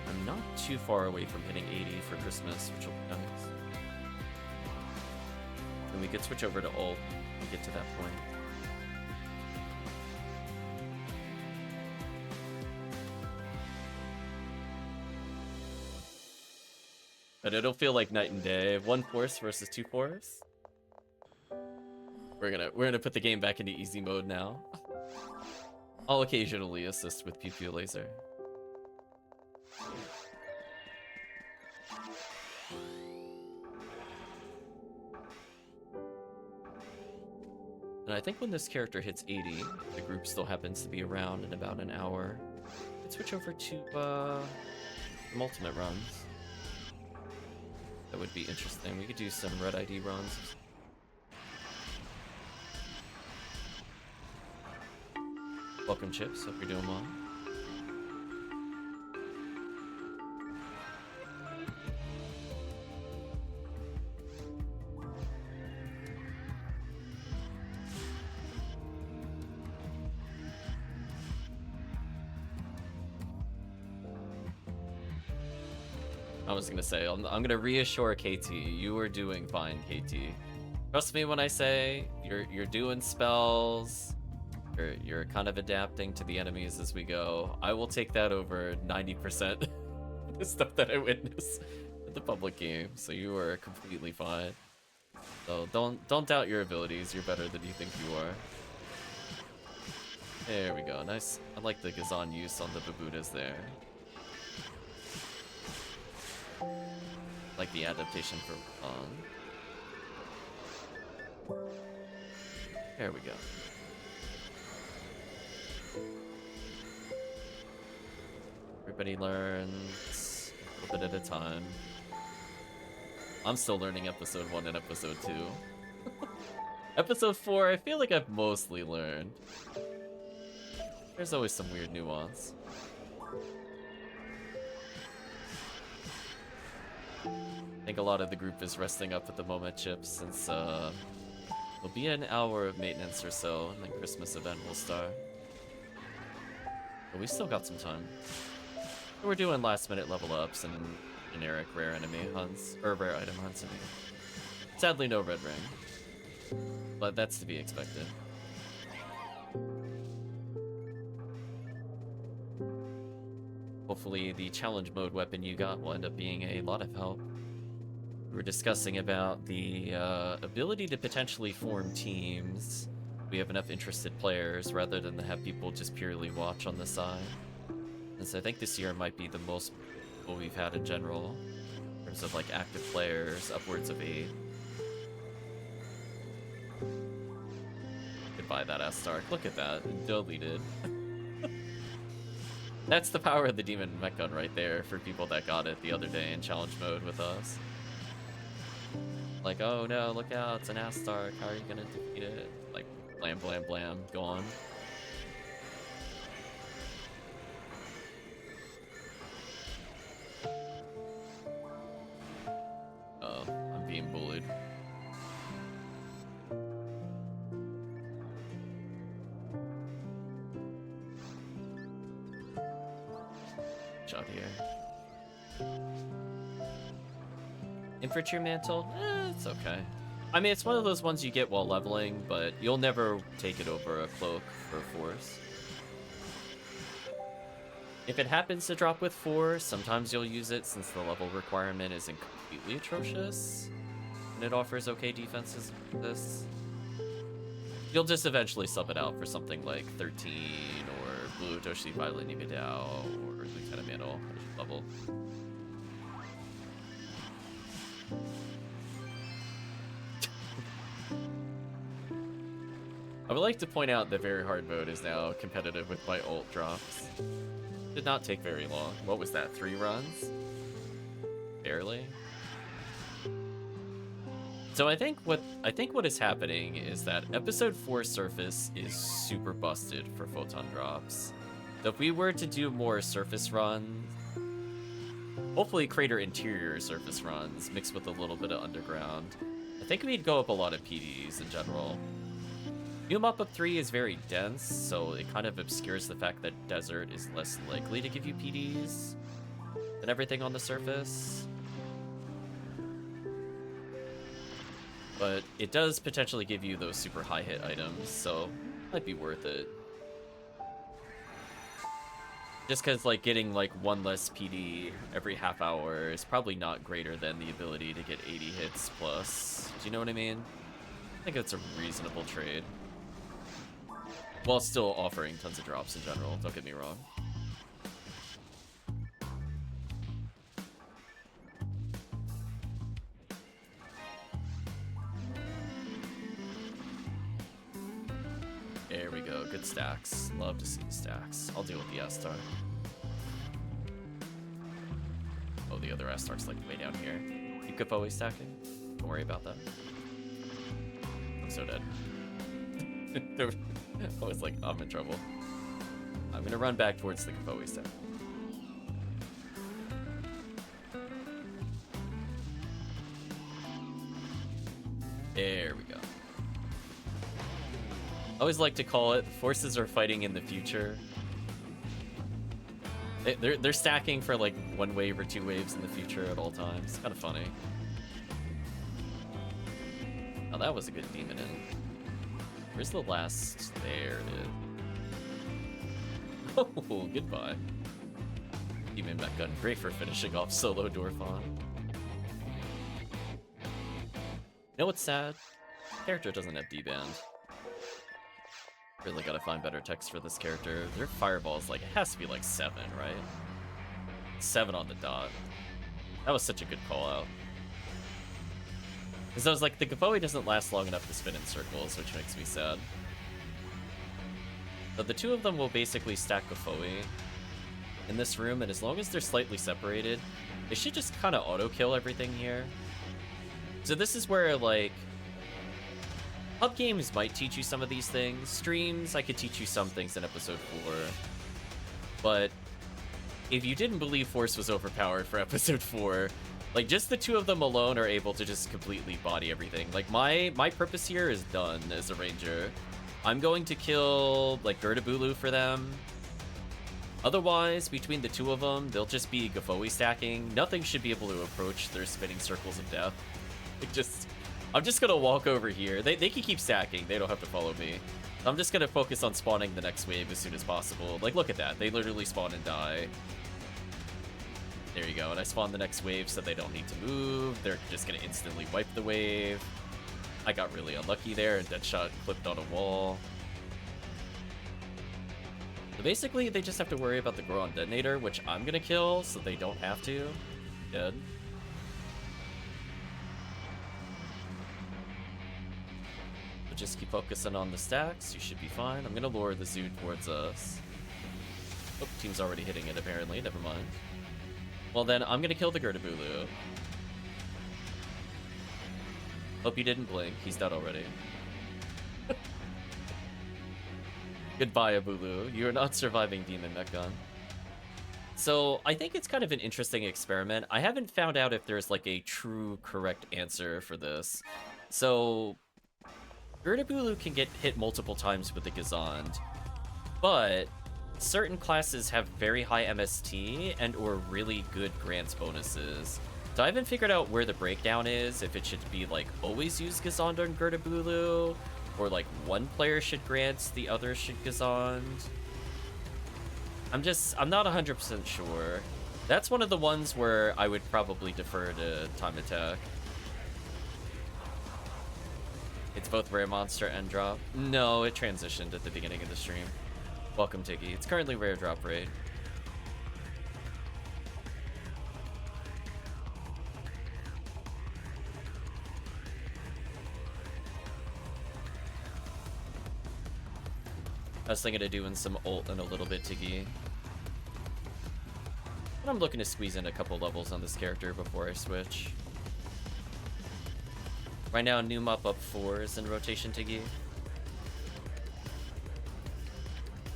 I'm not too far away from hitting 80 for Christmas, which will be nice. And we could switch over to ult and get to that point. But it'll feel like night and day. 1 Force versus 2 Force. We're gonna put the game back into easy mode now. I'll occasionally assist with Pew Pew Laser. And I think when this character hits 80, the group still happens to be around in about an hour. Let's switch over to ultimate runs. That would be interesting. We could do some red ID runs. Welcome, Chips. Hope you're doing well. I was gonna say, I'm gonna reassure KT, you are doing fine, KT. Trust me when I say you're doing spells, you're kind of adapting to the enemies as we go. I will take that over 90% of the stuff that I witness at the public game, so you are completely fine. So don't doubt your abilities, you're better than you think you are. There we go, nice. I like the Gazan use on the Babudas there. Like the adaptation for There we go. Everybody learns a little bit at a time. I'm still learning episode 1 and episode 2. Episode 4, I feel like I've mostly learned. There's always some weird nuance. I think a lot of the group is resting up at the moment, Chips, since it'll be an hour of maintenance or so, and then Christmas event will start. But we still got some time. We're doing last minute level ups and generic rare enemy hunts, or rare item hunts. Sadly, no red ring, but that's to be expected. Hopefully the challenge mode weapon you got will end up being a lot of help. We were discussing about the ability to potentially form teams. We have enough interested players rather than to have people just purely watch on the side. And so I think this year might be the most what we've had in general, in terms of like active players, upwards of 8. Goodbye, that ass Stark. Look at that, deleted. That's the power of the Demon Mech Gun right there for people that got it the other day in challenge mode with us. Like, oh no, look out, it's an ass Stark, how are you gonna defeat it? Like, blam, blam, blam, gone. Oh, I'm being bullied. Shot here. Infantry mantle? It's okay. I mean, it's one of those ones you get while leveling, but you'll never take it over a cloak for a force. If it happens to drop with 4, sometimes you'll use it since the level requirement isn't completely atrocious, and it offers okay defenses like this. You'll just eventually sub it out for something like 13, or Blue Toshi Violet Nigadao, or Lieutenant Mantle level. I would like to point out that very hard mode is now competitive with my ult drops. Did not take very long. What was that, 3 runs? Barely. So I think what is happening is that episode 4 surface is super busted for photon drops. So if we were to do more surface runs, hopefully crater interior surface runs mixed with a little bit of underground, I think we'd go up a lot of PDs in general. New mop-up 3 is very dense, so it kind of obscures the fact that desert is less likely to give you PDs than everything on the surface. But it does potentially give you those super high hit items, so it might be worth it. Just because like getting like 1 less PD every half hour is probably not greater than the ability to get 80 hits plus. Do you know what I mean? I think it's a reasonable trade. While still offering tons of drops in general, don't get me wrong. There we go. Good stacks. Love to see the stacks. I'll deal with the S-Star. Oh, the other S-Star's like way down here. Keep Gaffoe stacking. Don't worry about that. I'm so dead. I was like, I'm in trouble. I'm gonna run back towards the Gaffoe stack. There we go. I always like to call it, forces are fighting in the future. They're stacking for like 1 wave or 2 waves in the future at all times. It's kind of funny. Oh, that was a good demon in. Where's the last? There it is. Oh, goodbye. Demon Mech Gun, great for finishing off solo Dorfon. You know what's sad? Character doesn't have D-band. Really gotta find better text for this character. Their fireball's like, it has to be like 7, right? 7 on the dot. That was such a good call out. Because I was like, the Gaffoe doesn't last long enough to spin in circles, which makes me sad. But the 2 of them will basically stack Gaffoe in this room, and as long as they're slightly separated, they should just kind of auto-kill everything here. So this is where, like, hub games might teach you some of these things. Streams, I could teach you some things in episode 4. But if you didn't believe Force was overpowered for episode 4, like, just the 2 of them alone are able to just completely body everything. Like, my purpose here is done as a ranger. I'm going to kill, like, Gertabulu for them. Otherwise, between the 2 of them, they'll just be Gaffoe stacking. Nothing should be able to approach their spinning circles of death. I'm just gonna walk over here. They can keep stacking. They don't have to follow me. I'm just gonna focus on spawning the next wave as soon as possible. Like, look at that. They literally spawn and die. There you go. And I spawn the next wave so they don't need to move. They're just gonna instantly wipe the wave. I got really unlucky there, and Deadshot clipped on a wall. So basically, they just have to worry about the Goron Detonator, which I'm gonna kill, so they don't have to. Dead. So just keep focusing on the stacks. You should be fine. I'm gonna lure the Zoo towards us. Oh, team's already hitting it, apparently. Never mind. Well, then, I'm gonna kill the Gertabulu. Hope he didn't blink. He's dead already. Goodbye, Abulu. You are not surviving Demon Mech Gun. So, I think it's kind of an interesting experiment. I haven't found out if there's, like, a true correct answer for this. So, Gertabulu can get hit multiple times with the Gazand, but certain classes have very high MST and or really good grants bonuses. So I haven't figured out where the breakdown is, if it should be like always use Gazand on Gertabulu, or like one player should grant, the other should Gazand. I'm not 100% sure. That's one of the ones where I would probably defer to Time Attack. It's both Rare Monster and Drop. No, it transitioned at the beginning of the stream. Welcome, Tiggy. It's currently Rare Drop Raid. I was thinking of doing some ult in a little bit, Tiggy. But I'm looking to squeeze in a couple levels on this character before I switch. Right now, new mop up 4 is in rotation, Tiggy.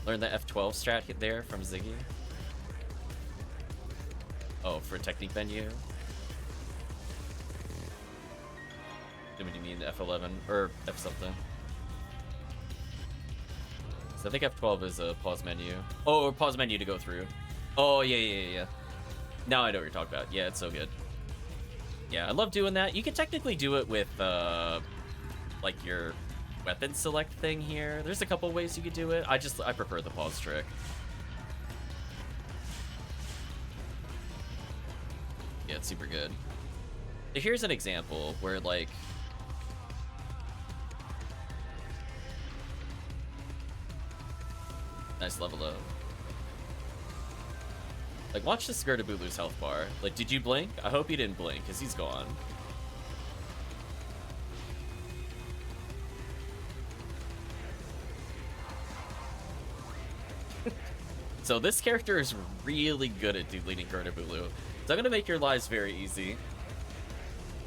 Learn the F12 strat there from Ziggy. Oh, for technique menu. Do you mean F11 or F something? So I think F12 is a pause menu. Oh, or pause menu to go through. Oh, yeah. Now I know what you're talking about. Yeah, it's so good. Yeah, I love doing that. You can technically do it with, like, your weapon select thing here. There's a couple ways you could do it. I prefer the pause trick. Yeah, it's super good. Here's an example where, like, nice level up. Like, watch this Gertabulu's health bar. Like, did you blink? I hope you didn't blink, because he's gone. So this character is really good at deleting Gurdabulu. So I'm gonna make your lives very easy.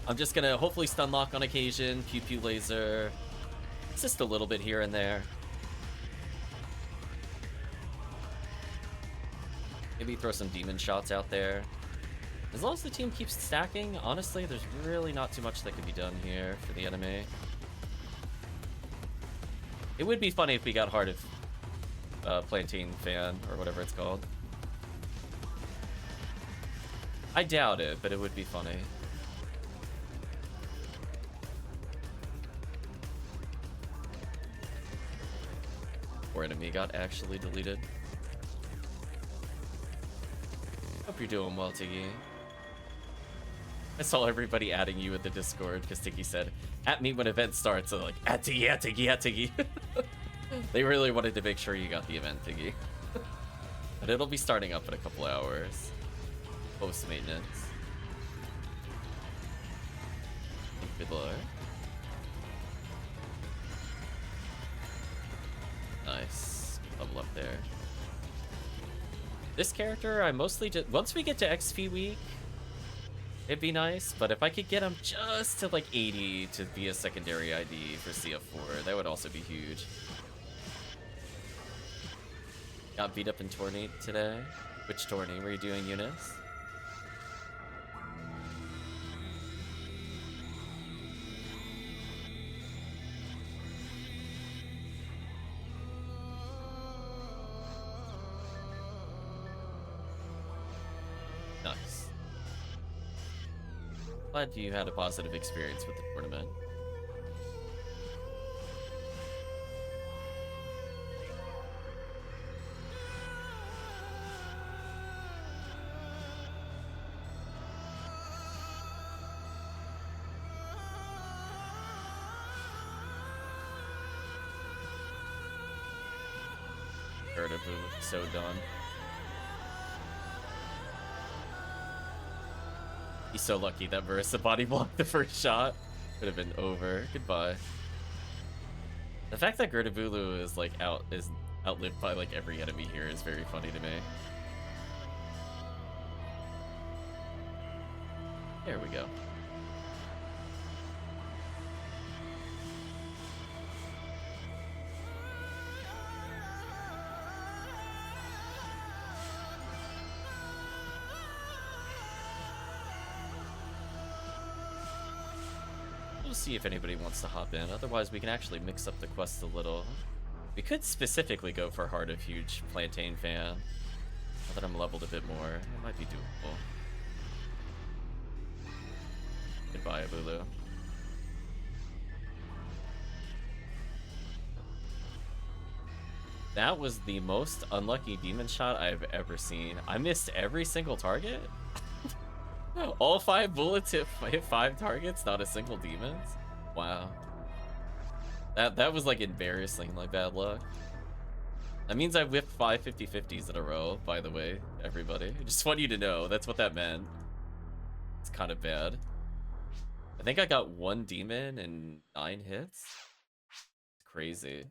I'm just gonna hopefully stun lock on occasion, pew pew laser, just a little bit here and there. Maybe throw some demon shots out there. As long as the team keeps stacking, honestly, there's really not too much that could be done here for the enemy. It would be funny if we got Heart of Plantain Fan, or whatever it's called. I doubt it, but it would be funny. Poor enemy got actually deleted. Hope you're doing well, Tiggy. I saw everybody adding you in the Discord because Tiggy said, "At me when event starts." So like, at Tiggy, at Tiggy, at Tiggy. They really wanted to make sure you got the event, Tiggy. But it'll be starting up in a couple hours. Post maintenance. Good lord. Nice. Level up there. This character, I mostly just... Once we get to XP week, it'd be nice, but if I could get him just to like 80 to be a secondary ID for CF4, that would also be huge. Got beat up in tourney today. Which tourney were you doing, Eunice? Nice. Glad you had a positive experience with the tournament. So done. He's so lucky that Marissa body blocked the first shot. Could have been over. Goodbye. The fact that Gurdabulu is like outlived by like every enemy here is very funny to me. There we go. We'll see if anybody wants to hop in. Otherwise, we can actually mix up the quest a little. We could specifically go for Heart of Huge Plantain Fan. Now that I'm leveled a bit more, it might be doable. Goodbye, Abulu. That was the most unlucky demon shot I've ever seen. I missed every single target? All 5 bullets hit 5 targets, not a single demons? Wow. That was like embarrassing, like bad luck. That means I whipped 5 50-50s in a row, by the way, everybody. I just want you to know, that's what that meant. It's kind of bad. I think I got 1 demon and 9 hits. It's crazy.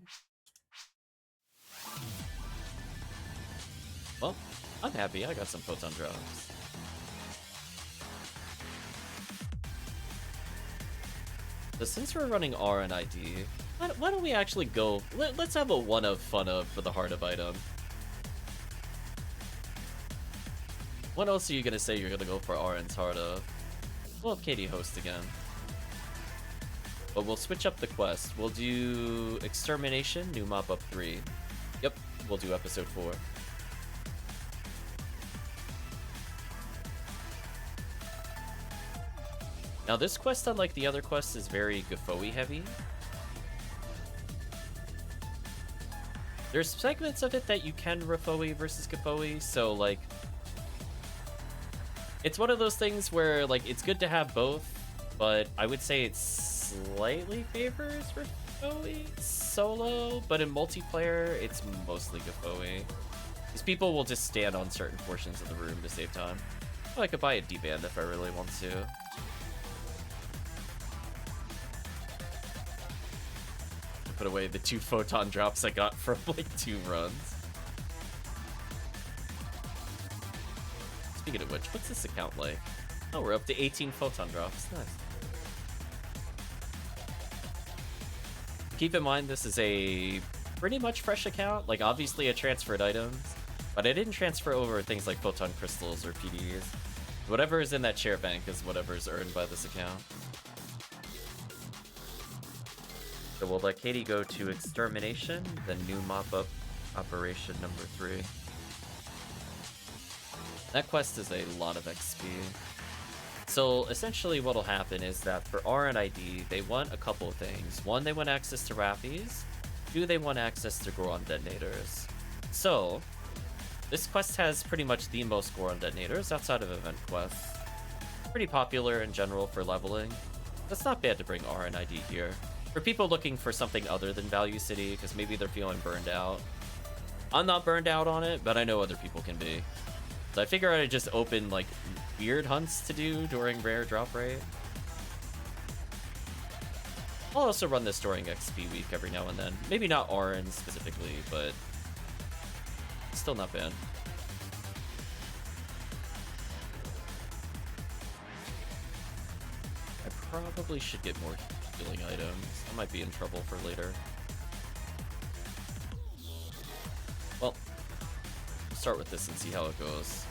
Well, I'm happy I got some photon drops. So since we're running R and ID, why don't we actually go... Let's have a one of fun of for the Heart of item. What else are you gonna say you're gonna go for RN's Heart of? We'll have Katie host again. But we'll switch up the quest. We'll do Extermination, new mop up 3. Yep, we'll do episode 4. Now this quest, unlike the other quests, is very Gafoe heavy. There's segments of it that you can Rafoe versus Gafoe, so like... It's one of those things where like it's good to have both, but I would say it slightly favors Rafoe solo, but in multiplayer it's mostly Gafoe. These people will just stand on certain portions of the room to save time. Oh, I could buy a D-band if I really want to. Put away the 2 photon drops I got from like 2 runs. Speaking of which, what's this account like? Oh, we're up to 18 photon drops. Nice. Keep in mind, this is a pretty much fresh account. Like, obviously I transferred items, but I didn't transfer over things like photon crystals or PDs. Whatever is in that share bank is whatever is earned by this account. So we'll let Katie go to Extermination, the new mop-up operation number 3. That quest is a lot of XP. So essentially what'll happen is that for RNID, they want a couple of things. 1, they want access to Rappies. 2, they want access to Goron detonators. So this quest has pretty much the most Goron detonators outside of event quests. Pretty popular in general for leveling. That's not bad to bring RNID here. For people looking for something other than Value City, because maybe they're feeling burned out. I'm not burned out on it, but I know other people can be. So I figure I'd just open like weird hunts to do during rare drop rate. I'll also run this during XP week every now and then. Maybe not RN specifically, but still not bad. I probably should get more healing items. I might be in trouble for later. Well, we'll start with this and see how it goes.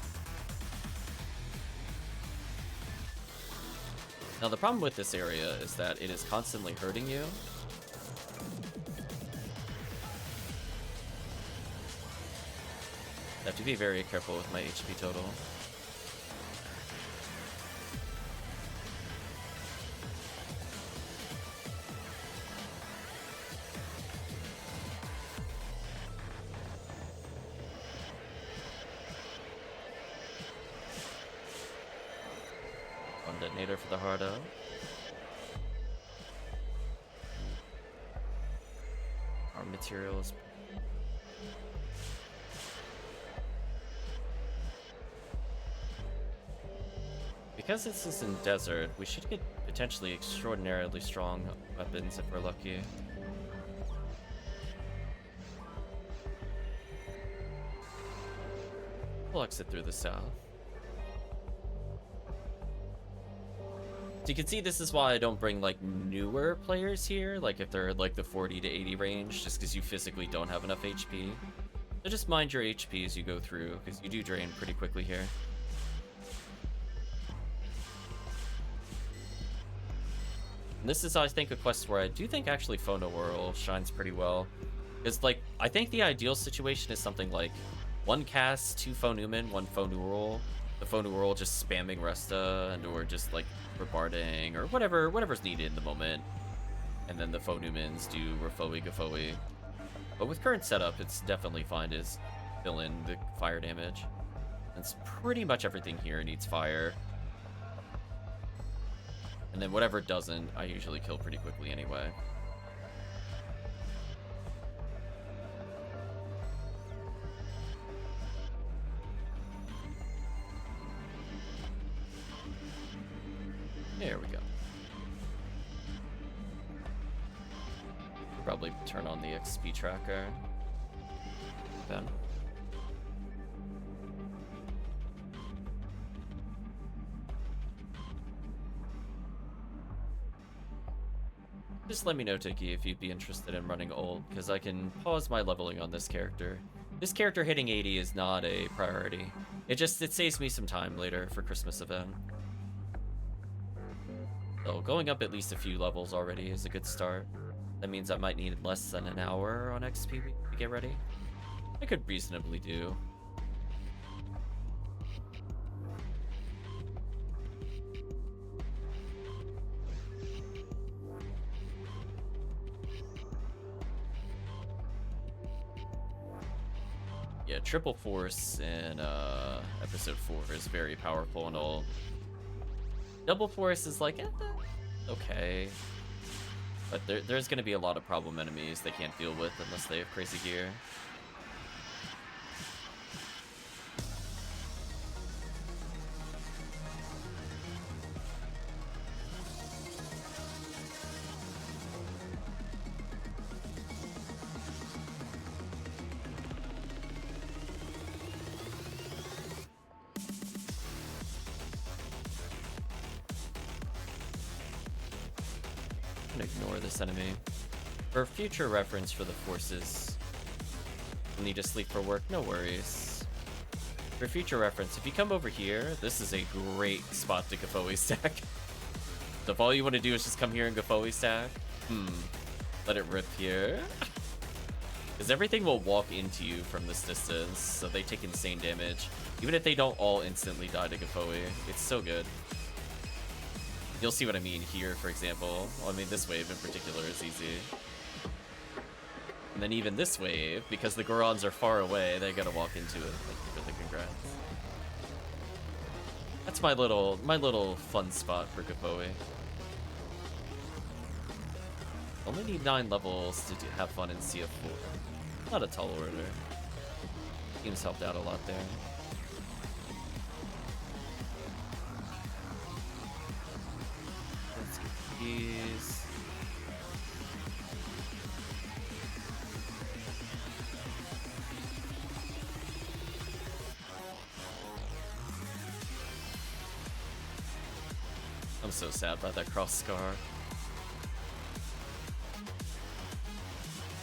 Now the problem with this area is that it is constantly hurting you. I have to be very careful with my HP total. One detonator for the hard out. Our materials. Because this is in desert, we should get potentially extraordinarily strong weapons if we're lucky. We'll exit through the south. So you can see this is why I don't bring like newer players here, like if they're like the 40 to 80 range, just because you physically don't have enough HP. So just mind your HP as you go through, because you do drain pretty quickly here. And this is, I think, a quest where I do think actually Phono Whirl shines pretty well. Because, like, I think the ideal situation is something like 1 cast, 2 Phonumen, 1 Phonewhirl. The Phonewhirl just spamming Resta, and or just, like, rebarding, or whatever's needed in the moment. And then the Phonumens do Refoe Gafoe. But with current setup, it's definitely fine to fill in the fire damage. It's pretty much everything here needs fire. And then whatever doesn't, I usually kill pretty quickly anyway. There we go. Probably turn on the XP tracker. Then. Just let me know, Tiki, if you'd be interested in running old, because I can pause my leveling on this character. This character hitting 80 is not a priority. It saves me some time later for Christmas event. So going up at least a few levels already is a good start. That means I might need less than an hour on XP to get ready. I could reasonably do. Yeah, Triple Force in episode 4 is very powerful and all. Double Force is like, okay. But there's going to be a lot of problem enemies they can't deal with unless they have crazy gear. can ignore this enemy. For future reference for the forces, you need to sleep for work, no worries. For future reference, if you come over here, this is a great spot to Gafoe stack. So if all you want to do is just come here and Gafoe stack, let it rip here. Because everything will walk into you from this distance, so they take insane damage. Even if they don't all instantly die to Gafoe, it's so good. You'll see what I mean here, for example. Well, I mean, this wave in particular is easy. And then even this wave, because the Gorons are far away, they gotta walk into it. Thank you for the congrats. That's my little fun spot for Gafoe. Only need 9 levels to have fun in CF4. Not a tall order. Team's helped out a lot there. Let's get these. I'm so sad about that cross scar.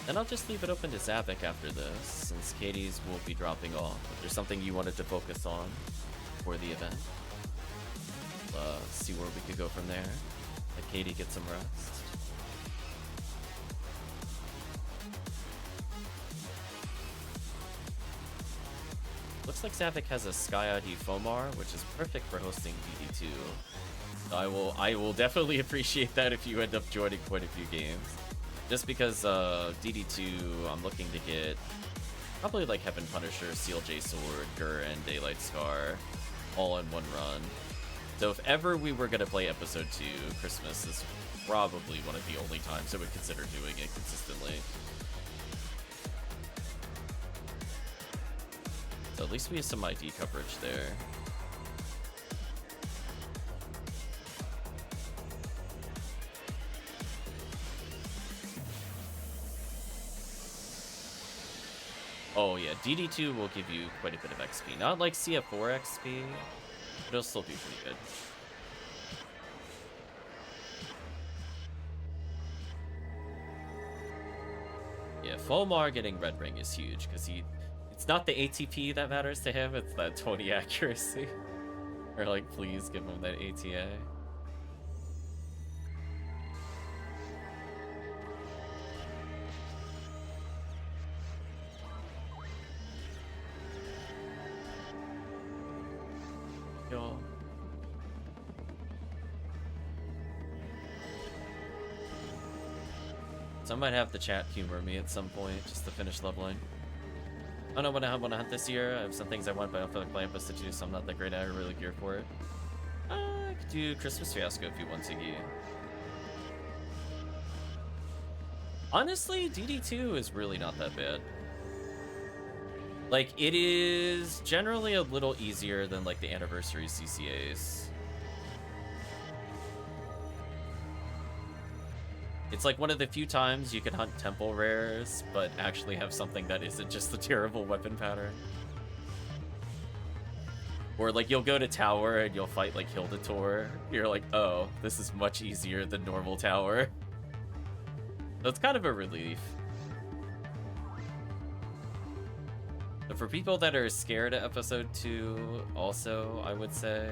Then I'll just leave it open to Zavik after this, since Katie's will be dropping off. If there's something you wanted to focus on for the event, see where we could go from there. Let Katie get some rest. Looks like Zavik has a Sky ID Fomar, which is perfect for hosting DD2. So I will definitely appreciate that if you end up joining quite a few games. Just because DD2, I'm looking to get probably like Heaven Punisher, CLJ Sword, Gur, and Daylight Scar all in one run. So if ever we were going to play Episode 2, Christmas is probably one of the only times I would consider doing it consistently. So at least we have some ID coverage there. Oh yeah, DD2 will give you quite a bit of XP. Not like CF4 XP, but it'll still be pretty good. Yeah, Fomar getting Red Ring is huge, because it's not the ATP that matters to him, it's that 20 accuracy. Or like, please give him that ATA. So I might have the chat humor me at some point just to finish leveling. I don't know what I want to hunt this year. I have some things I want, but I don't feel like playing Episode 2, so I'm not that great at it or really geared for it. I could do Christmas Fiasco if you want, Tiggy. Honestly, DD2 is really not that bad. Like, it is generally a little easier than, like, the Anniversary CCAs. It's like one of the few times you can hunt temple rares, but actually have something that isn't just the terrible weapon pattern. Or like you'll go to tower and you'll fight like Hildator. You're like, oh, this is much easier than normal tower. So it's kind of a relief. But for people that are scared of Episode 2, also, I would say,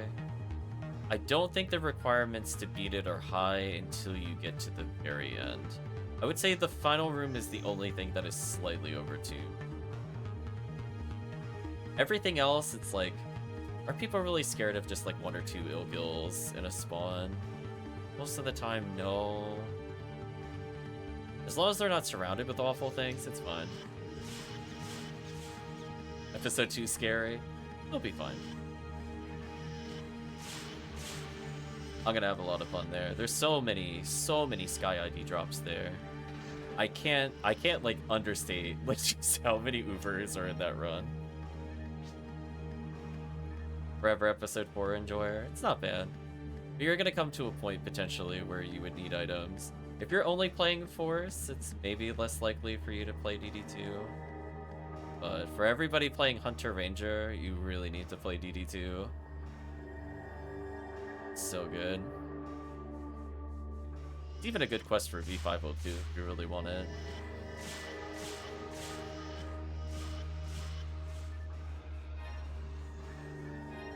I don't think the requirements to beat it are high until you get to the very end. I would say the final room is the only thing that is slightly overtuned. Everything else, it's like, are people really scared of just like 1 or 2 ill kills in a spawn? Most of the time, no. As long as they're not surrounded with awful things, it's fine. Episode 2 scary, it'll be fine. I'm gonna have a lot of fun there. There's so many Sky ID drops there. I can't like understate like just how many Ubers are in that run. Forever Episode 4 enjoyer, it's not bad. But you're gonna come to a point potentially where you would need items. If you're only playing Force, it's maybe less likely for you to play DD2. But for everybody playing Hunter Ranger, you really need to play DD2. So good. It's even a good quest for V502 if you really want it.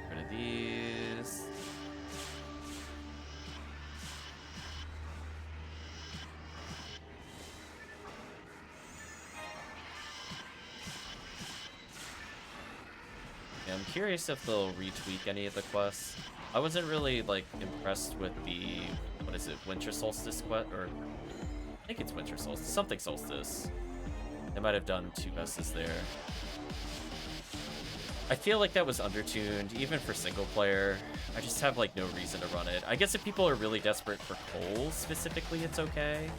Rid of these. Yeah, I'm curious if they'll retweak any of the quests. I wasn't really, like, impressed with the, what is it, Winter Solstice quest, or, I think it's Winter Solstice, something Solstice. They might have done 2 besses there. I feel like that was undertuned, even for single player. I just have, like, no reason to run it. I guess if people are really desperate for coal, specifically, it's okay.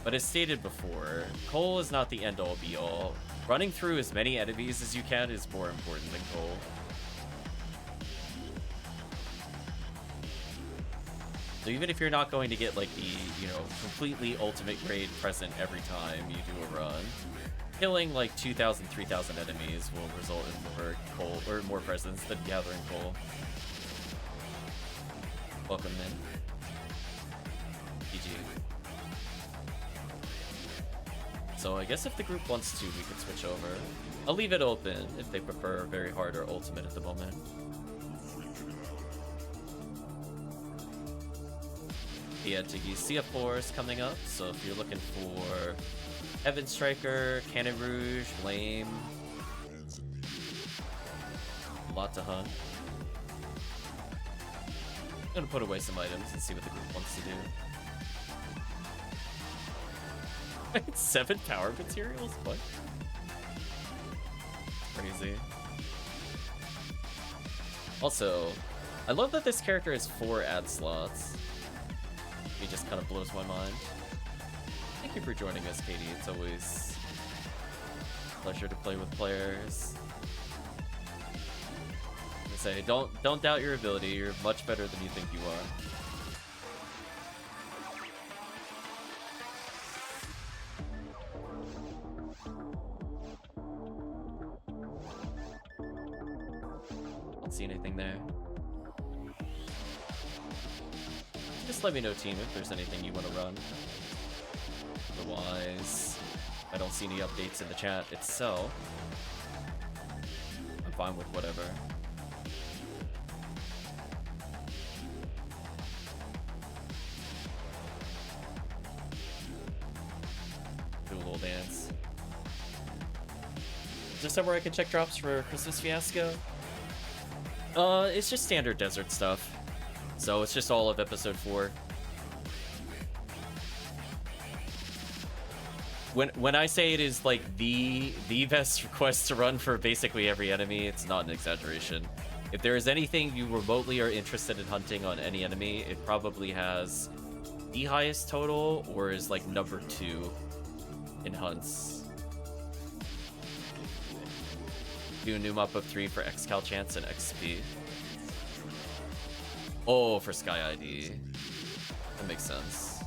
But as stated before, coal is not the end-all be-all. Running through as many enemies as you can is more important than coal. So even if you're not going to get, like, the, you know, completely ultimate grade present every time you do a run, killing, like, 2,000, 3,000 enemies will result in more coal, or more presents than gathering coal. Welcome in. GG. So I guess if the group wants to, we could switch over. I'll leave it open if they prefer very hard or ultimate at the moment. Yeah, TiggySRK is coming up, so if you're looking for Heaven Striker, Cannon Rouge, Flame, a lot to hunt. I'm gonna put away some items and see what the group wants to do. It's 7 power materials? What? Crazy. Also, I love that this character has 4 ad slots. It just kind of blows my mind. Thank you for joining us, Katie. It's always a pleasure to play with players. I say, don't doubt your ability. You're much better than you think you are. Don't see anything there. Just let me know, team, if there's anything you want to run. Otherwise, I don't see any updates in the chat itself. I'm fine with whatever. Do a little dance. Is there somewhere I can check drops for Christmas Fiasco? It's just standard desert stuff. So it's just all of episode 4. When I say it is like the best request to run for basically every enemy, it's not an exaggeration. If there is anything you remotely are interested in hunting on any enemy, it probably has the highest total or is like number 2 in hunts. Do a new mop of 3 for XCal chance and XP. Oh, for Sky ID. That makes sense.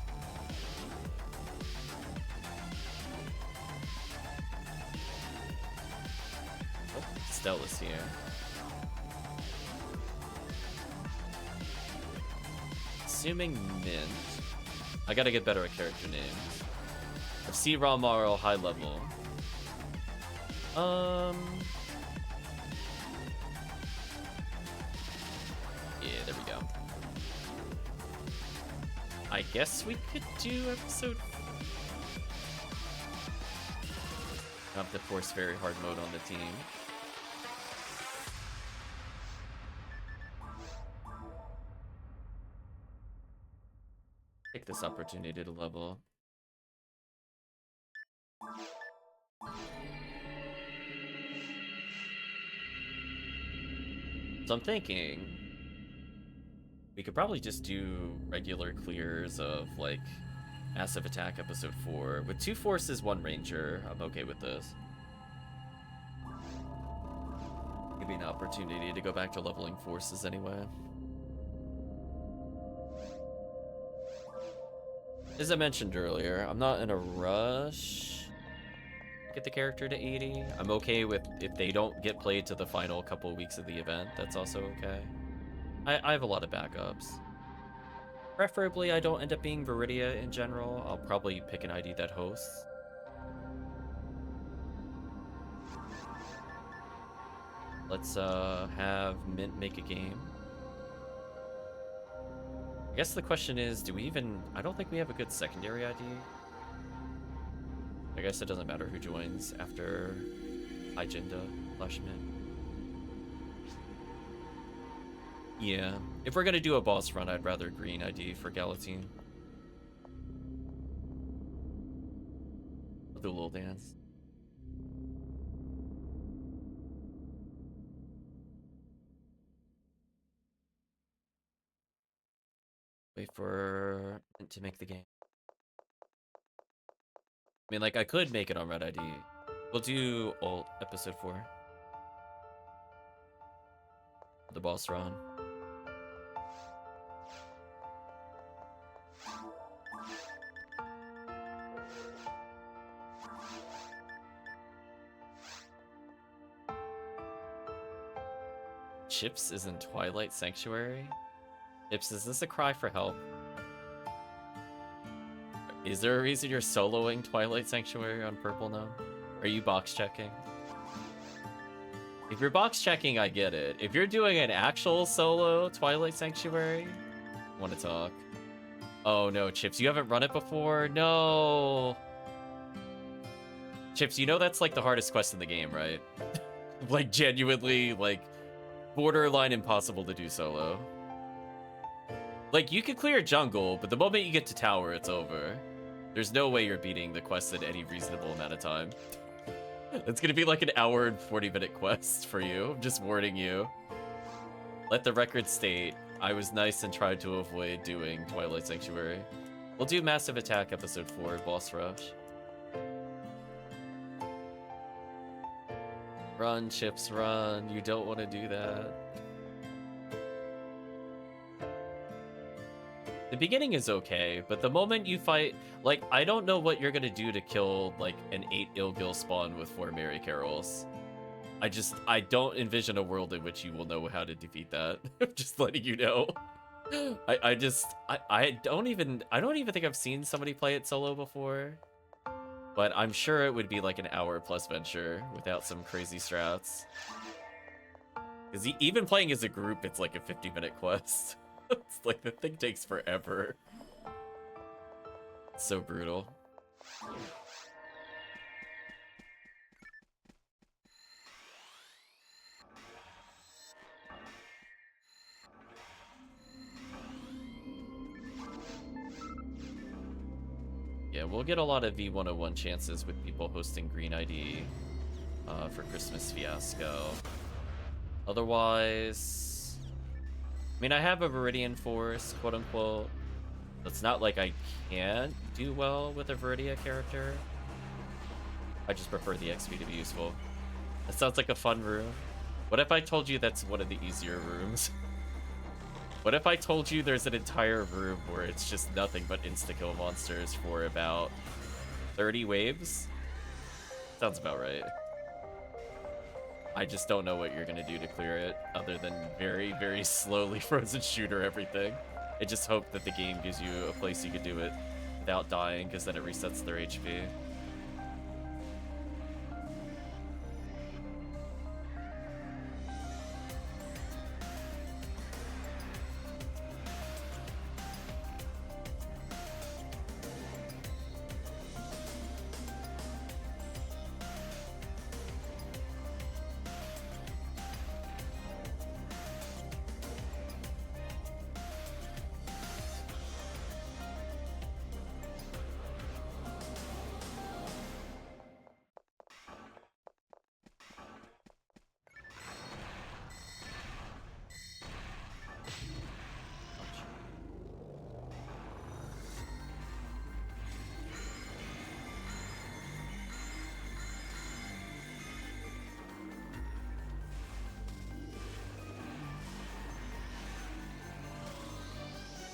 Oh, Stella's here. Assuming mint. I gotta get better at character names. FC Ramaro high level. Yeah, there we go. I guess we could do episode... I have to force very hard mode on the team. Take this opportunity to level. So I'm thinking we could probably just do regular clears of like Massive Attack episode 4 with 2 forces, 1 ranger. I'm okay with this. Give me an opportunity to go back to leveling forces anyway. As I mentioned earlier, I'm not in a rush to get the character to 80. I'm okay with if they don't get played to the final couple weeks of the event. That's also okay. I have a lot of backups. Preferably, I don't end up being Viridia in general. I'll probably pick an ID that hosts. Let's have Mint make a game. I guess the question is, do we even... I don't think we have a good secondary ID. I guess it doesn't matter who joins after Ijinda/Mint. Yeah, if we're gonna do a boss run, I'd rather green ID for Galatine. I'll do a little dance. Wait for it to make the game. I mean, like, I could make it on Red ID. We'll do alt episode 4. The boss run. Chips is in Twilight Sanctuary? Chips, is this a cry for help? Is there a reason you're soloing Twilight Sanctuary on Purple now? Are you box checking? If you're box checking, I get it. If you're doing an actual solo Twilight Sanctuary, I want to talk. Oh no, Chips, you haven't run it before? No! Chips, you know that's like the hardest quest in the game, right? Like genuinely, like borderline impossible to do solo. Like, you can clear jungle, but the moment you get to tower, it's over. There's no way you're beating the quest in any reasonable amount of time. It's gonna be like an hour and 40-minute quest for you. I'm just warning you. Let the record state, I was nice and tried to avoid doing Twilight Sanctuary. We'll do Massive Attack episode 4, Boss Rush. Run, Chips, run. You don't want to do that. The beginning is okay, but the moment you fight... Like, I don't know what you're gonna do to kill, like, an 8 Ilgil spawn with 4 Mary Carols. I don't envision a world in which you will know how to defeat that. I'm just letting you know. I don't even think I've seen somebody play it solo before. But I'm sure it would be like an hour plus venture without some crazy strats. Because even playing as a group, it's like a 50-minute quest. It's like the thing takes forever. It's so brutal. Yeah, we'll get a lot of V101 chances with people hosting Green ID for Christmas Fiasco. Otherwise, I mean, I have a Viridian Force, quote unquote. It's not like I can't do well with a Viridia character. I just prefer the XP to be useful. That sounds like a fun room. What if I told you that's one of the easier rooms? What if I told you there's an entire room where it's just nothing but insta-kill monsters for about 30 waves? Sounds about right. I just don't know what you're gonna do to clear it, other than very, very slowly frozen shooter everything. I just hope that the game gives you a place you can do it without dying, because then it resets their HP.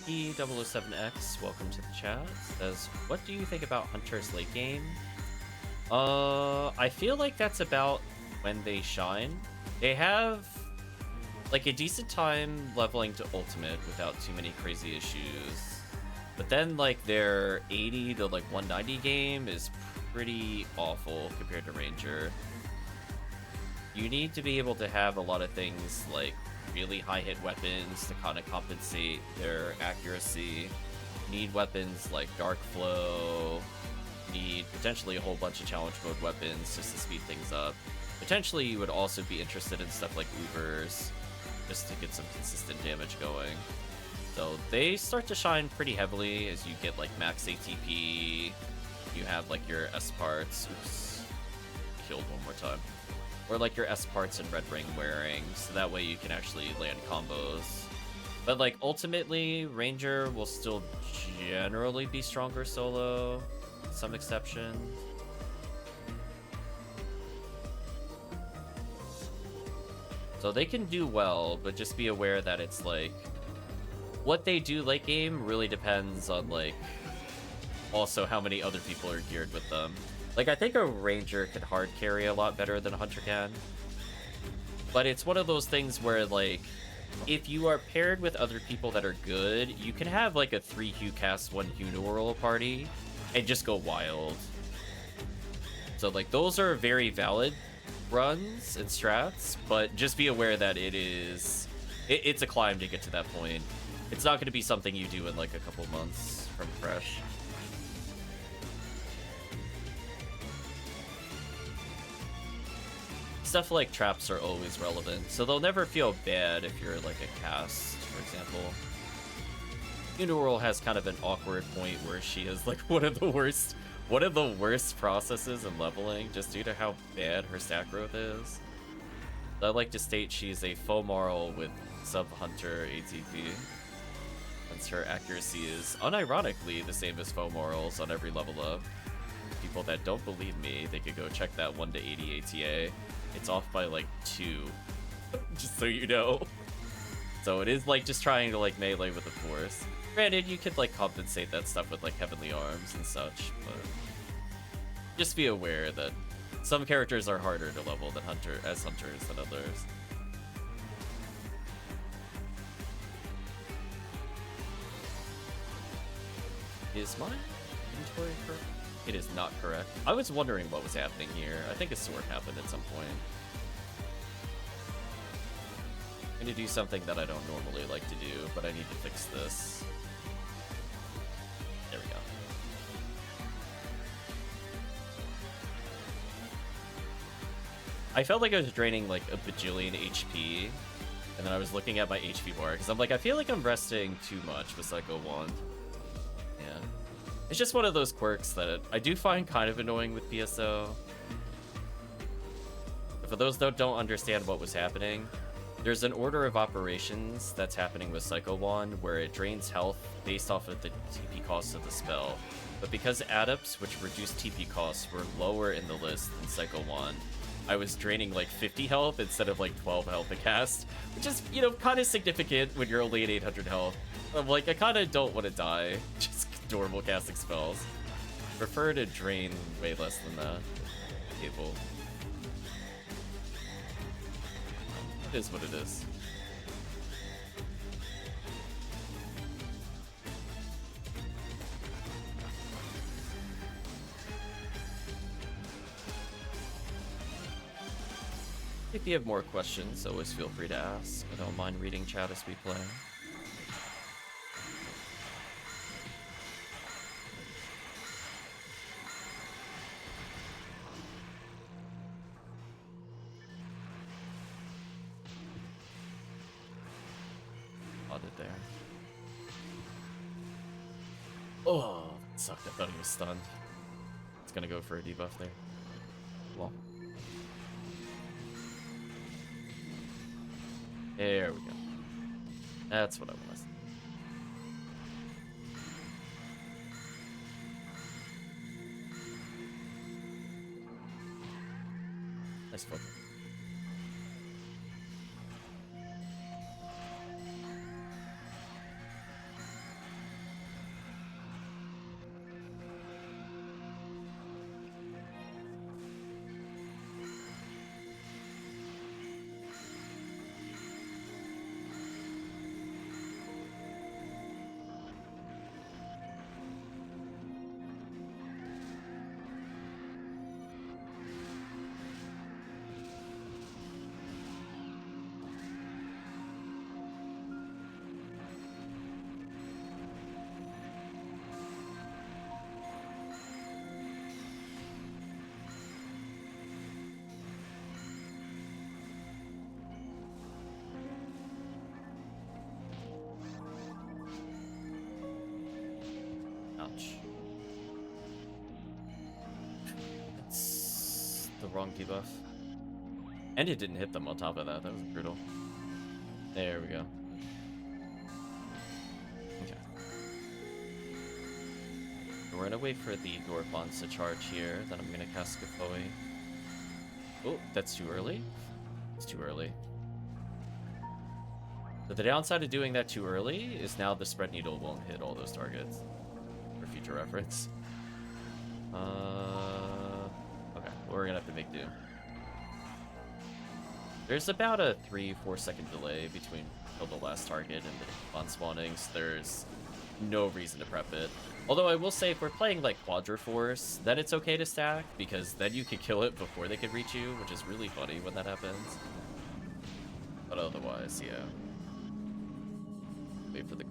E007X, welcome to the chat, says, what do you think about Hunter's late game? I feel like that's about when they shine. They have like a decent time leveling to ultimate without too many crazy issues. But then like their 80 to like 190 game is pretty awful compared to Ranger. You need to be able to have a lot of things like really high hit weapons to kind of compensate their accuracy. Need weapons like Dark Flow. Need potentially a whole bunch of challenge mode weapons just to speed things up. Potentially you would also be interested in stuff like Ubers just to get some consistent damage going. So they start to shine pretty heavily as you get like max ATP. You have like your S parts. Oops. Killed one more time. Or like your S parts and red ring wearing, so that way you can actually land combos. But like ultimately, Ranger will still generally be stronger solo, some exceptions. So they can do well, but just be aware that it's like what they do late game really depends on like also how many other people are geared with them. Like, I think a Ranger can hard carry a lot better than a Hunter can. But it's one of those things where, like, if you are paired with other people that are good, you can have, like, a 3 Hue cast, 1 Hue Neural party and just go wild. So, like, those are very valid runs and strats, but just be aware that it's a climb to get to that point. It's not going to be something you do in, like, a couple months from fresh. Stuff like traps are always relevant, so they'll never feel bad if you're like a cast, for example. Uniworld has kind of an awkward point where she is like one of the worst processes in leveling, just due to how bad her stat growth is. So I like to state she's a Fomarl with sub-Hunter ATP, since her accuracy is unironically the same as Fomarl's on every level up. People that don't believe me, they could go check that 1 to 80 ATA. It's off by like 2, just so you know. So it is like just trying to like melee with the force. Granted, you could like compensate that stuff with like Heavenly Arms and such, but just be aware that some characters are harder to level than hunters than others. Is my inventory correct? It is not correct. I was wondering what was happening here. I think a sword happened at some point. I'm gonna do something that I don't normally like to do, but I need to fix this. There we go. I felt like I was draining like a bajillion HP, and then I was looking at my HP bar, because I'm like, I feel like I'm resting too much with Psycho Wand. Yeah. It's just one of those quirks that I do find kind of annoying with PSO. But for those that don't understand what was happening, there's an order of operations that's happening with Psycho Wand where it drains health based off of the TP costs of the spell. But because adepts, which reduce TP costs, were lower in the list than Psycho Wand, I was draining like 50 health instead of like 12 health a cast, which is, you know, kind of significant when you're only at 800 health. I'm like, I kind of don't want to die. Just normal casting spells. Prefer to drain way less than that. Cable. It is what it is. If you have more questions, always feel free to ask. I don't mind reading chat as we play. There. Oh, that sucked. I thought he was stunned. It's gonna go for a debuff there. Well. There we go. That's what I want. Nice focus. wrong debuff. And it didn't hit them on top of that. That was brutal. There we go. Okay. We're gonna wait for the Dorpons to charge here. Then I'm gonna cast Gafoi. Oh, that's too early? It's too early. But the downside of doing that too early is now the spread needle won't hit all those targets. For future reference. Okay, we're gonna have to make do. There's about a 3-4 second delay between kill the last target and the spawn spawning, so there's no reason to prep it. Although I will say, if we're playing like Quadra Force, then it's okay to stack, because then you could kill it before they could reach you, which is really funny when that happens. But otherwise, yeah. Wait for the...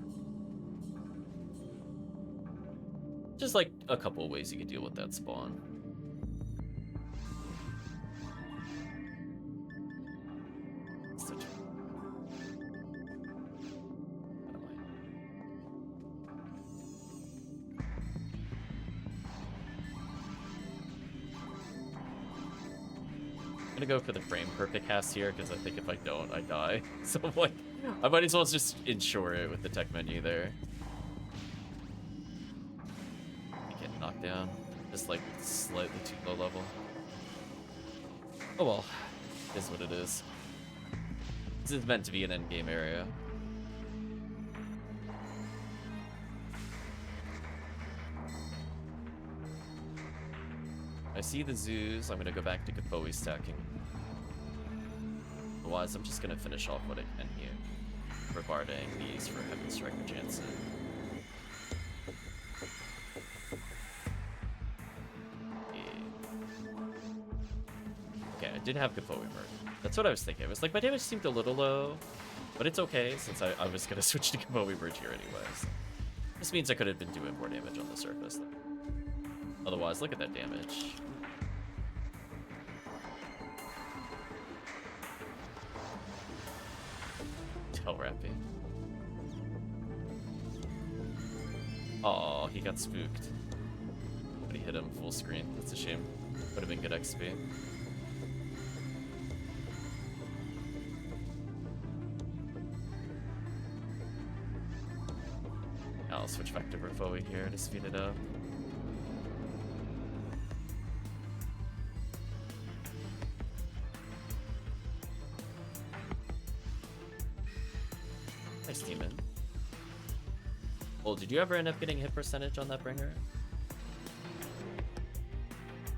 Just like a couple ways you can deal with that spawn. I'm gonna go for the frame perfect cast here, because I think if I don't, I die. So I'm like, I might as well just ensure it with the tech menu there. Get knocked down, just like slightly too low level. Oh well, it is what it is. This is meant to be an endgame area. I see the zoos. I'm gonna go back to Gafoi stacking. Otherwise, I'm just gonna finish off what I can here, regarding these for Heaven Striker Jansen. Okay, I did have Gafoi merge. That's what I was thinking. I was like, my damage seemed a little low, but it's okay since I was gonna switch to Gafoi merge here anyways. This means I could have been doing more damage on the surface though. Otherwise, look at that damage. Hell rapping. Oh, he got spooked. But he hit him full screen. That's a shame. Would have been good XP. I'll switch back to Gafoi here to speed it up. Nice demon. Well, did you ever end up getting hit percentage on that bringer?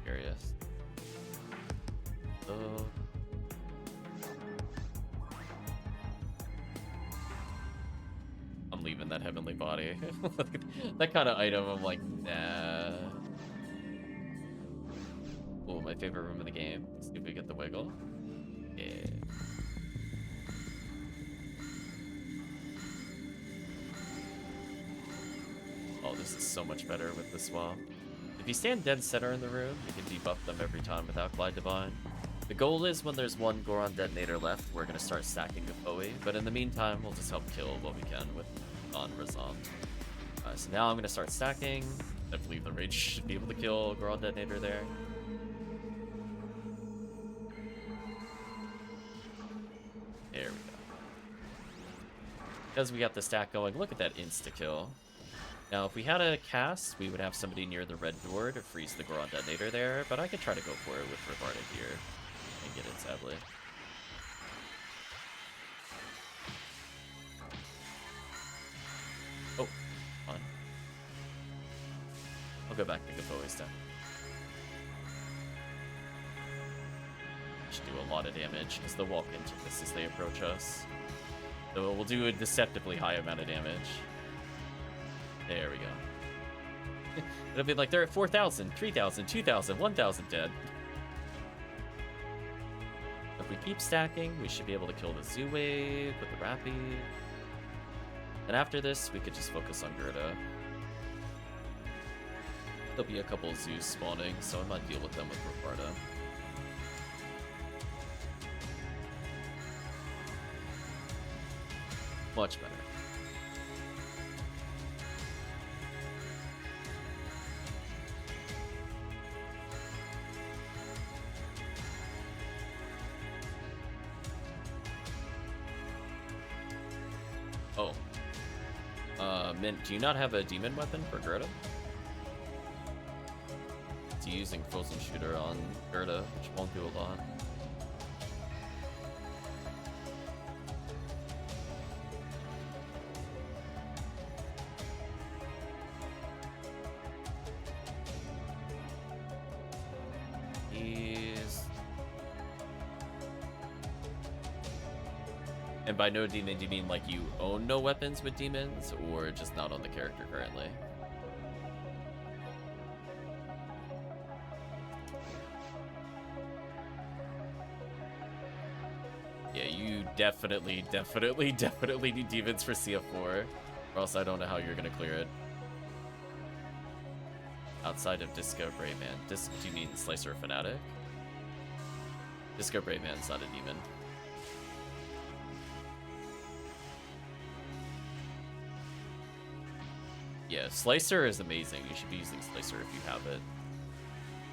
Curious. Oh. I'm leaving that heavenly body. That kind of item, I'm like, nah. Oh, my favorite room in the game. Let's see if we get the wiggle. Yeah. Oh, this is so much better with the swap. If you stand dead center in the room, you can debuff them every time without Glide Divine. The goal is when there's one Goron Detonator left, we're going to start stacking Gafoi, but in the meantime, we'll just help kill what we can with non-Razan. So now I'm going to start stacking. I believe the Rage should be able to kill Goron Detonator there. There we go. Because we got the stack going, look at that insta-kill. Now, if we had a cast, we would have somebody near the red door to freeze the Goron Detonator there, but I could try to go for it with Revarda here and get it, sadly. Oh, fun. I'll go back to Gafoi stack. Should do a lot of damage, because they'll walk into this as they approach us. So we'll do a deceptively high amount of damage. There we go. It'll be like they're at 4,000, 3,000, 2,000, 1,000 dead. If we keep stacking, we should be able to kill the Zoo Wave with the Rappi. And after this, we could just focus on Gerda. There'll be a couple of zoos spawning, so I might deal with them with Revarda. Much better. Oh. Mint, do you not have a demon weapon for Gerda? It's using Frozen Shooter on Gerda, which won't do a lot. And by no demon, do you mean like you own no weapons with demons, or just not on the character currently? Yeah, you definitely need demons for CF4, or else I don't know how you're gonna clear it. Outside of Disco Brayman. Do you mean Slicer Fanatic? Disco Brayman's not a demon. Yeah, Slicer is amazing. You should be using Slicer if you have it.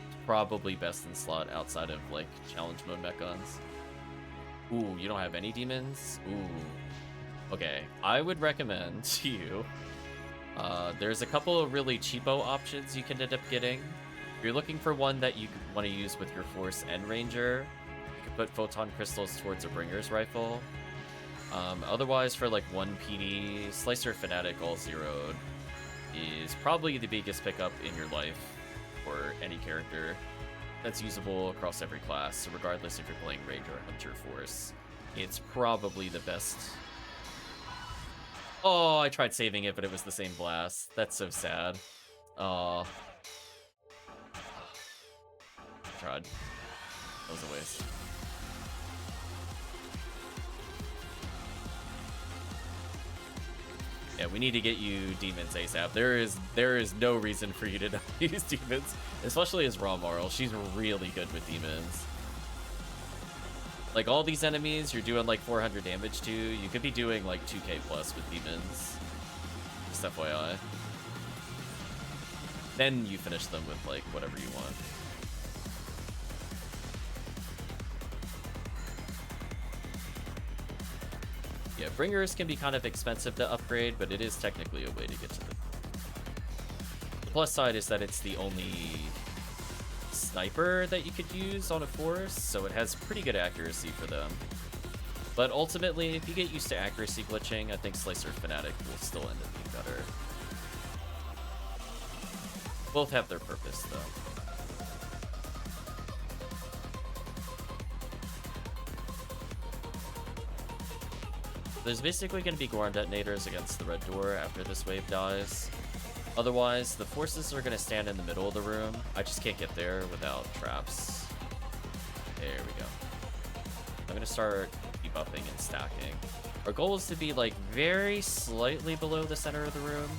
It's probably best in slot outside of, like, challenge mode mech guns. Ooh, you don't have any demons? Ooh. Okay, I would recommend to you... there's a couple of really cheapo options you can end up getting. If you're looking for one that you want to use with your Force and Ranger, you can put Photon Crystals towards a Bringer's Rifle. Otherwise, for, like, 1 PD, Slicer Fanatic all zeroed is probably the biggest pickup in your life for any character that's usable across every class. So regardless if you're playing Ranger, Hunter, Force, it's probably the best. Oh, I tried saving it, but it was the same blast. That's so sad. Oh. Tried. That was a waste. Yeah, we need to get you demons ASAP. There is no reason for you to not use demons, especially as Raw Marl. She's really good with demons. Like, all these enemies you're doing like 400 damage to, you could be doing like 2k plus with demons. Just FYI. Then you finish them with like whatever you want. Yeah, Bringers can be kind of expensive to upgrade, but it is technically a way to get to them. The plus side is that it's the only sniper that you could use on a Force, so it has pretty good accuracy for them. But ultimately, if you get used to accuracy glitching, I think Slicer Fanatic will still end up being better. Both have their purpose, though. There's basically going to be Goron detonators against the red door after this wave dies. Otherwise, the forces are going to stand in the middle of the room. I just can't get there without traps. There we go. I'm going to start debuffing and stacking. Our goal is to be like very slightly below the center of the room.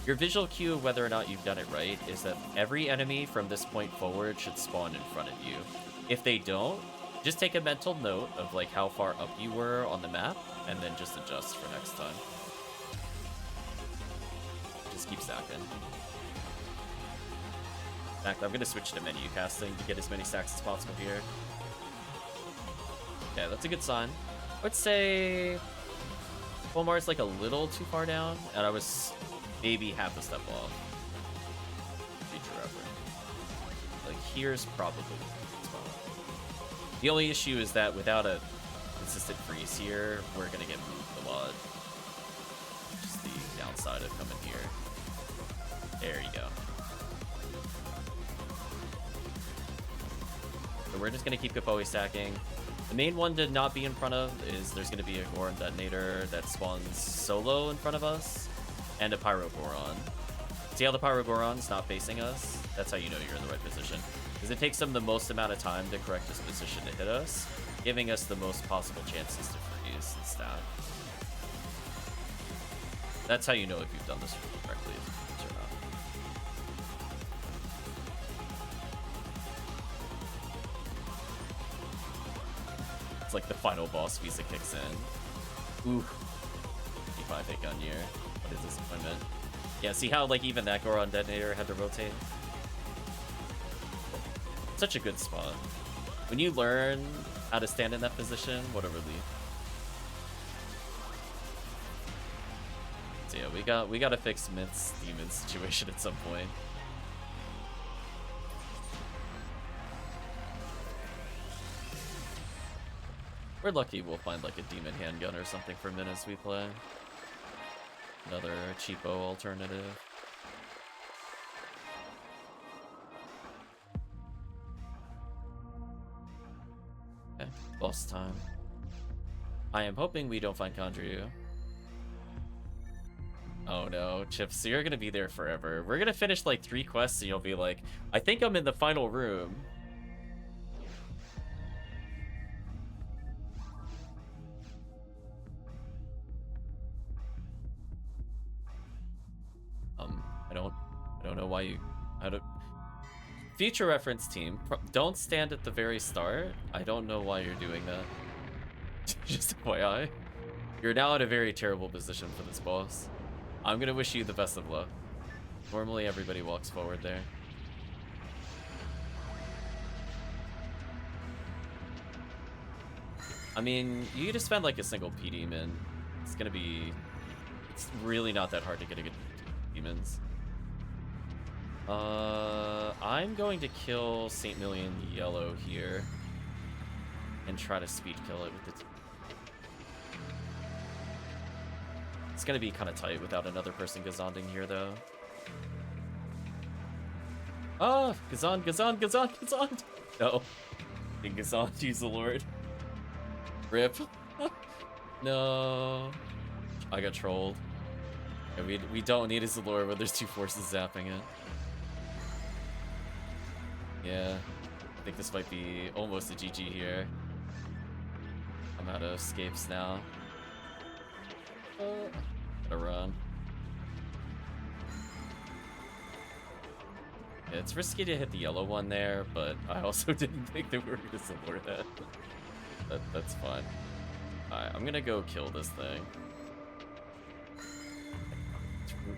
Your visual cue of whether or not you've done it right is that every enemy from this point forward should spawn in front of you. If they don't, just take a mental note of like how far up you were on the map and then just adjust for next time. Just keep stacking. In fact, I'm going to switch to menu casting to get as many stacks as possible here. Yeah, that's a good sign. I would say Omar's like a little too far down, and I was maybe half a step off. Future reference. Like, here's probably the spot. The only issue is that without a consistent freeze here, we're going to get moved a lot. Just the downside of coming here. There you go. So we're just going to keep Kapoe stacking. The main one to not be in front of is there's going to be a Goron detonator that spawns solo in front of us, and a Pyro Goron. See how the Pyro Goron's not facing us? That's how you know you're in the right position. Because it takes them the most amount of time to correct this position to hit us, giving us the most possible chances to freeze and stack. That's how you know if you've done this correctly or not. It's like the final boss visa kicks in. Ooh. D5 hit gun year. What is disappointment? Yeah, see how like even that Goron detonator had to rotate? Such a good spot. When you learn how to stand in that position, what a relief. we gotta fix Myth's demon situation at some point. We're lucky we'll find like a demon handgun or something for Min as we play. Another cheapo alternative. Okay, boss time. I am hoping we don't find Kandryu. Oh no, Chips, so you're gonna be there forever. We're gonna finish like 3 quests and you'll be like, I think I'm in the final room. I don't know why you... Future reference team, don't stand at the very start. I don't know why you're doing that. Just FYI. You're now in a very terrible position for this boss. I'm gonna wish you the best of luck. Normally everybody walks forward there. I mean, you just spend like a single P demon. It's gonna be... It's really not that hard to get a good demons. I'm going to kill Saint Million Yellow here and try to speed kill it with the... It's gonna be kind of tight without another person gazonding here, though. Ah! Gazond, Gazond, Gazond, Gazond! No. Gazond, use the Lord. Rip. No. I got trolled. And we don't need his Allure when there's 2 forces zapping it. Yeah. I think this might be almost a GG here. I'm out of escapes now. Gotta run. Yeah, it's risky to hit the yellow one there, but I also didn't think that we were gonna support that. That's fine. Alright, I'm gonna go kill this thing.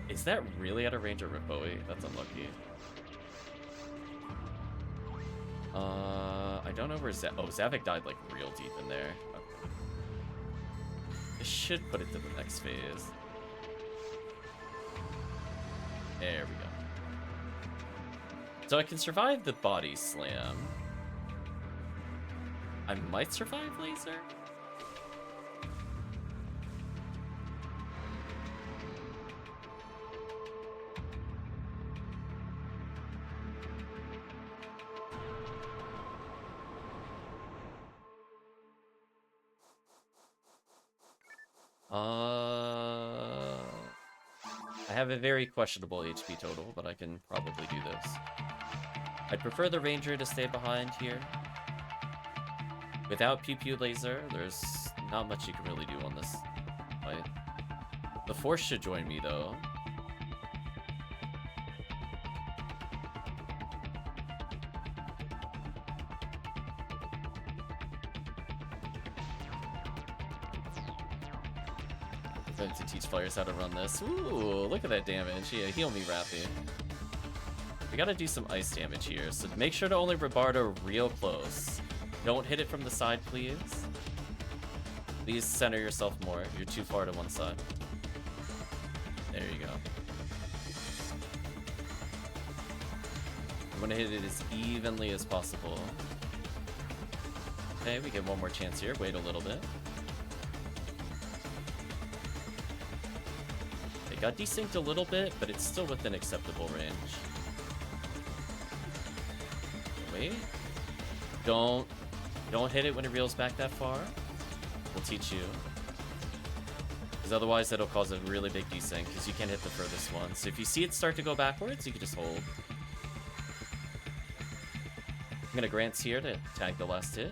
Is that really out of range of Ripoe? That's unlucky. I don't know where Zavik died like real deep in there. Okay. I should put it to the next phase. There we go. So I can survive the body slam. I might survive laser? I have a very questionable HP total, but I can probably do this. I'd prefer the Ranger to stay behind here. Without Pew Pew Laser, there's not much you can really do on this fight. The Force should join me, though. To teach players how to run this. Ooh, look at that damage. Yeah, heal me, Rappy. We gotta do some ice damage here, so make sure to only Rebardo real close. Don't hit it from the side, please. Please center yourself more. You're too far to one side. There you go. I'm gonna hit it as evenly as possible. Okay, we get one more chance here. Wait a little bit. Got desynced a little bit, but it's still within acceptable range. Wait. Don't hit it when it reels back that far. We'll teach you. Because otherwise that'll cause a really big desync, because you can't hit the furthest one. So if you see it start to go backwards, you can just hold. I'm gonna Grants here to tag the last hit.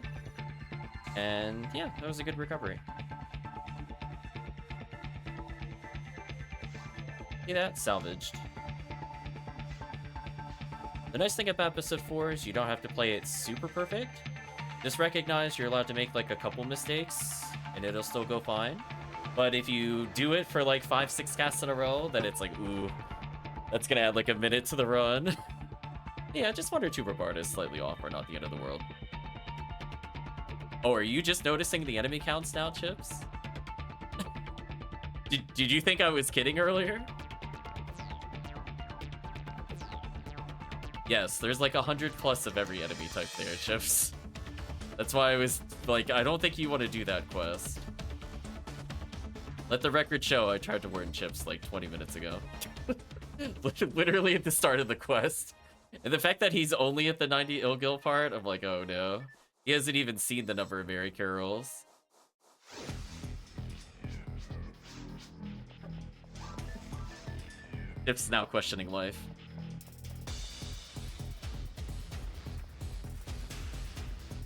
And yeah, that was a good recovery. See that? Salvaged. The nice thing about episode 4 is you don't have to play it super perfect. Just recognize you're allowed to make like a couple mistakes and it'll still go fine. But if you do it for like 5-6 casts in a row, then it's like, ooh, that's gonna add like a minute to the run. Yeah, just 1 or 2 Rebardas slightly off are not the end of the world. Oh, are you just noticing the enemy counts now, Chips? Did you think I was kidding earlier? Yes, there's like 100+ of every enemy type there, Chips. That's why I was like, I don't think you want to do that quest. Let the record show I tried to warn Chips like 20 minutes ago. Literally at the start of the quest. And the fact that he's only at the 90 Ilgil part, I'm like, oh no. He hasn't even seen the number of Mary Carols. Chips now questioning life.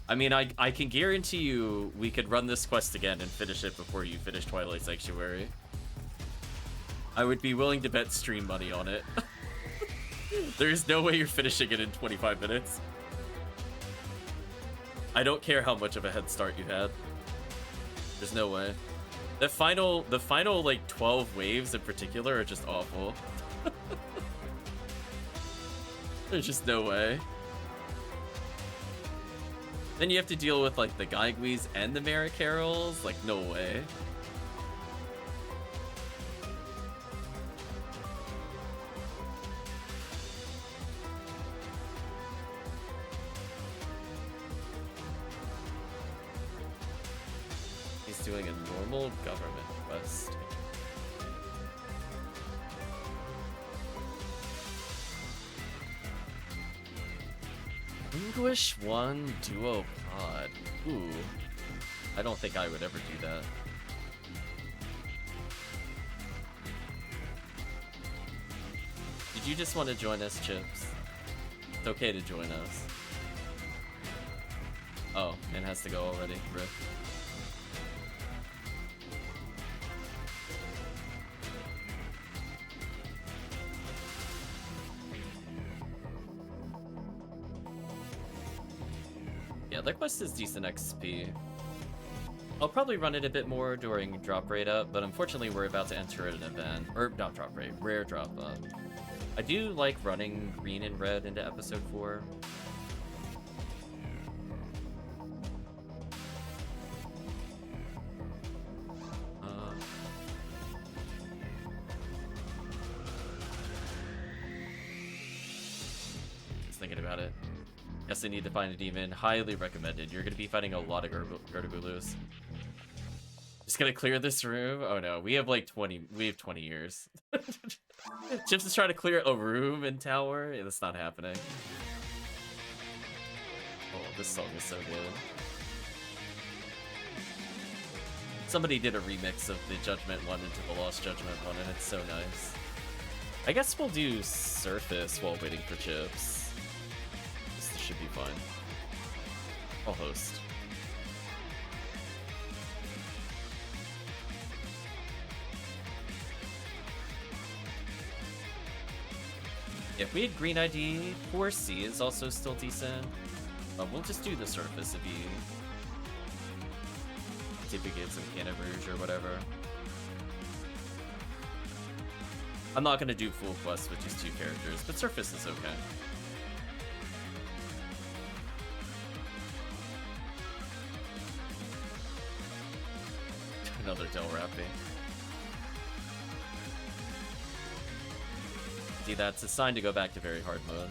I mean, I can guarantee you we could run this quest again and finish it before you finish Twilight Sanctuary. I would be willing to bet stream money on it. There's no way you're finishing it in 25 minutes. I don't care how much of a head start you had. There's no way. The final like 12 waves in particular are just awful. There's just no way. Then you have to deal with like the Gaigwees and the Maricarols. Like, no way. He's doing a normal government quest. English 1 duo pod. Ooh. I don't think I would ever do that. Did you just want to join us, Chips? It's okay to join us. Oh, man has to go already. Rip. Yeah, that quest is decent XP. I'll probably run it a bit more during drop rate up, but unfortunately we're about to enter an event, or not drop rate, rare drop up. I do like running green and red into episode 4. Just thinking about it. Guess I need to find a demon. Highly recommended. You're gonna be fighting a lot of Gargulus. Just gonna clear this room? Oh no, we have like 20 years. Chips is trying to clear a room in tower. Yeah, that's not happening. Oh, this song is so good. Somebody did a remix of the Judgment one into the Lost Judgment one, and it's so nice. I guess we'll do Surface while waiting for Chips. This should be fine. I'll host. If we had green ID, 4C is also still decent. We'll just do the Surface if you typically get some Canna Rouge or whatever. I'm not gonna do full quests with just 2 characters, but Surface is okay. Another Del Rappy. See, that's a sign to go back to very hard mode.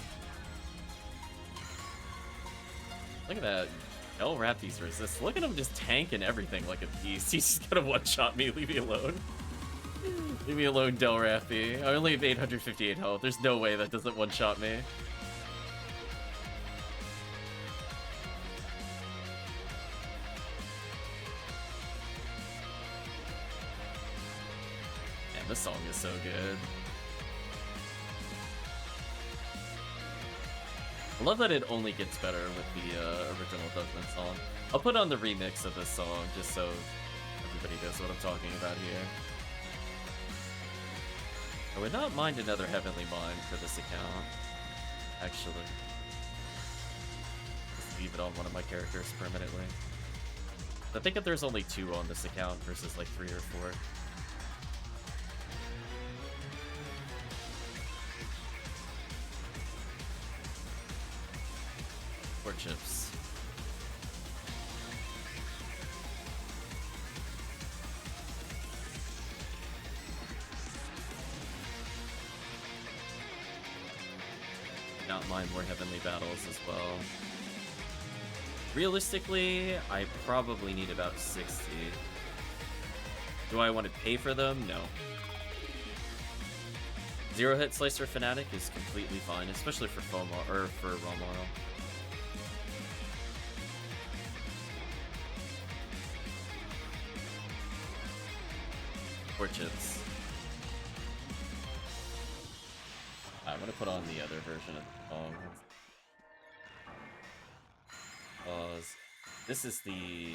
Look at that. Del Rappy's resist. Look at him just tanking everything like a beast. He's just gonna one-shot me. Leave me alone. Leave me alone, Del Rappy. I only have 858 health. There's no way that doesn't one-shot me. Man, this song is so good. I love that it only gets better with the original Judgment song. I'll put on the remix of this song just so everybody knows what I'm talking about here. I would not mind another Heavenly Mind for this account, actually. Just leave it on one of my characters permanently. I think that there's only 2 on this account versus like 3 or 4. Poor Chips. not mind more heavenly battles as well. Realistically, I probably need about 60. Do I want to pay for them? No. Zero hit Slicer Fanatic is completely fine, especially for FOMO or for Romaro. Or chips. I'm gonna put on the other version of the song. This is the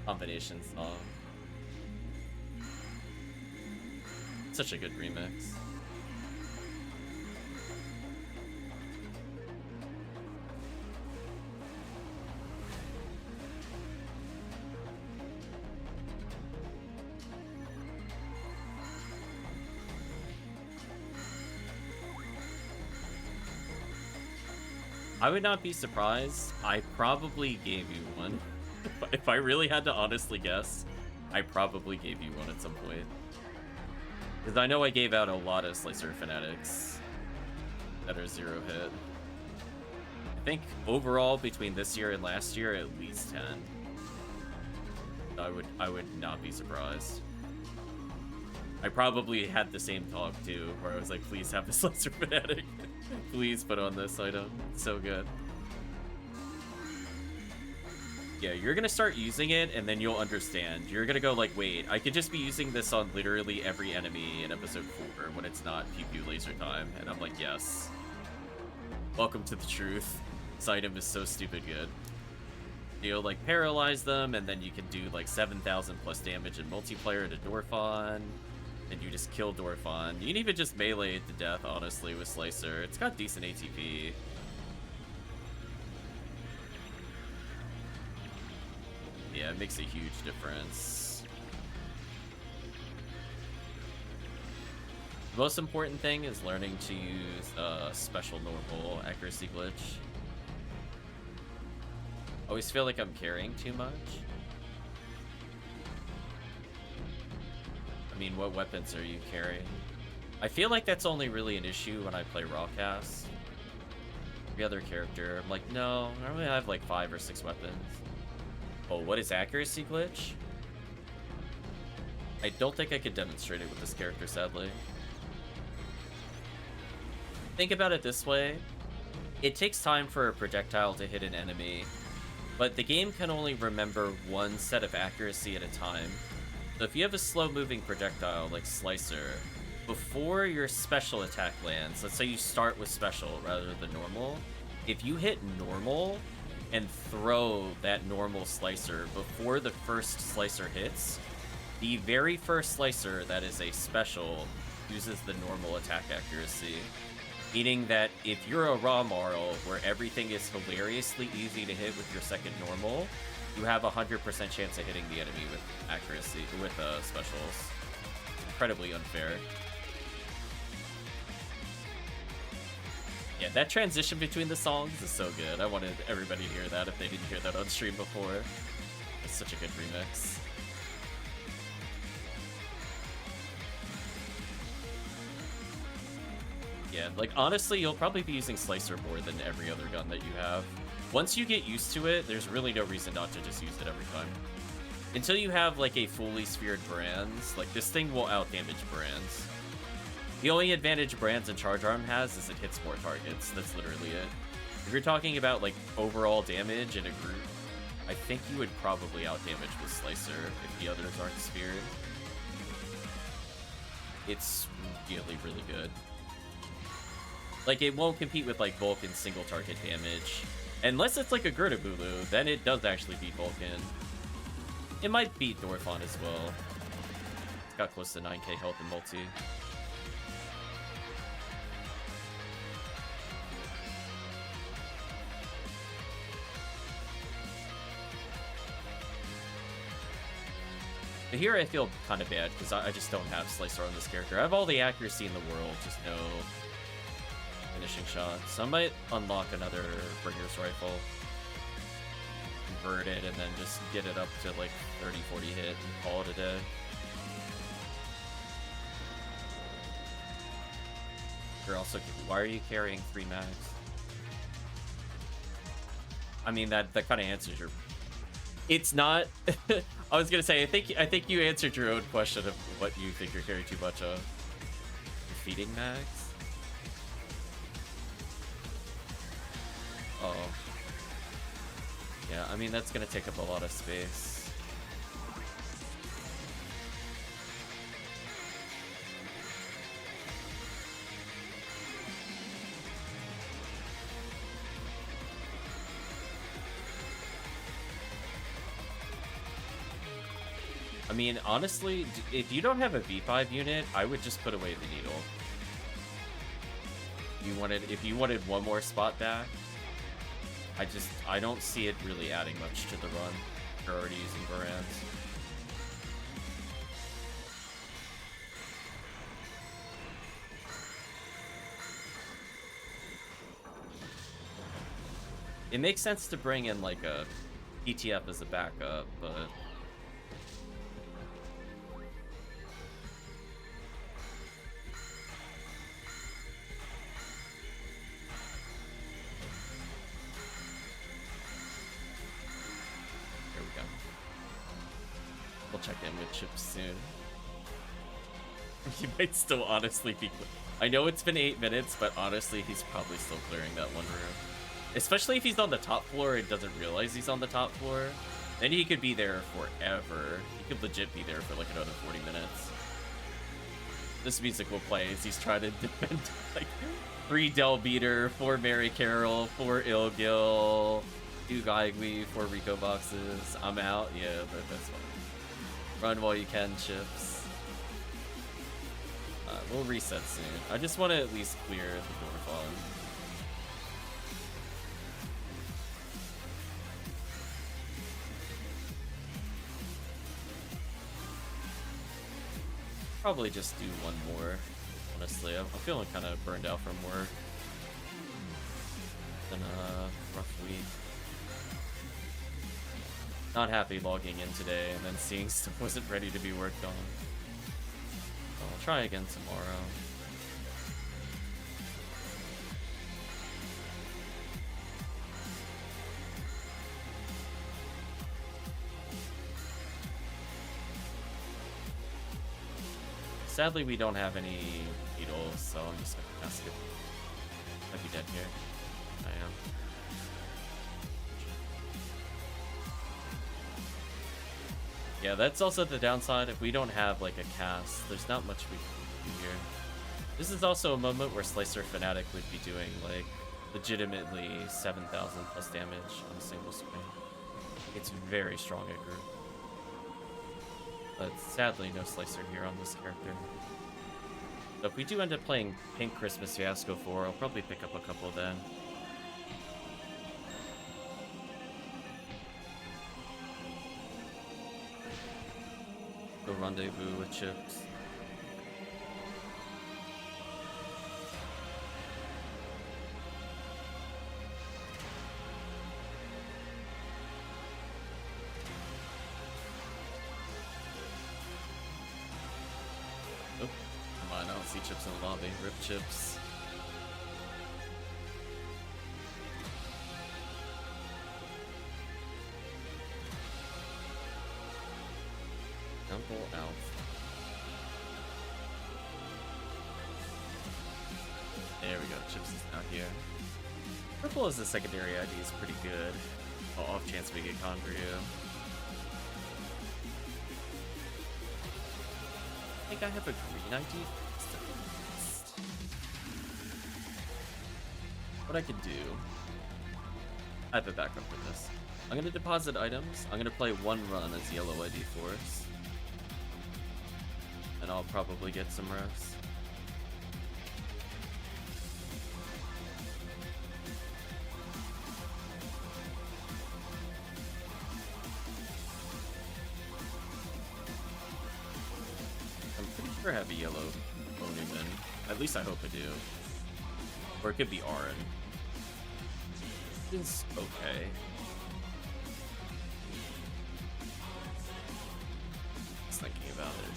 combination song. Such a good remix. I would not be surprised. I probably gave you one. If I really had to honestly guess, I probably gave you one at some point. Because I know I gave out a lot of Slicer Fanatics that are zero hit. I think overall between this year and last year, at least 10. I would not be surprised. I probably had the same talk too, where I was like, please have the Slicer Fanatic. Please put on this item. It's so good. Yeah, you're gonna start using it, and then you'll understand. You're gonna go like, wait, I could just be using this on literally every enemy in episode 4 when it's not pew pew laser time. And I'm like, yes. Welcome to the truth. This item is so stupid good. You'll like paralyze them, and then you can do like 7,000 plus damage in multiplayer to Dorphon. And you just kill Dorphon. You can even just melee it to death, honestly, with Slicer. It's got decent ATP. Yeah, it makes a huge difference. The most important thing is learning to use special normal accuracy glitch. I always feel like I'm carrying too much. I mean, what weapons are you carrying? I feel like that's only really an issue when I play Rawcast. Every other character, I'm like, no, I only have like 5 or 6 weapons. Oh, what is accuracy glitch? I don't think I could demonstrate it with this character, sadly. Think about it this way. It takes time for a projectile to hit an enemy, but the game can only remember one set of accuracy at a time. So if you have a slow-moving projectile like Slicer, before your special attack lands, let's say you start with special rather than normal, if you hit normal and throw that normal Slicer before the first Slicer hits, the very first Slicer that is a special uses the normal attack accuracy. Meaning that if you're a raw Marl where everything is hilariously easy to hit with your second normal, you have a 100% chance of hitting the enemy with accuracy, with specials. It's incredibly unfair. Yeah, that transition between the songs is so good. I wanted everybody to hear that if they didn't hear that on stream before. It's such a good remix. Yeah, like honestly, you'll probably be using Slicer more than every other gun that you have. Once you get used to it, there's really no reason not to just use it every time. Until you have like a fully sphered Brands, like this thing will outdamage Brands. The only advantage Brands and Charge Arm has is it hits more targets. That's literally it. If you're talking about like overall damage in a group, I think you would probably outdamage with Slicer if the others aren't sphered. It's really, really good. Like, it won't compete with, like, Vulcan single target damage. Unless it's, like, a Gertabulu, then it does actually beat Vulcan. It might beat Dorphon as well. It's got close to 9k health in multi. But here I feel kind of bad, because I just don't have Slicer on this character. I have all the accuracy in the world, just no finishing shot. So I might unlock another Bringer's Rifle, convert it, and then just get it up to like 30-40 hit and call it a day. You're also, why are you carrying 3 mags? I mean, that kind of answers your. It's not. I was gonna say, I think you answered your own question of what you think you're carrying too much of. Feeding mags. Oh. Yeah, I mean that's gonna take up a lot of space. I mean, honestly, if you don't have a V5 unit, I would just put away the needle. If you wanted one more spot back, I don't see it really adding much to the run. You're already using Varans. It makes sense to bring in like a PTF as a backup, but check in with Chips soon. He might still honestly be. I know it's been 8 minutes, but honestly, he's probably still clearing that one room. Especially if he's on the top floor and doesn't realize he's on the top floor. Then he could be there forever. He could legit be there for like another 40 minutes. This music will play as he's trying to defend like 3 Del Beater, 4 Mary Carroll, 4 Ilgil, 2 Gaigui, 4 Rico boxes. I'm out. Yeah, that's fine. Run while you can, Chips. We'll reset soon. I just want to at least clear the door fog. Probably just do one more. Honestly, I'm feeling kind of burned out from work. Been a rough week. Not happy logging in today and then seeing stuff wasn't ready to be worked on. So I'll try again tomorrow. Sadly, we don't have any needles, so I'm just gonna ask it. Might be dead here. I am. Yeah, that's also the downside. If we don't have like a cast, there's not much we can do here. This is also a moment where Slicer Fanatic would be doing like legitimately 7,000 plus damage on a single swing. It's very strong at group. But sadly, no Slicer here on this character. So if we do end up playing Pink Christmas Fiasco 4, I'll probably pick up a couple then. Go rendezvous with Chips. Oh, come on, I don't see Chips in the lobby. Rip Chips. Temple Elf. There we go, Chips is now here. Purple as a secondary ID is pretty good. Oh, off chance we get Conryu. I think I have a green ID. What I could do, I have a backup for this. I'm gonna deposit items. I'm gonna play one run as yellow ID Force. And I'll probably get some rest. I'm pretty sure I have a yellow Onuman. At least I hope I do. Or it could be Arin. It's okay. Just thinking about it.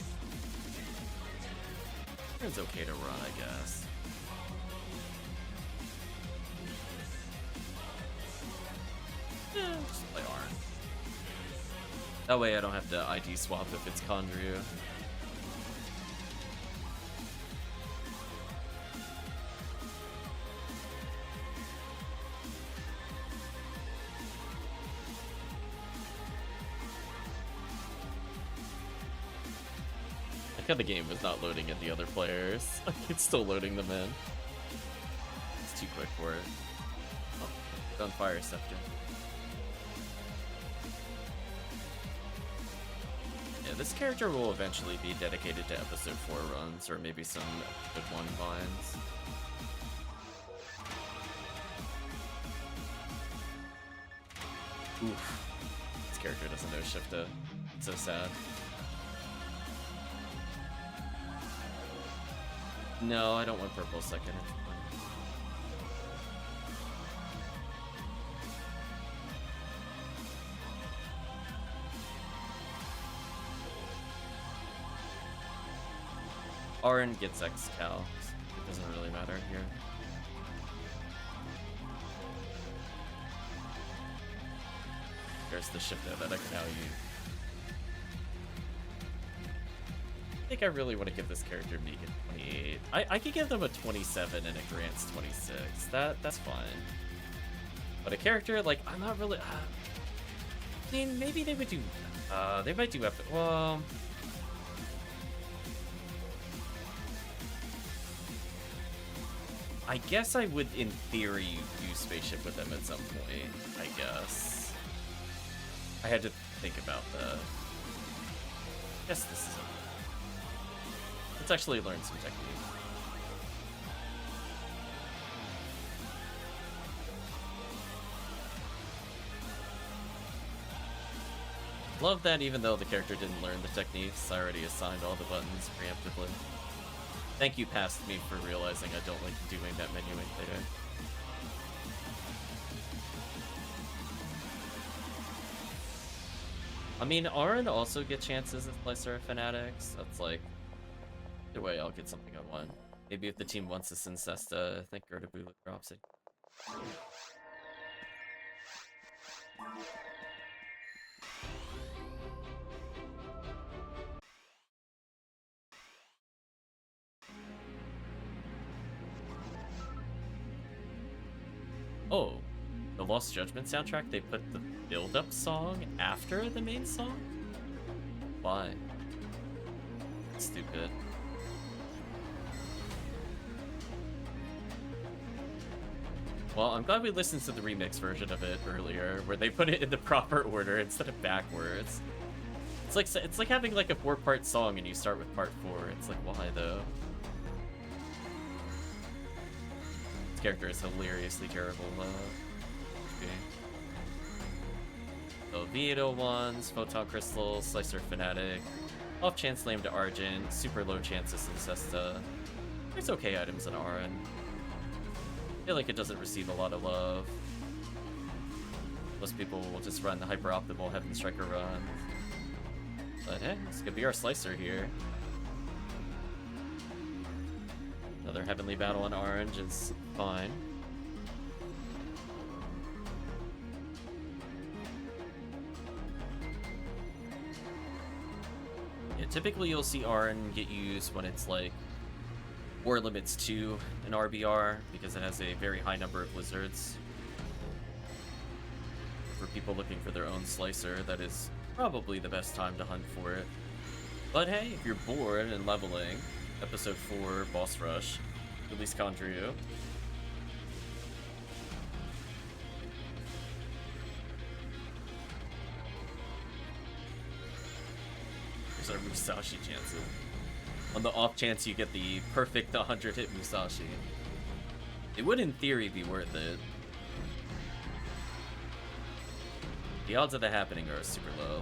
It's okay to run, I guess. Just play Arn. That way I don't have to ID swap if it's Kandryu. The game was not loading in the other players. It's still loading them in. It's too quick for it. Oh, done Fire Scepter. Yeah, this character will eventually be dedicated to episode 4 runs, or maybe some episode 1 vines. Oof. This character doesn't know Shifta. It's so sad. No, I don't want purple second. Arn gets X-Cal. It doesn't really matter here. There's the shifter that I can now use. I think I really want to give this character Megan 28. I could give them a 27 and it grants 26. That's fine. But a character like I'm not really. I mean, maybe they would do. They might do epic. Well, I guess I would, in theory, use spaceship with them at some point. I guess. I had to think about that. I guess this is. Let's actually learn some technique. Love that even though the character didn't learn the techniques, I already assigned all the buttons preemptively. Thank you, past me, for realizing I don't like doing that menuing there. I mean, Arn also get chances at Slicer of Fanatics. That's like... Either way, I'll get something I want. Maybe if the team wants this Incesta, I think Gerdabu drops it. Oh, the Lost Judgment soundtrack, they put the build-up song after the main song? Why? That's stupid. Well, I'm glad we listened to the remix version of it earlier, where they put it in the proper order instead of backwards. It's like having like a 4-part song and you start with part 4. It's like, why though? This character is hilariously terrible. Okay. So Vito ones, Photon Crystal, Slicer Fanatic, off chance Lame to Argent, super low chances Incesta. There's okay items in Arn. I feel like it doesn't receive a lot of love. Most people will just run the hyper optimal Heaven Striker run. But hey, this could be our Slicer here. Another Heavenly Battle on Orange is fine. Yeah, typically you'll see Arn get used when it's like War Limits 2 in RBR, because it has a very high number of lizards. For people looking for their own Slicer, that is probably the best time to hunt for it. But hey, if you're bored and leveling, episode 4 boss rush, release Kandryu. There's our Musashi chances. On the off chance you get the perfect 100-hit Musashi. It would in theory be worth it. The odds of that happening are super low.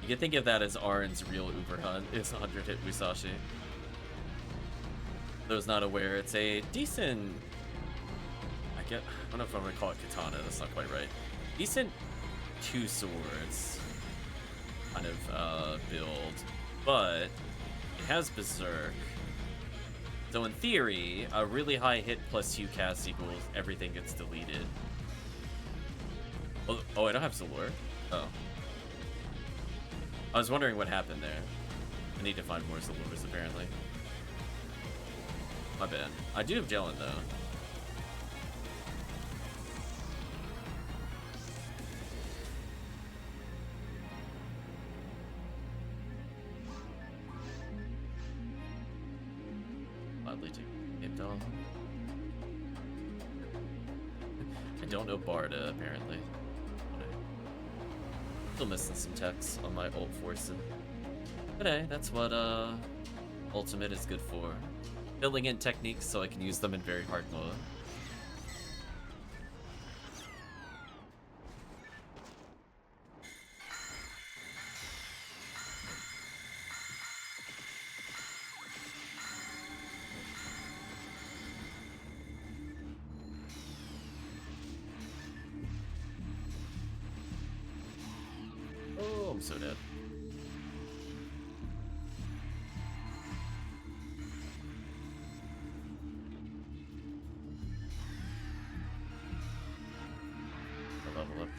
You can think of that as Arn's real Uber hunt, is 100-hit Musashi. Those not aware, it's a decent... I don't know if I'm gonna call it katana, that's not quite right. Decent 2 swords kind of build. But it has Berserk. So in theory, a really high hit plus Q cast equals everything gets deleted. Oh, I don't have Zalor? Oh. I was wondering what happened there. I need to find more Zalors, apparently. My bad. I do have Jellin, though. Oddly taking doll. I don't know Barda, apparently. Still missing some techs on my ult forcing. But hey, that's what ultimate is good for. Filling in techniques so I can use them in very hard mode. Oh, I'm so dead. Level up.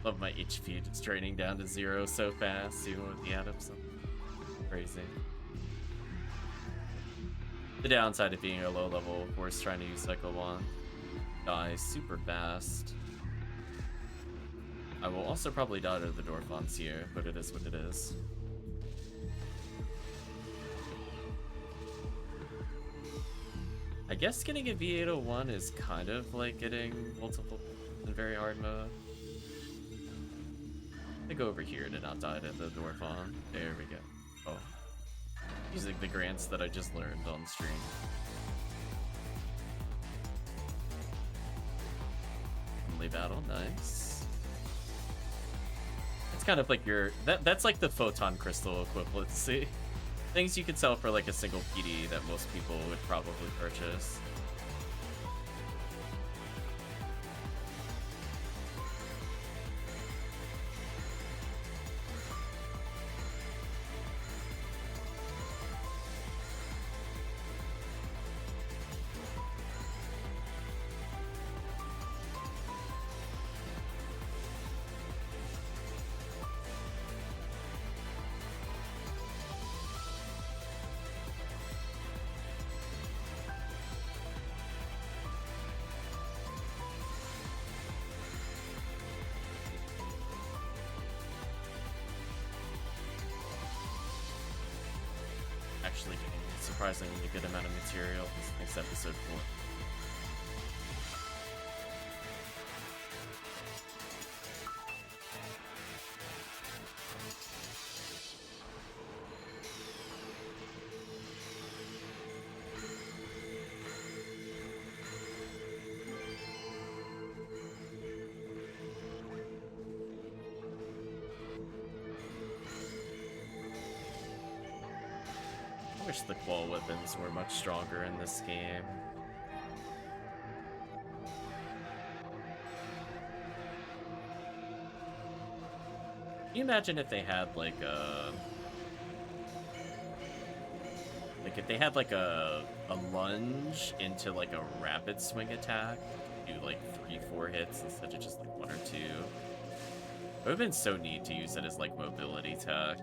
Love my HP, it's draining down to 0 so fast, even with the atoms. Crazy. The downside of being a low level, of course, trying to use Cycle 1 dies super fast. I will also probably die to the Dorfons here, but it is what it is. I guess getting a V801 is kind of like getting multiple in very hard mode. I go over here to not die to the Dorfon. There we go. Oh. Using the grants that I just learned on stream. Friendly battle, nice. It's kind of like your... That's like the photon crystal equivalency. Things you could sell for like a single PD that most people would probably purchase. Actually getting a surprisingly good amount of material this next episode 4. I wish the claw weapons were much stronger in this game. Can you imagine if they had like a... Like if they had like a lunge into like a rapid swing attack, do like 3-4 hits instead of just like 1 or 2. It would have been so neat to use it as like mobility tech.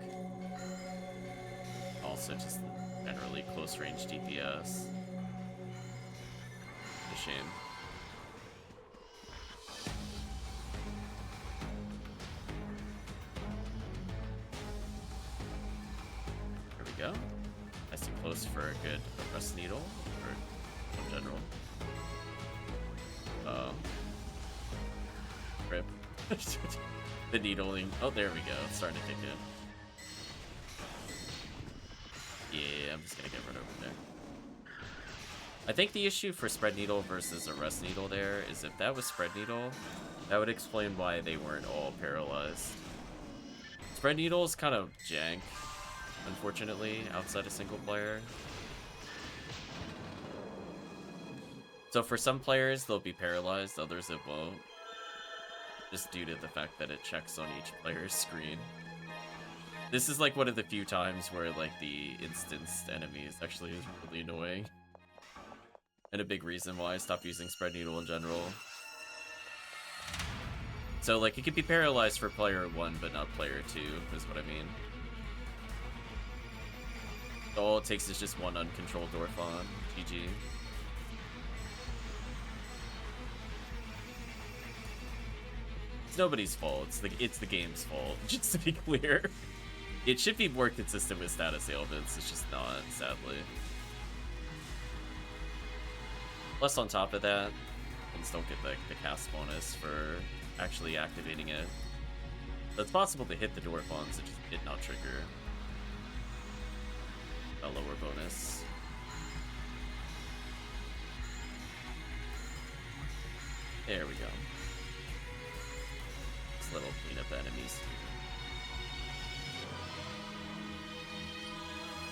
Also just generally close range DPS. A shame. There we go. Nice and close for a good rest needle, or in general. Rip. The needling. Oh, there we go. It's starting to kick in. Yeah, I'm just gonna get run over there. I think the issue for Spread Needle versus Arrest Needle there is if that was Spread Needle, that would explain why they weren't all paralyzed. Spread Needle is kind of jank, unfortunately, outside of single player. So for some players, they'll be paralyzed, others it won't. Just due to the fact that it checks on each player's screen. This is like one of the few times where like the instanced enemies actually is really annoying. And a big reason why I stopped using Spread Needle in general. So like it could be paralyzed for player 1 but not player 2 is what I mean. So all it takes is just one uncontrolled Dorfon. GG. It's nobody's fault. It's the game's fault, just to be clear. It should be more consistent with status ailments. It's just not, sadly. Plus, on top of that, things don't get the cast bonus for actually activating it. So it's possible to hit the Dorfons, it just did not trigger a lower bonus. There we go. This little cleanup enemies.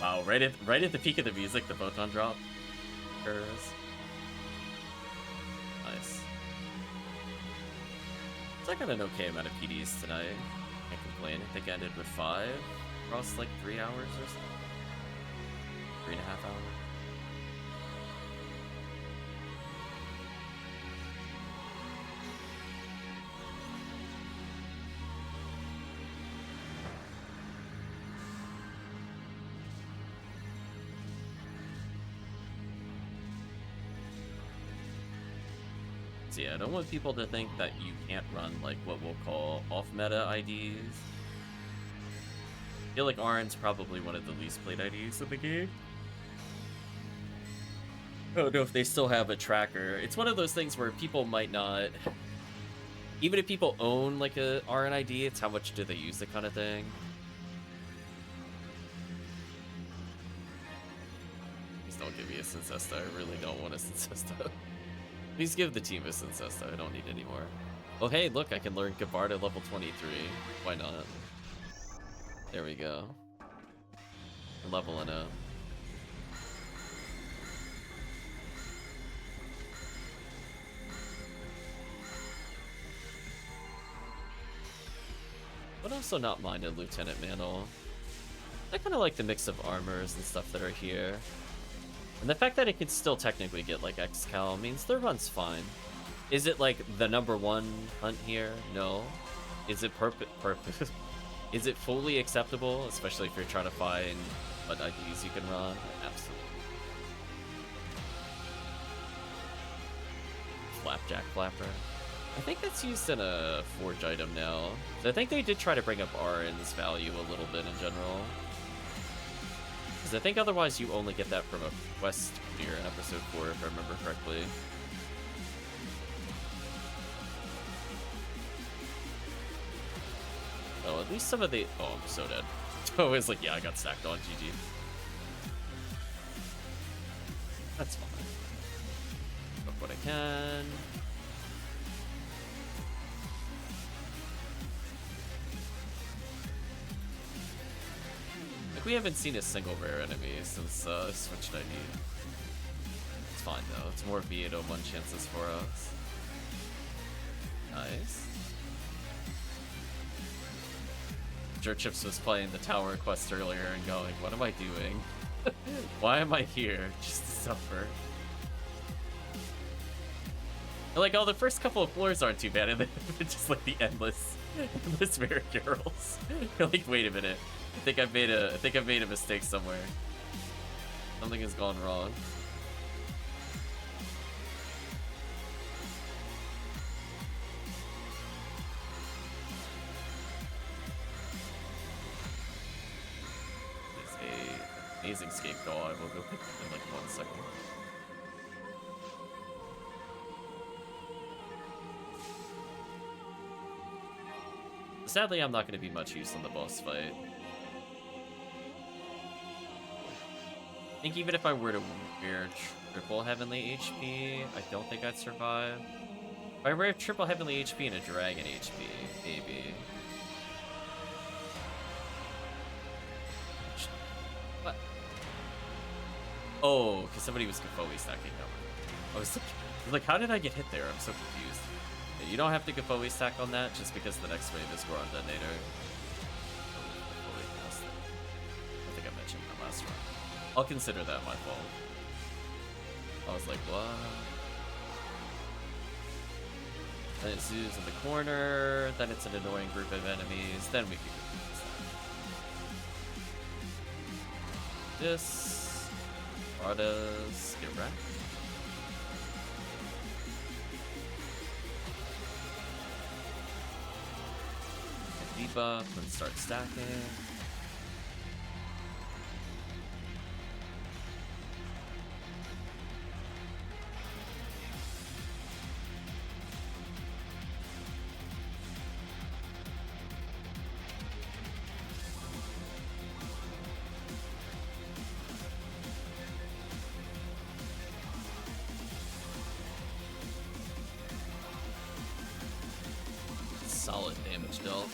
Wow, right at the peak of the music, the photon drop occurs. Nice. So I got an okay amount of PDs tonight. Can't complain. I think I ended with 5 across like 3 hours or so. 3.5 hours. So yeah, I don't want people to think that you can't run like what we'll call off-meta IDs. I feel like Arn's probably one of the least played IDs in the game. I don't know if they still have a tracker. It's one of those things where people might not... Even if people own like a RN ID, it's how much do they use it kind of thing. Please don't give me a Syncesta. I really don't want a Syncesta. Please give the team a Syncesta. I don't need any more. Oh, hey, look, I can learn Gabbard at level 23. Why not? There we go. I'm leveling up. But also not mind a Lieutenant Mantle. I kind of like the mix of armors and stuff that are here. And the fact that it could still technically get like X-Cal means their run's fine. Is it like the #1 hunt here? No. Is it Is it fully acceptable, especially if you're trying to find what IDs you can run? Absolutely. Flapjack Flapper. I think that's used in a Forge item now. So I think they did try to bring up RN's value a little bit in general. Because I think otherwise you only get that from a quest clear in episode 4, if I remember correctly. Oh, at least some of the... Oh, I'm so dead. Oh, it's like, yeah, I got stacked on. GG. That's fine. Look what I can. Like, we haven't seen a single rare enemy since switched ID. It's fine, though. It's more V801 chances for us. Nice. Sure, Chips was playing the tower quest earlier and going, what am I doing? Why am I here? Just to suffer. And like, oh, the first couple of floors aren't too bad, and then just like the endless rare girls. You're like, wait a minute. I think I've made a mistake somewhere. Something has gone wrong. Amazing scapegoat. I will go pick it in like 1 second. Sadly, I'm not going to be much use on the boss fight. I think even if I were to wear triple heavenly HP, I don't think I'd survive. If I wear triple heavenly HP and a dragon HP, maybe. Oh, because somebody was Gafoe stacking him. I was like, how did I get hit there? I'm so confused. Yeah, you don't have to Gafoe stack on that just because the next wave is Goron Detonator. I think I mentioned that last run. I'll consider that my fault. I was like, what? Then it zooms in the corner, then it's an annoying group of enemies, then we can go this. Ardas, get wrecked. Debuff, then start stacking. Solid damage dealt.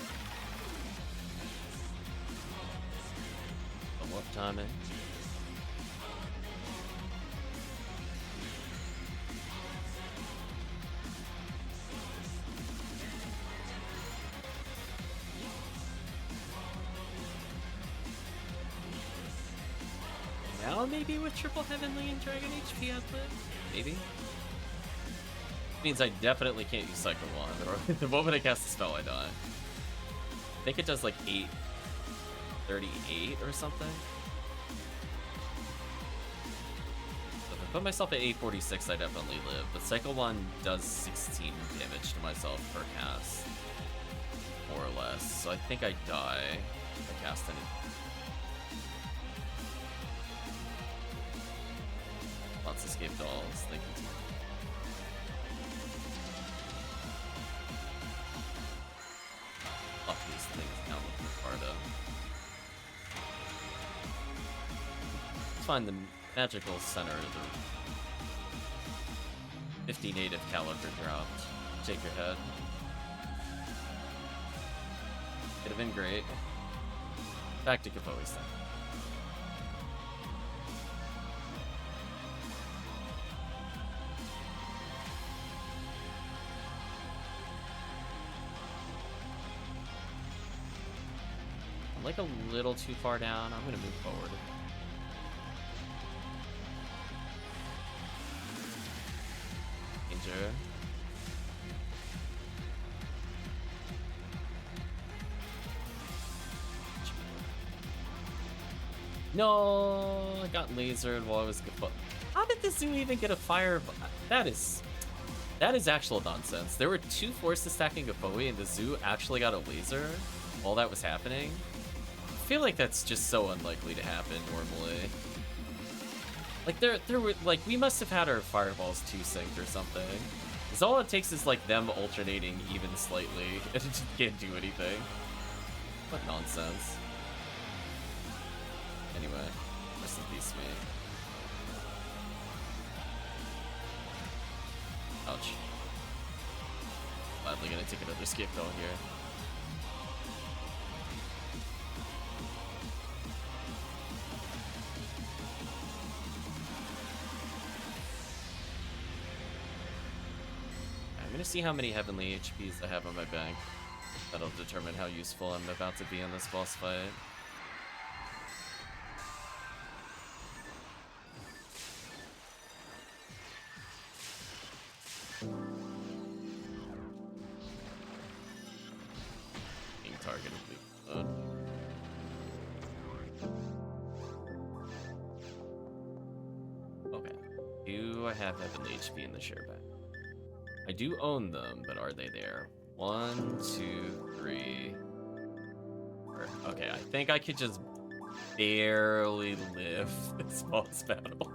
What timing? Now maybe with triple heavenly and dragon HP output? Maybe? Means I definitely can't use Cycle 1, or the moment I cast the spell, I die. I think it does like 838 or something. So if I put myself at 846, I definitely live. But Cycle 1 does 16 damage to myself per cast, more or less. So I think I die if I cast any. Lots of escape dolls. Thank you. Lock these things down with Ricardo. Let's find the magical center of the 50 native caliber dropped. Take your head. Could have been great. Back to Gafoe's then. I'm like a little too far down. I'm gonna move forward. Danger. No, I got lasered while I was. How did the zoo even get a fire? That is actual nonsense. There were two forces stacking Gafoe, and the zoo actually got a laser while that was happening. I feel like that's just so unlikely to happen normally. Like there were like we must have had our fireballs too synced or something. Because all it takes is like them alternating even slightly, and it just can't do anything. What nonsense. Anyway, rest in peace, me. Ouch. Gladly gonna take another skip though here. I'm gonna see how many heavenly HPs I have on my bank. That'll determine how useful I'm about to be in this boss fight. Being targeted. Okay. Do I have heavenly HP in the share bag? I do own them, but are they there? 1, 2, 3. Okay, I think I could just barely live this boss battle.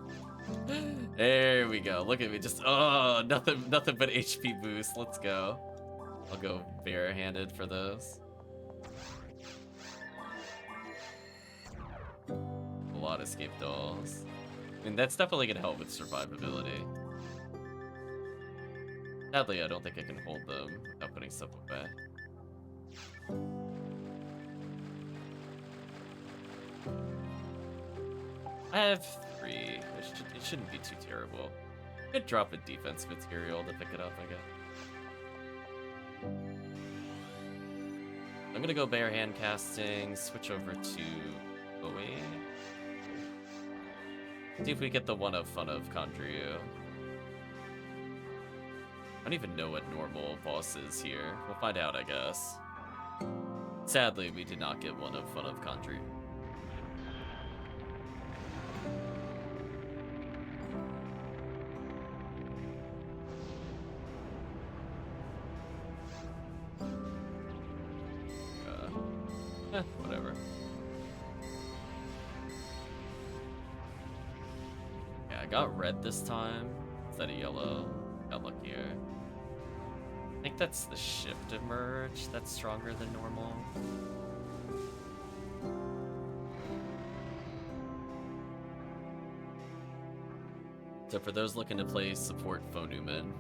There we go. Look at me, just nothing but HP boost. Let's go. I'll go barehanded for those. A lot of escape dolls. I mean, that's definitely gonna help with survivability. Sadly, I don't think I can hold them without putting stuff away. I have 3. It shouldn't be too terrible. Could drop a defense material to pick it up, I guess. I'm gonna go bare hand casting, switch over to Bowie. See if we get the one of fun of Condryu. I don't even know what normal boss is here. We'll find out, I guess. Sadly, we did not get one of fun of Condryu. Whatever. Yeah, I got red this time instead of yellow. Got luckier. I think that's the shift emerge that's stronger than normal. So for those looking to play support Phonuman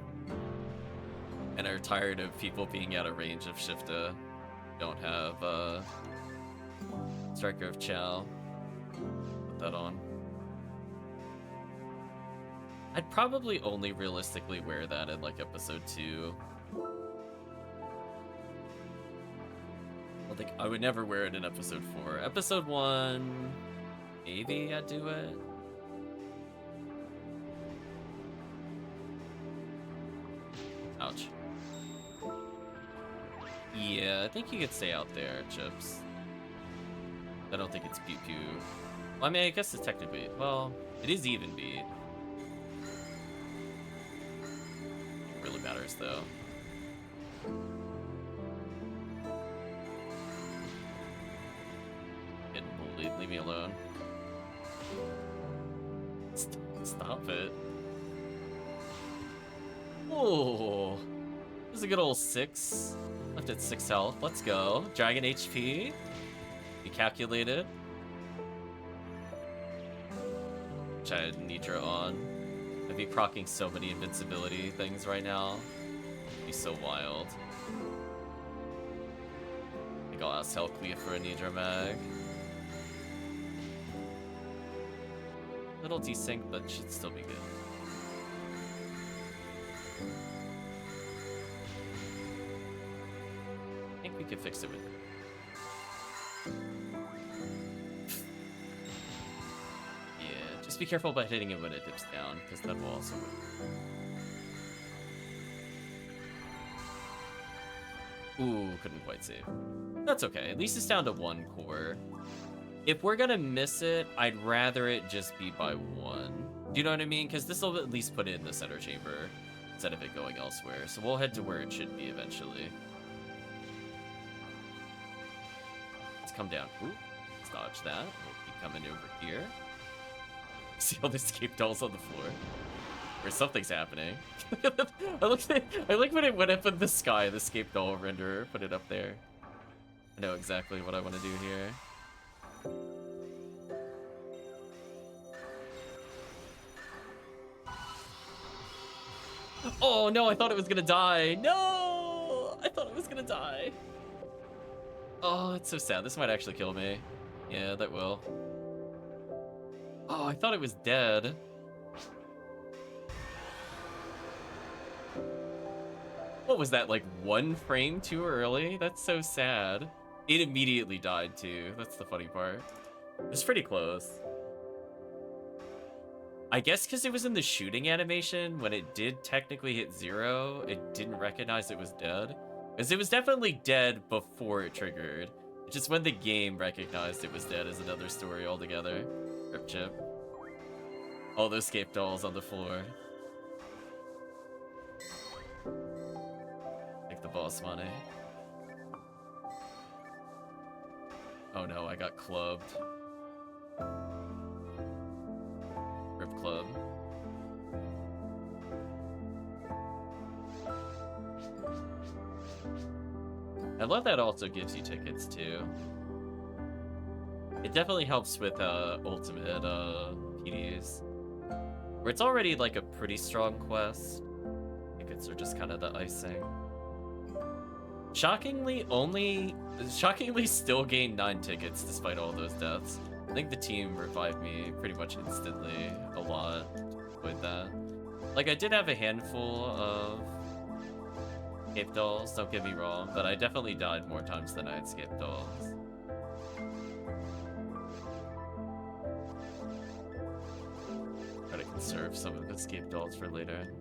and are tired of people being out of range of Shifta, don't have Striker of Chow, put that on. I'd probably only realistically wear that in like episode 2. I think I would never wear it in episode 4. Episode 1, maybe I'd do it. Ouch. Yeah, I think you could stay out there, Chips. I don't think it's pew pew. Well, I mean, I guess it's technically, well, it is even beat. It really matters though. Leave me alone. Stop it. Oh, this is a good old 6. Left at 6 health. Let's go. Dragon HP. Be calculated. Which I had Nitra on. I'd be proccing so many invincibility things right now. It'd be so wild. I think I'll ask HellCleave for a Nitra mag. Little desync, but should still be good. I think we could fix it with it. Yeah, just be careful about hitting it when it dips down, because that will also work. Ooh, couldn't quite save. That's okay, at least it's down to 1 core. If we're gonna miss it, I'd rather it just be by 1. Do you know what I mean? Because this will at least put it in the center chamber instead of it going elsewhere. So we'll head to where it should be eventually. Let's come down. Ooh, let's dodge that. We'll keep coming over here. See all the escape dolls on the floor? Or something's happening. I like when it went up in the sky, the escape doll renderer, put it up there. I know exactly what I want to do here. Oh no, I thought it was gonna die. No! I thought it was gonna die. Oh, it's so sad. This might actually kill me. Yeah, that will. Oh, I thought it was dead. What was that, like 1 frame too early? That's so sad. It immediately died too. That's the funny part. It's pretty close. I guess because it was in the shooting animation, when it did technically hit 0, it didn't recognize it was dead. Because it was definitely dead before it triggered. It's just when the game recognized it was dead is another story altogether. Rip Chip. All those escape dolls on the floor. Take the boss money. Oh no, I got clubbed. Rip Club. I love that also gives you tickets too. It definitely helps with ultimate PDs. Where it's already like a pretty strong quest. Tickets are just kind of the icing. Shockingly still gained 9 tickets despite all those deaths. I think the team revived me pretty much instantly a lot with that. Like, I did have a handful of escape dolls, don't get me wrong, but I definitely died more times than I had escape dolls. Try to conserve some of the escape dolls for later.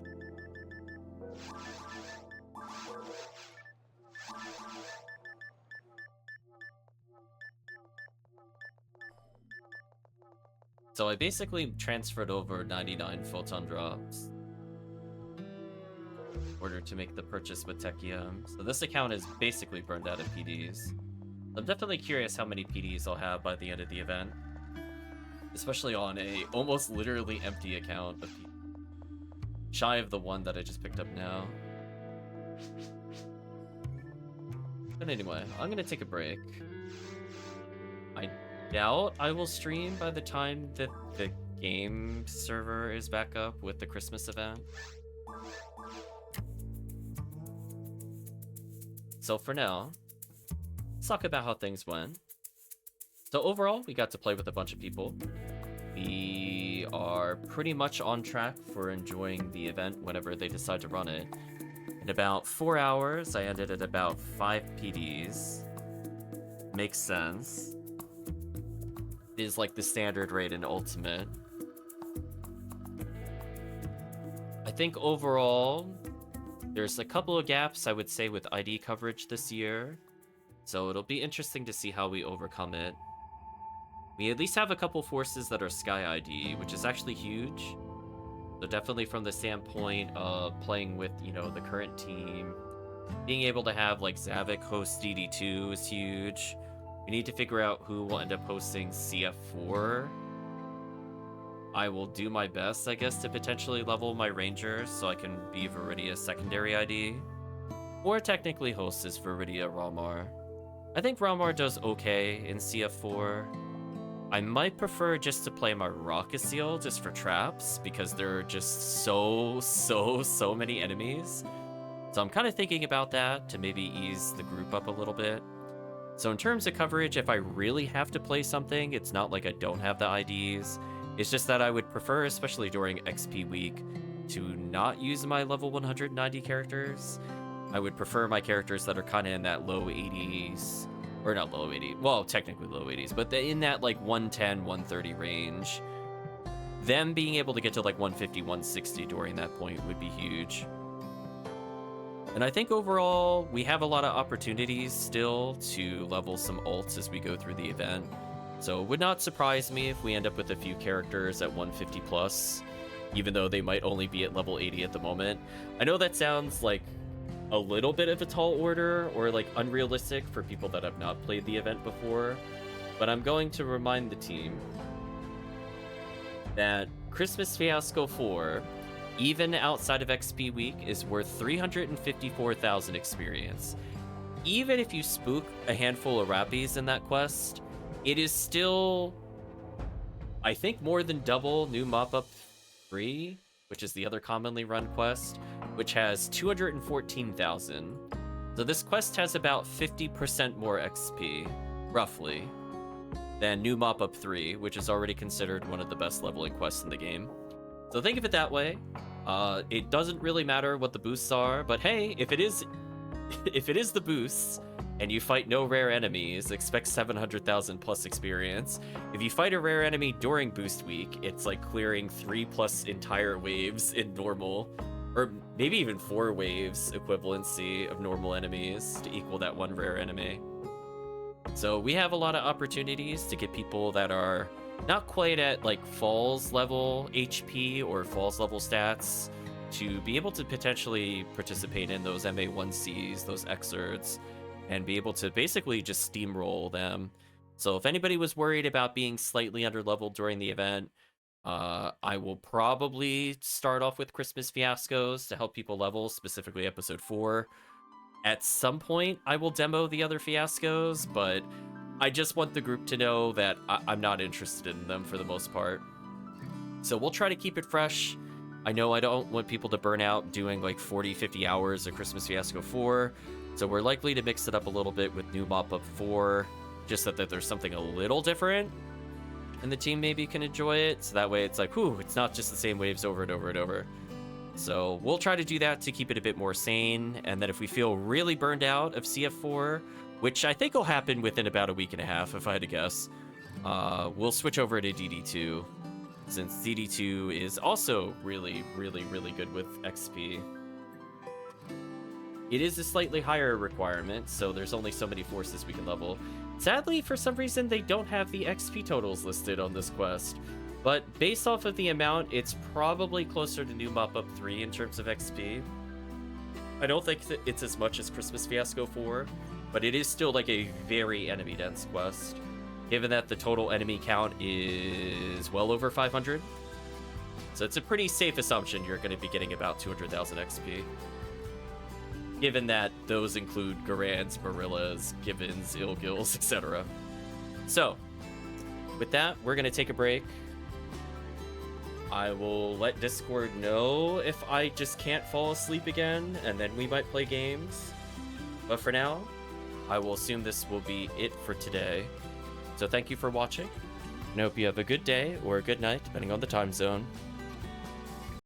So I basically transferred over 99 photon drops in order to make the purchase with Tekkium. So this account is basically burned out of PDs. I'm definitely curious how many PDs I'll have by the end of the event, especially on a almost literally empty account of PDs. Shy of the one that I just picked up now. But anyway, I'm gonna take a break. I doubt I will stream by the time that the game server is back up with the Christmas event. So for now, let's talk about how things went. So overall, we got to play with a bunch of people. We are pretty much on track for enjoying the event whenever they decide to run it. In about 4 hours, I ended at about 5 PDs. Makes sense. It is like the standard rate in Ultimate. I think overall, there's a couple of gaps, I would say, with ID coverage this year. So it'll be interesting to see how we overcome it. We at least have a couple forces that are Sky ID, which is actually huge. So definitely from the standpoint of playing with, you know, the current team, being able to have like Zavik host DD2 is huge. We need to figure out who will end up hosting CF4. I will do my best, I guess, to potentially level my Rangers so I can be Viridia's secondary ID. Or technically host as Viridia Ramar. I think Ramar does okay in CF4. I might prefer just to play my Rocket Seal just for traps, because there are just so many enemies. So I'm kind of thinking about that to maybe ease the group up a little bit. So in terms of coverage, if I really have to play something, it's not like I don't have the IDs. It's just that I would prefer, especially during XP week, to not use my level 190 characters. I would prefer my characters that are kind of in that low 80s. Or not low 80s, well, technically low 80s, but in that like 110, 130 range. Them being able to get to like 150, 160 during that point would be huge. And I think overall, we have a lot of opportunities still to level some ults as we go through the event. So it would not surprise me if we end up with a few characters at 150 plus, even though they might only be at level 80 at the moment. I know that sounds like a little bit of a tall order or like unrealistic for people that have not played the event before, but I'm going to remind the team that Christmas Fiasco 4, even outside of XP week, is worth 354,000 experience. Even if you spook a handful of Rappies in that quest, it is still, I think, more than double New Mop-Up 3, which is the other commonly run quest, which has 214,000. So this quest has about 50% more XP, roughly, than New Mop-Up 3, which is already considered one of the best leveling quests in the game. So think of it that way. It doesn't really matter what the boosts are, but hey, if it is the boosts, and you fight no rare enemies, expect 700,000 plus experience. If you fight a rare enemy during boost week, it's like clearing 3+ entire waves in normal, or maybe even 4 waves equivalency of normal enemies to equal that one rare enemy. So we have a lot of opportunities to get people that are not quite at like Falls level HP or Falls level stats to be able to potentially participate in those MA1Cs, those excerpts, and be able to basically just steamroll them. So if anybody was worried about being slightly underleveled during the event, I will probably start off with Christmas Fiascos to help people level, specifically episode 4. At some point, I will demo the other Fiascos, but I just want the group to know that I'm not interested in them for the most part. So we'll try to keep it fresh. I know I don't want people to burn out doing like 40, 50 hours of Christmas Fiasco 4, so we're likely to mix it up a little bit with New Mop-Up 4, just so that there's something a little different. and the team maybe can enjoy it. So that way it's like, whew, it's not just the same waves over and over and over. So we'll try to do that to keep it a bit more sane. And then if we feel really burned out of CF4, which I think will happen within about a week and a half, if I had to guess, we'll switch over to DD2, since DD2 is also really, really, really good with XP. It is a slightly higher requirement, so there's only so many forces we can level. Sadly, for some reason, they don't have the XP totals listed on this quest. But based off of the amount, it's probably closer to New Mop-Up 3 in terms of XP. I don't think that it's as much as Christmas Fiasco 4, but it is still like a very enemy-dense quest, given that the total enemy count is well over 500. So it's a pretty safe assumption you're going to be getting about 200,000 XP. Given that those include Garans, Marillas, Gibbons, Ilgils, etc. So, with that, we're going to take a break. I will let Discord know if I just can't fall asleep again, and then we might play games. But for now, I will assume this will be it for today. So thank you for watching, and I hope you have a good day or a good night, depending on the time zone.